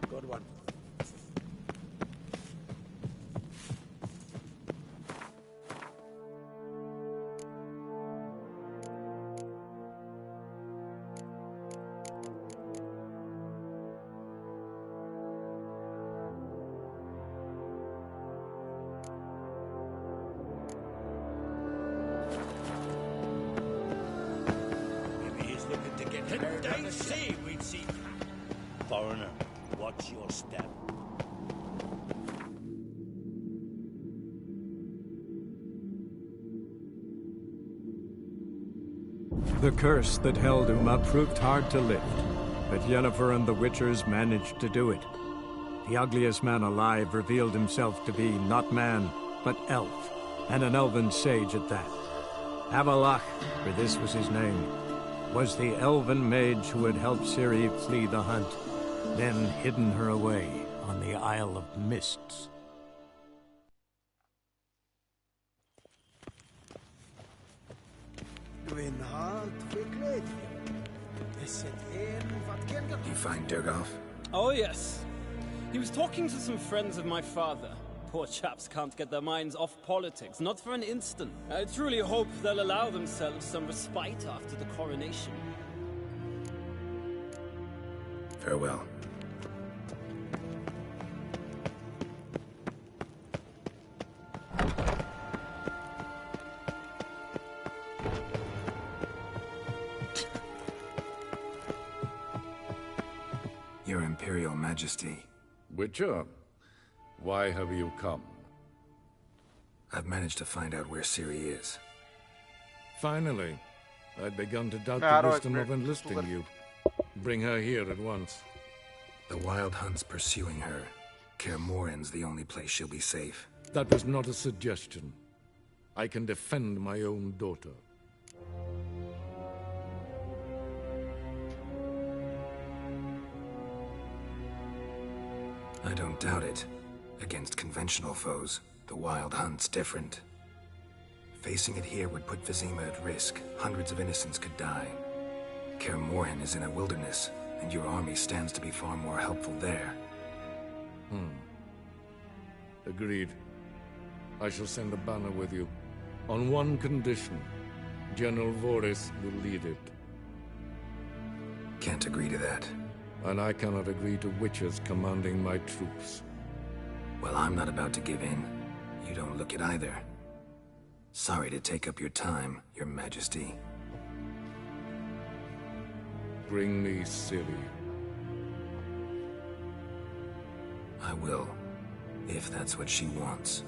Good one. Didn't I say we'd see? Foreigner, watch your step. The curse that held Uma proved hard to lift, but Yennefer and the Witchers managed to do it. The ugliest man alive revealed himself to be not man, but elf, and an elven sage at that. Avalach, for this was his name, was the elven mage who had helped Ciri flee the hunt, then hidden her away on the Isle of Mists. You find Durgoff? Oh, yes. He was talking to some friends of my father. Poor chaps can't get their minds off politics, not for an instant. I truly hope they'll allow themselves some respite after the coronation. Farewell. Your Imperial Majesty. Witcher, why have you come? I've managed to find out where Ciri is. Finally. I'd begun to doubt Yeah, the I wisdom of admit, enlisting super. you. Bring her here at once. The Wild Hunt's pursuing her. Kaer Morhen's the only place she'll be safe. That was not a suggestion. I can defend my own daughter. I don't doubt it. Against conventional foes, the Wild Hunt's different. Facing it here would put Vizima at risk. Hundreds of innocents could die. Kaer Morhen is in a wilderness, and your army stands to be far more helpful there. Agreed. I shall send a banner with you. On one condition. General Voris will lead it. Can't agree to that. And I cannot agree to witches commanding my troops. Well, I'm not about to give in. You don't look it either. Sorry to take up your time, Your Majesty. Bring me Ciri. I will, if that's what she wants.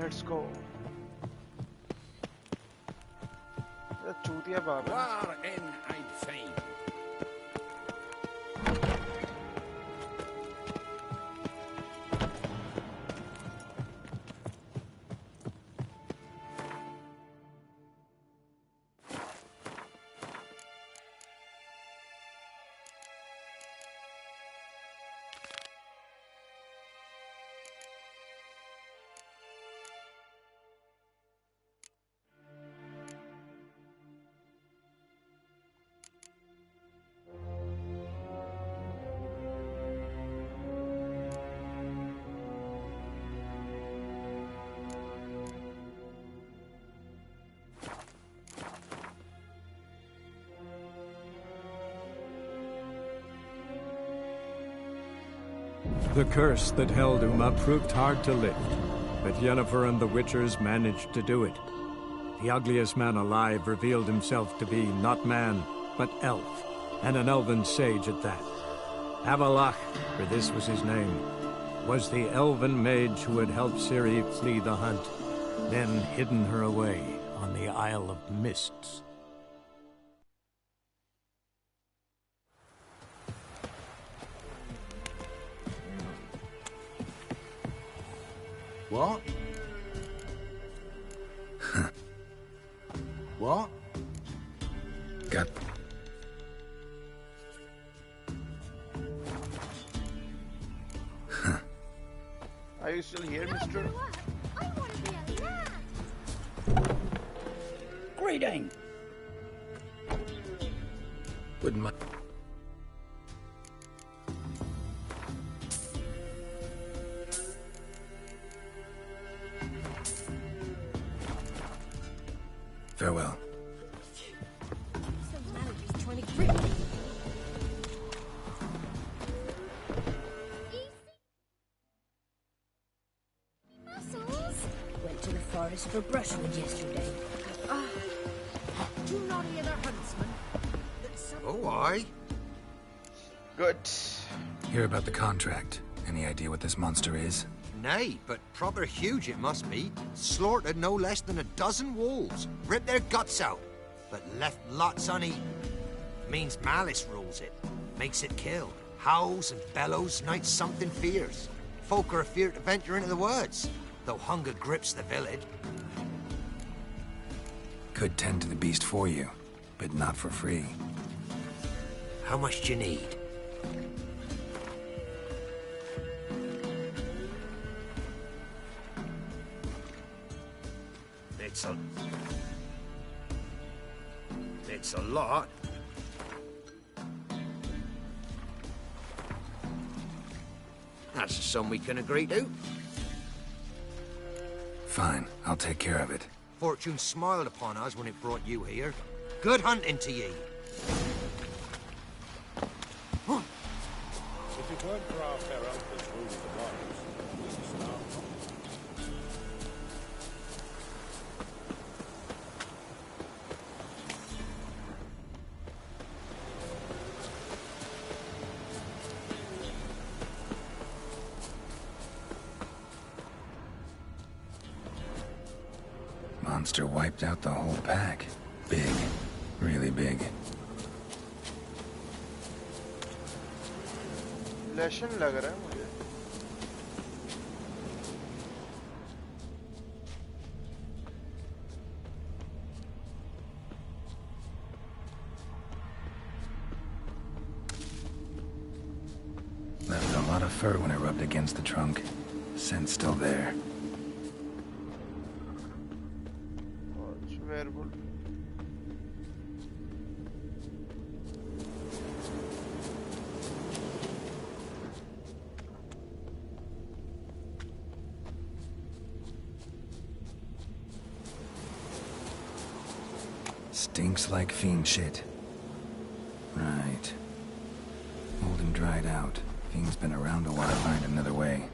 Let's go. चूतिया बाबा. War in I'd fame. The curse that held Uma proved hard to lift, but Yennefer and the Witchers managed to do it. The ugliest man alive revealed himself to be not man, but elf, and an elven sage at that. Avalach, for this was his name, was the elven mage who had helped Ciri flee the hunt, then hidden her away on the Isle of Mists. What? What? Got... Are you still here, mister? Greeting! Wouldn't mind. Farewell. Went to the forest for brushwood yesterday. Do not hear the huntsman. Oh, aye. Good. Hear about the contract. Any idea what this monster is? Nay, but proper huge it must be. Slaughtered no less than 12 wolves. Ripped their guts out. But left lots uneaten. Means malice rules it. Makes it kill. Howls and bellows, nights something fierce. Folk are afeard to venture into the woods. Though hunger grips the village. Could tend to the beast for you, but not for free. How much do you need? It's a lot. That's a sum we can agree to. Fine, I'll take care of it. Fortune smiled upon us when it brought you here. Good hunting to ye. If it weren't for our fair uncle's rule of the waters, we'd be starved. Monster wiped out the whole pack. Big. Really big. लेशन लग रहा है मुझे. Left a lot of fur when it rubbed against the trunk. Scent's still there. Stinks like fiend shit. Right. Old and dried out. Fiend's been around a while. Find another way.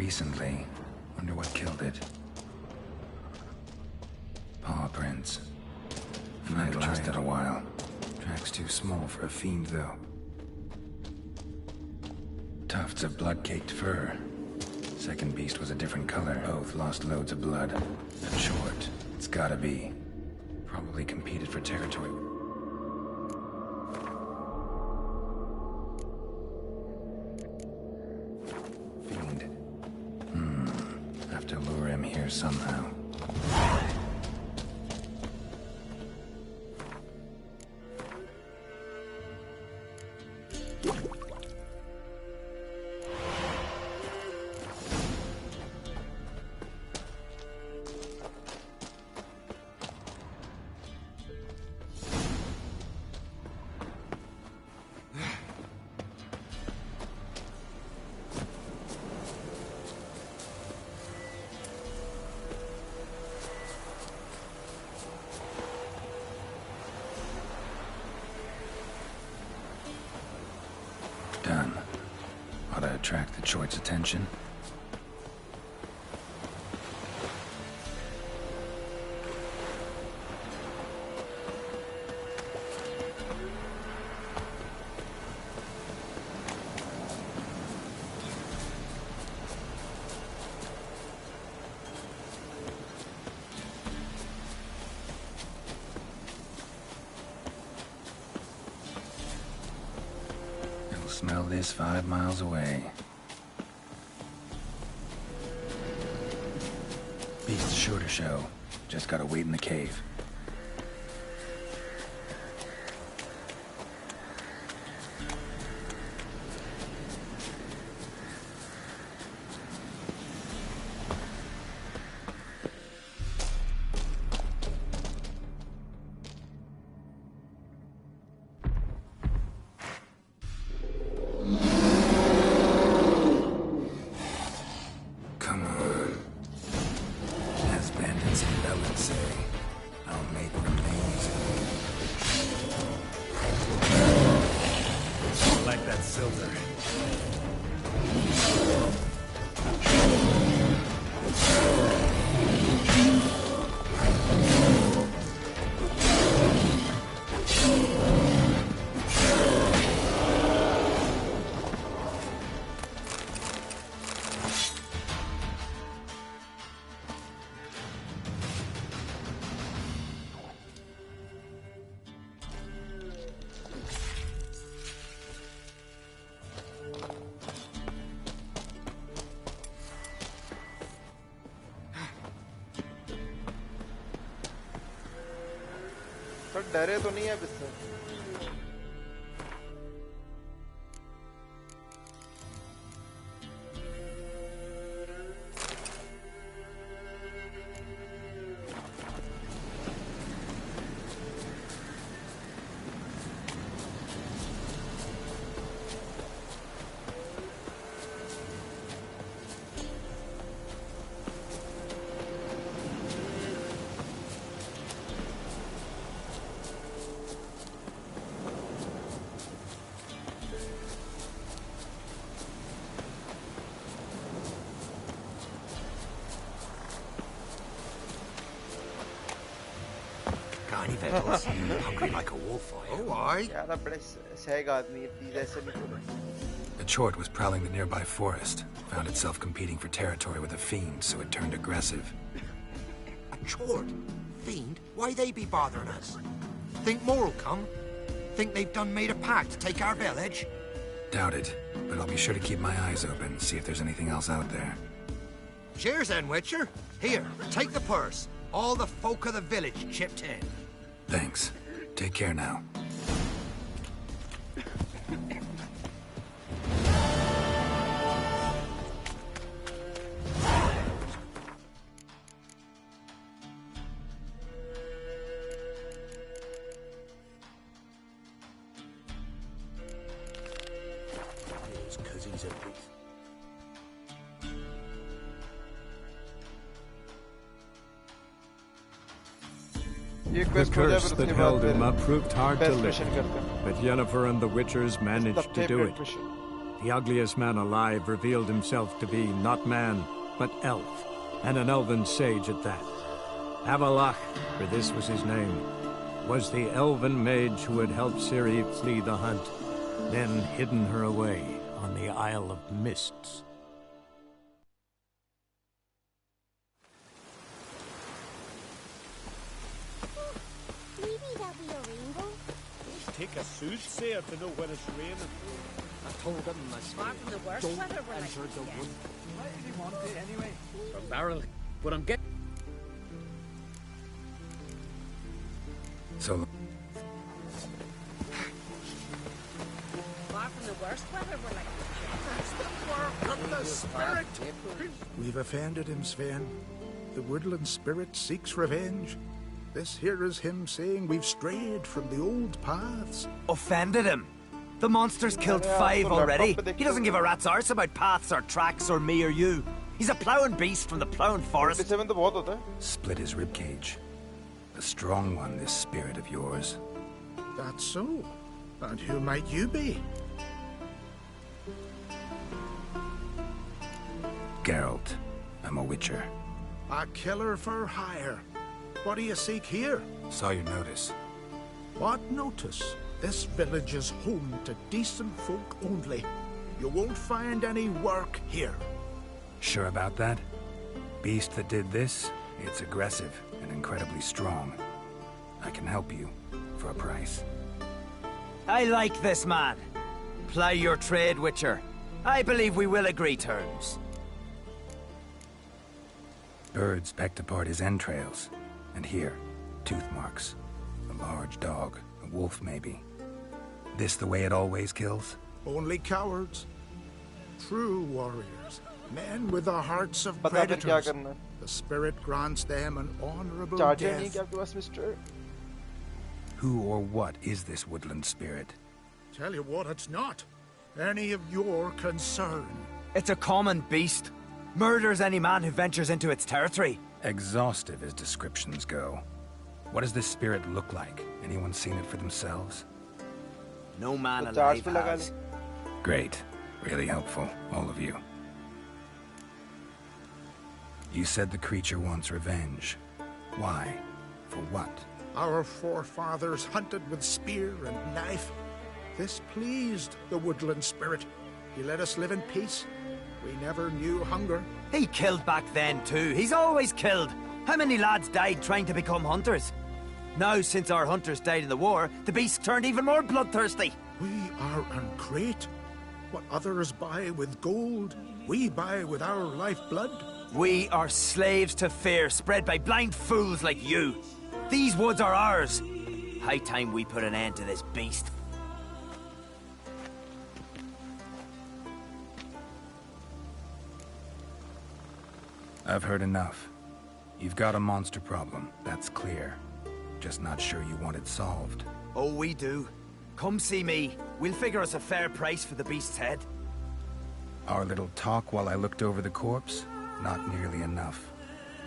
recently. Wonder what killed it. Paw prints. Might lasted a while. Track's too small for a fiend, though. Tufts of blood-caked fur. Second beast was a different color. Both lost loads of blood. And short. It's gotta be. Probably competed for territory. Fiend. Have to lure him here somehow. Done. Ought to attract the choit's attention. Smell this 5 miles away. Beast's sure to show. Just gotta wait in the cave. डरे तो नहीं है इससे। Hungry like a wolf, are you? Oh, aye. The chort was prowling the nearby forest. Found itself competing for territory with a fiend, so it turned aggressive. A chort? Fiend? Why they be bothering us? Think more'll come? Think they've done made a pact to take our village? Doubt it, but I'll be sure to keep my eyes open, see if there's anything else out there. Cheers then, Witcher. Here, take the purse. All the folk of the village chipped in. Thanks. Take care now. The curse that held him up proved hard to lift, but Yennefer and the Witchers managed to do it. the ugliest man alive revealed himself to be not man, but elf, and an elven sage at that. Avalach, for this was his name, was the elven mage who had helped Ciri flee the hunt, then hidden her away on the Isle of Mists. Maybe that'll be a rainbow. Take a soothsayer to know when it's raining. I told him Apart from the worst weather we're likely to get. Why did he want it anyway? A barrel. But I'm getting... So... Apart from the worst weather we're likely to get. From the spirit! We've offended him, Sven. The woodland spirit seeks revenge. This here is him saying we've strayed from the old paths. Offended him? The monster's killed 5 already. He doesn't give a rat's arse about paths or tracks or me or you. He's a ploughing beast from the ploughing forest. Split his ribcage. A strong one, this spirit of yours. That's so. And who might you be? Geralt. I'm a witcher. A killer for hire. What do you seek here? Saw your notice. What notice? This village is home to decent folk only. You won't find any work here. Sure about that? Beast that did this, it's aggressive and incredibly strong. I can help you, for a price. I like this man. Ply your trade, Witcher. I believe we will agree terms. Birds pecked apart his entrails. And here, tooth marks. A large dog, a wolf maybe. This the way it always kills? Only cowards. True warriors. Men with the hearts of predators. The spirit grants them an honorable death. Who or what is this woodland spirit? Tell you what, it's not any of your concern. It's a common beast. Murders any man who ventures into its territory. Exhaustive as descriptions go. What does this spirit look like? Anyone seen it for themselves? No man alive has. Great. Really helpful, all of you. You said the creature wants revenge. Why? For what? Our forefathers hunted with spear and knife. This pleased the woodland spirit. He let us live in peace. We never knew hunger. He killed back then too. He's always killed. How many lads died trying to become hunters? Now, since our hunters died in the war, the beast turned even more bloodthirsty. We are great. What others buy with gold, we buy with our lifeblood. We are slaves to fear, spread by blind fools like you. These woods are ours. High time we put an end to this beast. I've heard enough. You've got a monster problem, that's clear. Just not sure you want it solved. Oh, we do. Come see me. We'll figure us a fair price for the beast's head. Our little talk while I looked over the corpse? Not nearly enough.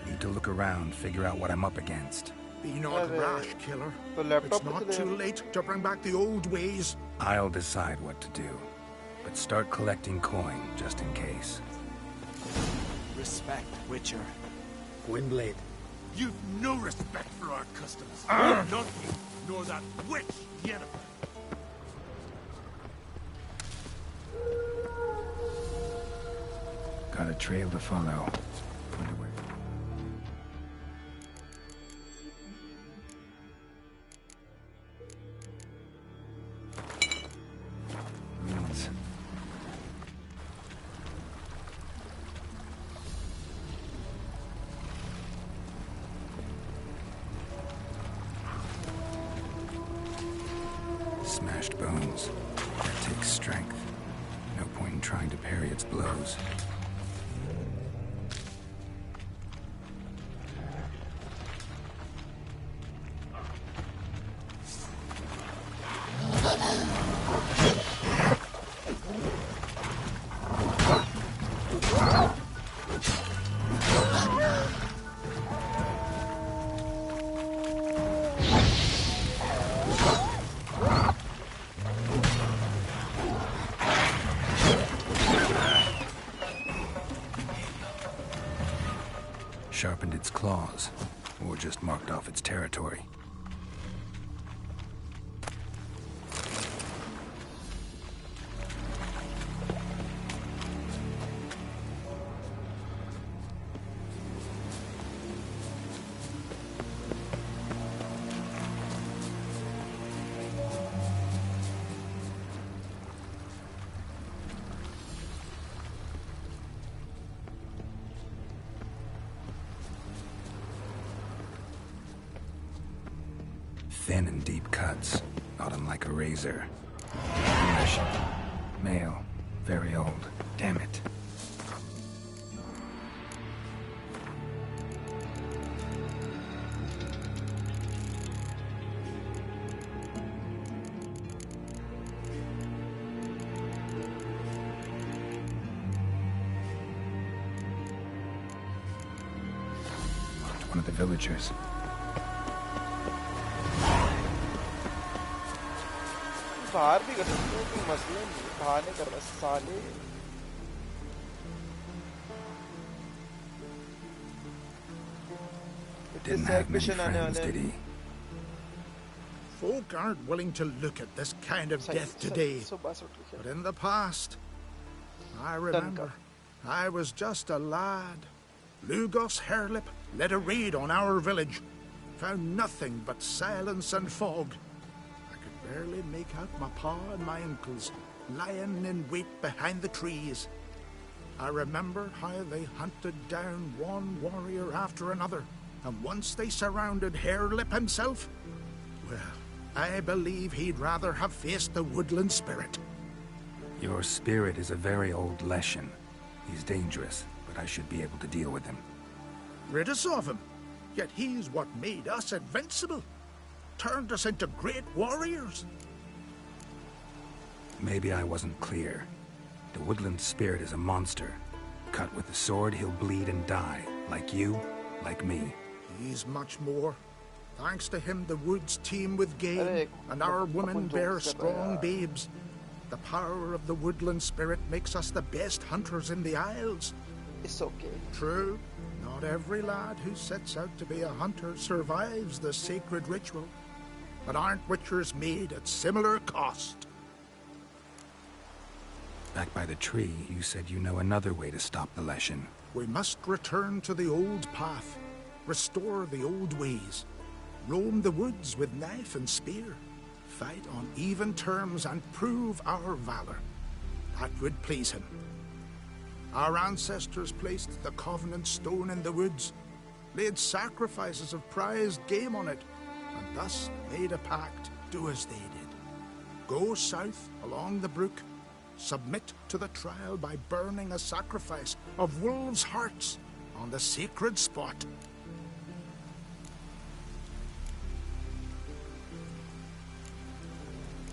Need to look around, figure out what I'm up against. Be not rash, killer. It's not too late to bring back the old ways. I'll decide what to do. But start collecting coin, just in case. Respect, Witcher. Gwynblade. You've no respect for our customs. None of you, nor that witch, Yennefer. Got a trail to follow. Wonder where. Ruins. Smashed bones. That takes strength. No point in trying to parry its blows. sharpened its claws, or just marked off its territory. Thin and deep cuts, not unlike a razor. Russian. Male. Very old. Damn it. One of the villagers. बाहर भी कर सकते हो, कोई मसला नहीं, बाहर नहीं कर रहा साले। Didn't have many friends, did he? Folk aren't willing to look at this kind of death today, but in the past, I remember, I was just a lad. Lugos Hairlip led a raid on our village, found nothing but silence and fog. Barely make out my pa and my uncles lying in wait behind the trees. I remember how they hunted down one warrior after another, and once they surrounded Hairlip himself, well, I believe he'd rather have faced the woodland spirit. Your spirit is a very old Leshen. He's dangerous, but I should be able to deal with him. Rid us of him, yet he's what made us invincible. Turned us into great warriors. Maybe I wasn't clear. The woodland spirit is a monster. Cut with the sword, he'll bleed and die. Like you, like me. He's much more. Thanks to him, the woods teem with game, and our women bear strong babes. The power of the woodland spirit makes us the best hunters in the Isles. It's okay. True. Not every lad who sets out to be a hunter survives the sacred ritual. But aren't witchers made at similar cost? Back by the tree, you said you know another way to stop the Leshen. We must return to the old path, restore the old ways, roam the woods with knife and spear, fight on even terms and prove our valor. That would please him. Our ancestors placed the Covenant Stone in the woods, laid sacrifices of prized game on it, and thus made a pact, do as they did. Go south along the brook, submit to the trial by burning a sacrifice of wolves' hearts on the sacred spot.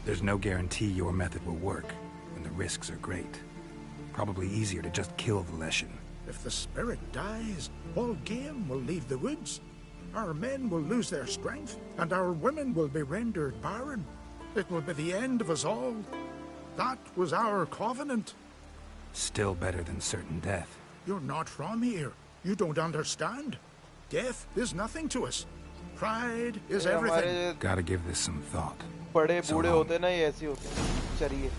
There's no guarantee your method will work, and the risks are great. Probably easier to just kill the Leshen. If the spirit dies, all game will leave the woods. Our men will lose their strength, and our women will be rendered barren. It will be the end of us all. That was our covenant. Still better than certain death. You're not from here. You don't understand. Death is nothing to us. Pride is everything. Gotta give this some thought. बड़े बूढ़े होते ना ये ऐसे होते हैं. चलिए.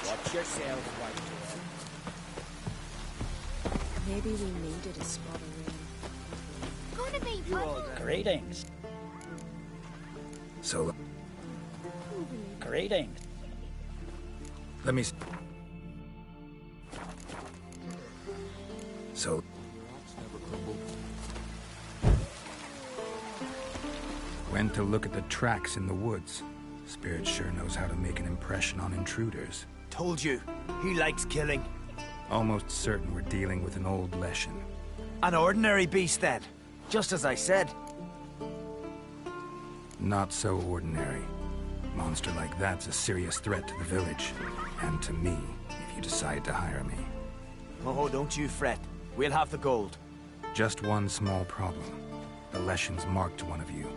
Watch yourself, White. Maybe we needed a spot around. Greetings. So, Greetings. let me... So... Went to look at the tracks in the woods. Spirit sure knows how to make an impression on intruders. Told you, he likes killing. Almost certain we're dealing with an old Leshen. An ordinary beast then, just as I said. Not so ordinary. Monster like that's a serious threat to the village. And to me, if you decide to hire me. Oh, don't you fret. We'll have the gold. Just one small problem. The Leshen's marked one of you.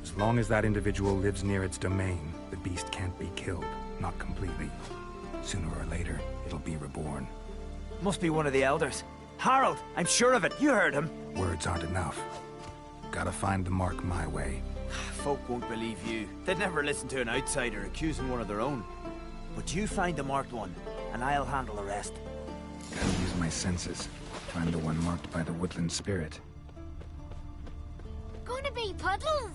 As long as that individual lives near its domain, the beast can't be killed. Not completely. Sooner or later, it'll be reborn. Must be one of the elders. Harold, I'm sure of it. You heard him. Words aren't enough. Gotta find the mark my way. Folk won't believe you. They'd never listen to an outsider accusing one of their own. But you find the marked one, and I'll handle the rest. Gotta use my senses. Find the one marked by the woodland spirit. Gonna be puddles.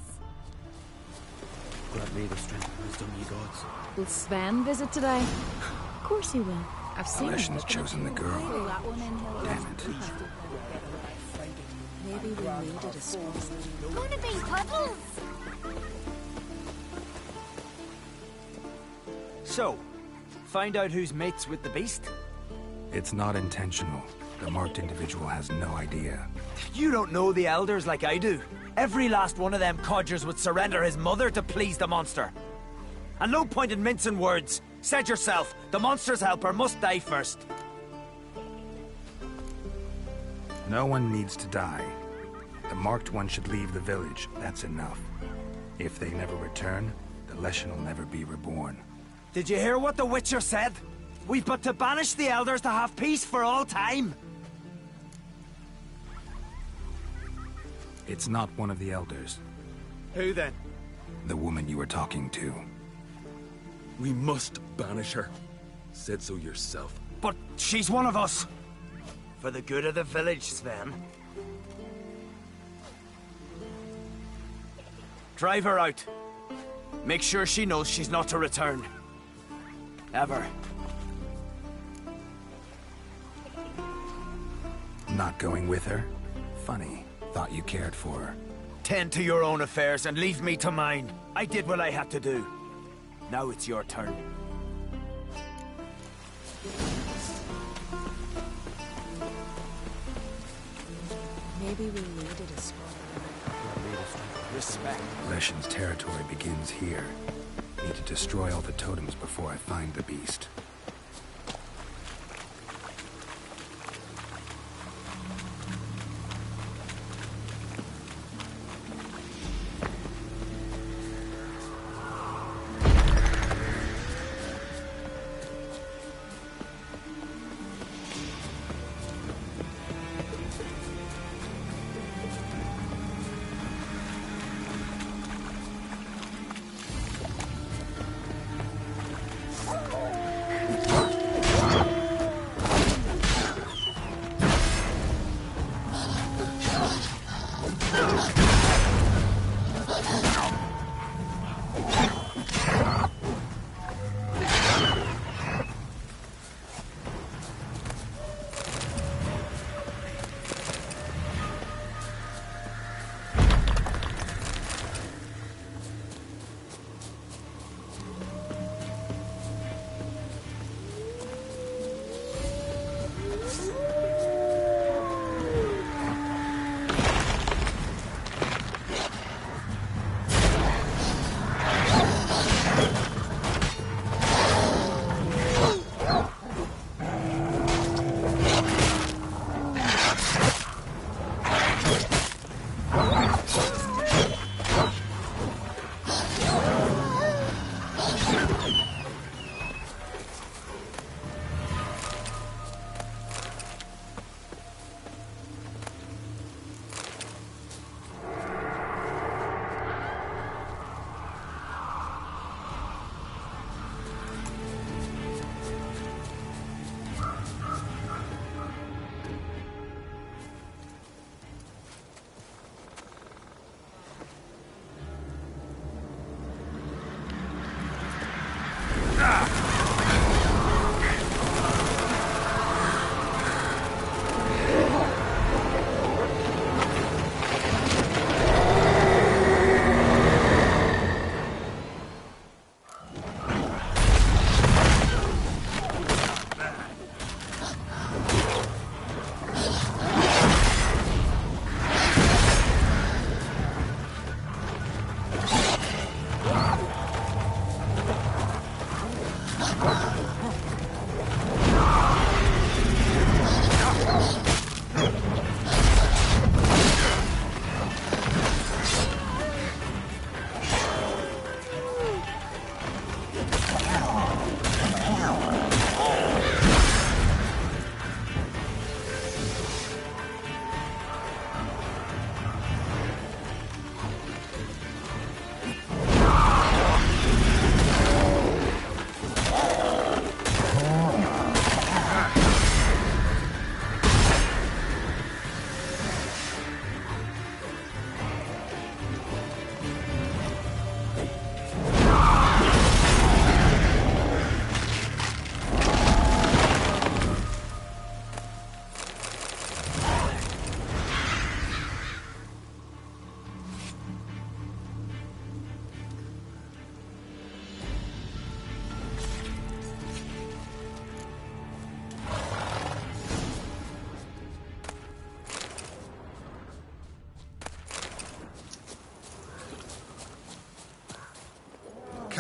Grant me the strength and wisdom, ye gods. Will Sven visit today? Of course he will. I've seen him. Leshen's chosen the girl. Damn it. Maybe we needed a sponsor. Gonna be puddles. So, find out who's mates with the beast? It's not intentional. The marked individual has no idea. You don't know the elders like I do. Every last one of them codgers would surrender his mother to please the monster. And no point in mincing words. Said yourself, the monster's helper must die first. No one needs to die. The marked one should leave the village. That's enough. If they never return, the Leshen will never be reborn. Did you hear what the Witcher said? We've but to banish the elders to have peace for all time. It's not one of the elders. Who then? The woman you were talking to. We must banish her. Said so yourself. But she's one of us. For the good of the village, Sven. Drive her out. Make sure she knows she's not to return. Ever. Not going with her? Funny. Thought you cared for her. Tend to your own affairs and leave me to mine. I did what I had to do. Now it's your turn. Maybe we needed a sponsor. Respect. Leshen's territory begins here. Need to destroy all the totems before I find the beast.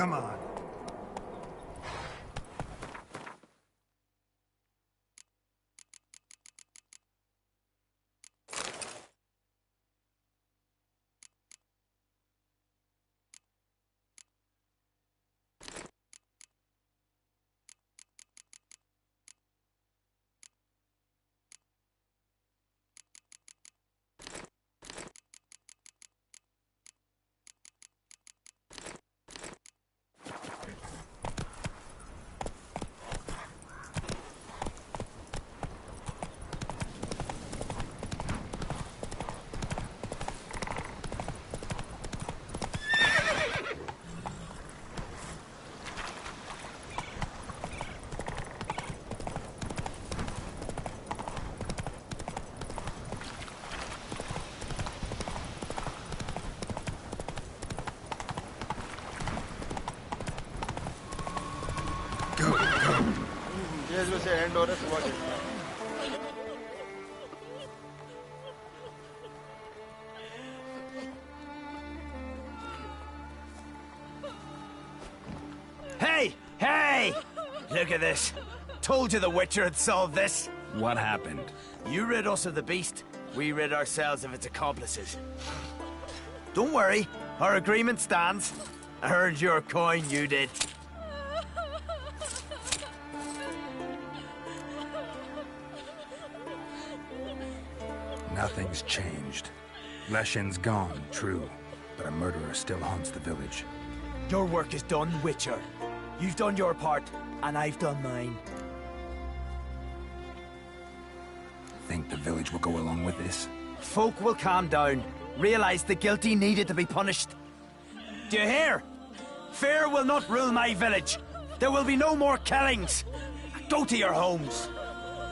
Come on. Hey! Hey! Look at this. Told you the Witcher had solved this. What happened? You rid us of the beast. We rid ourselves of its accomplices. Don't worry. Our agreement stands. I earned your coin, you did. Nothing's changed. Leshin's gone, true. But a murderer still haunts the village. Your work is done, Witcher. You've done your part, and I've done mine. Think the village will go along with this? Folk will calm down. Realize the guilty needed to be punished. Do you hear? Fear will not rule my village. There will be no more killings. Go to your homes.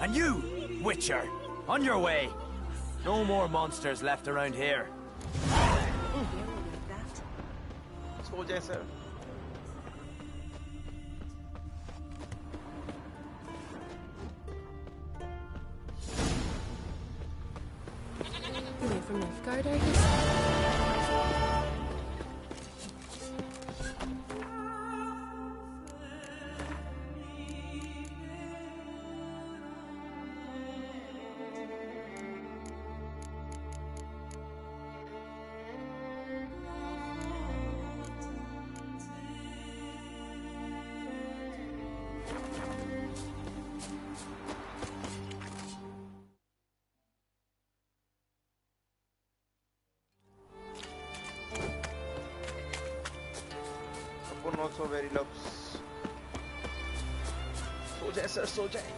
And you, Witcher, on your way. No more monsters left around here. सो जाए sir. Away from Nilfgaard, are you? Also very loves. सो जाए sir, सो जाए.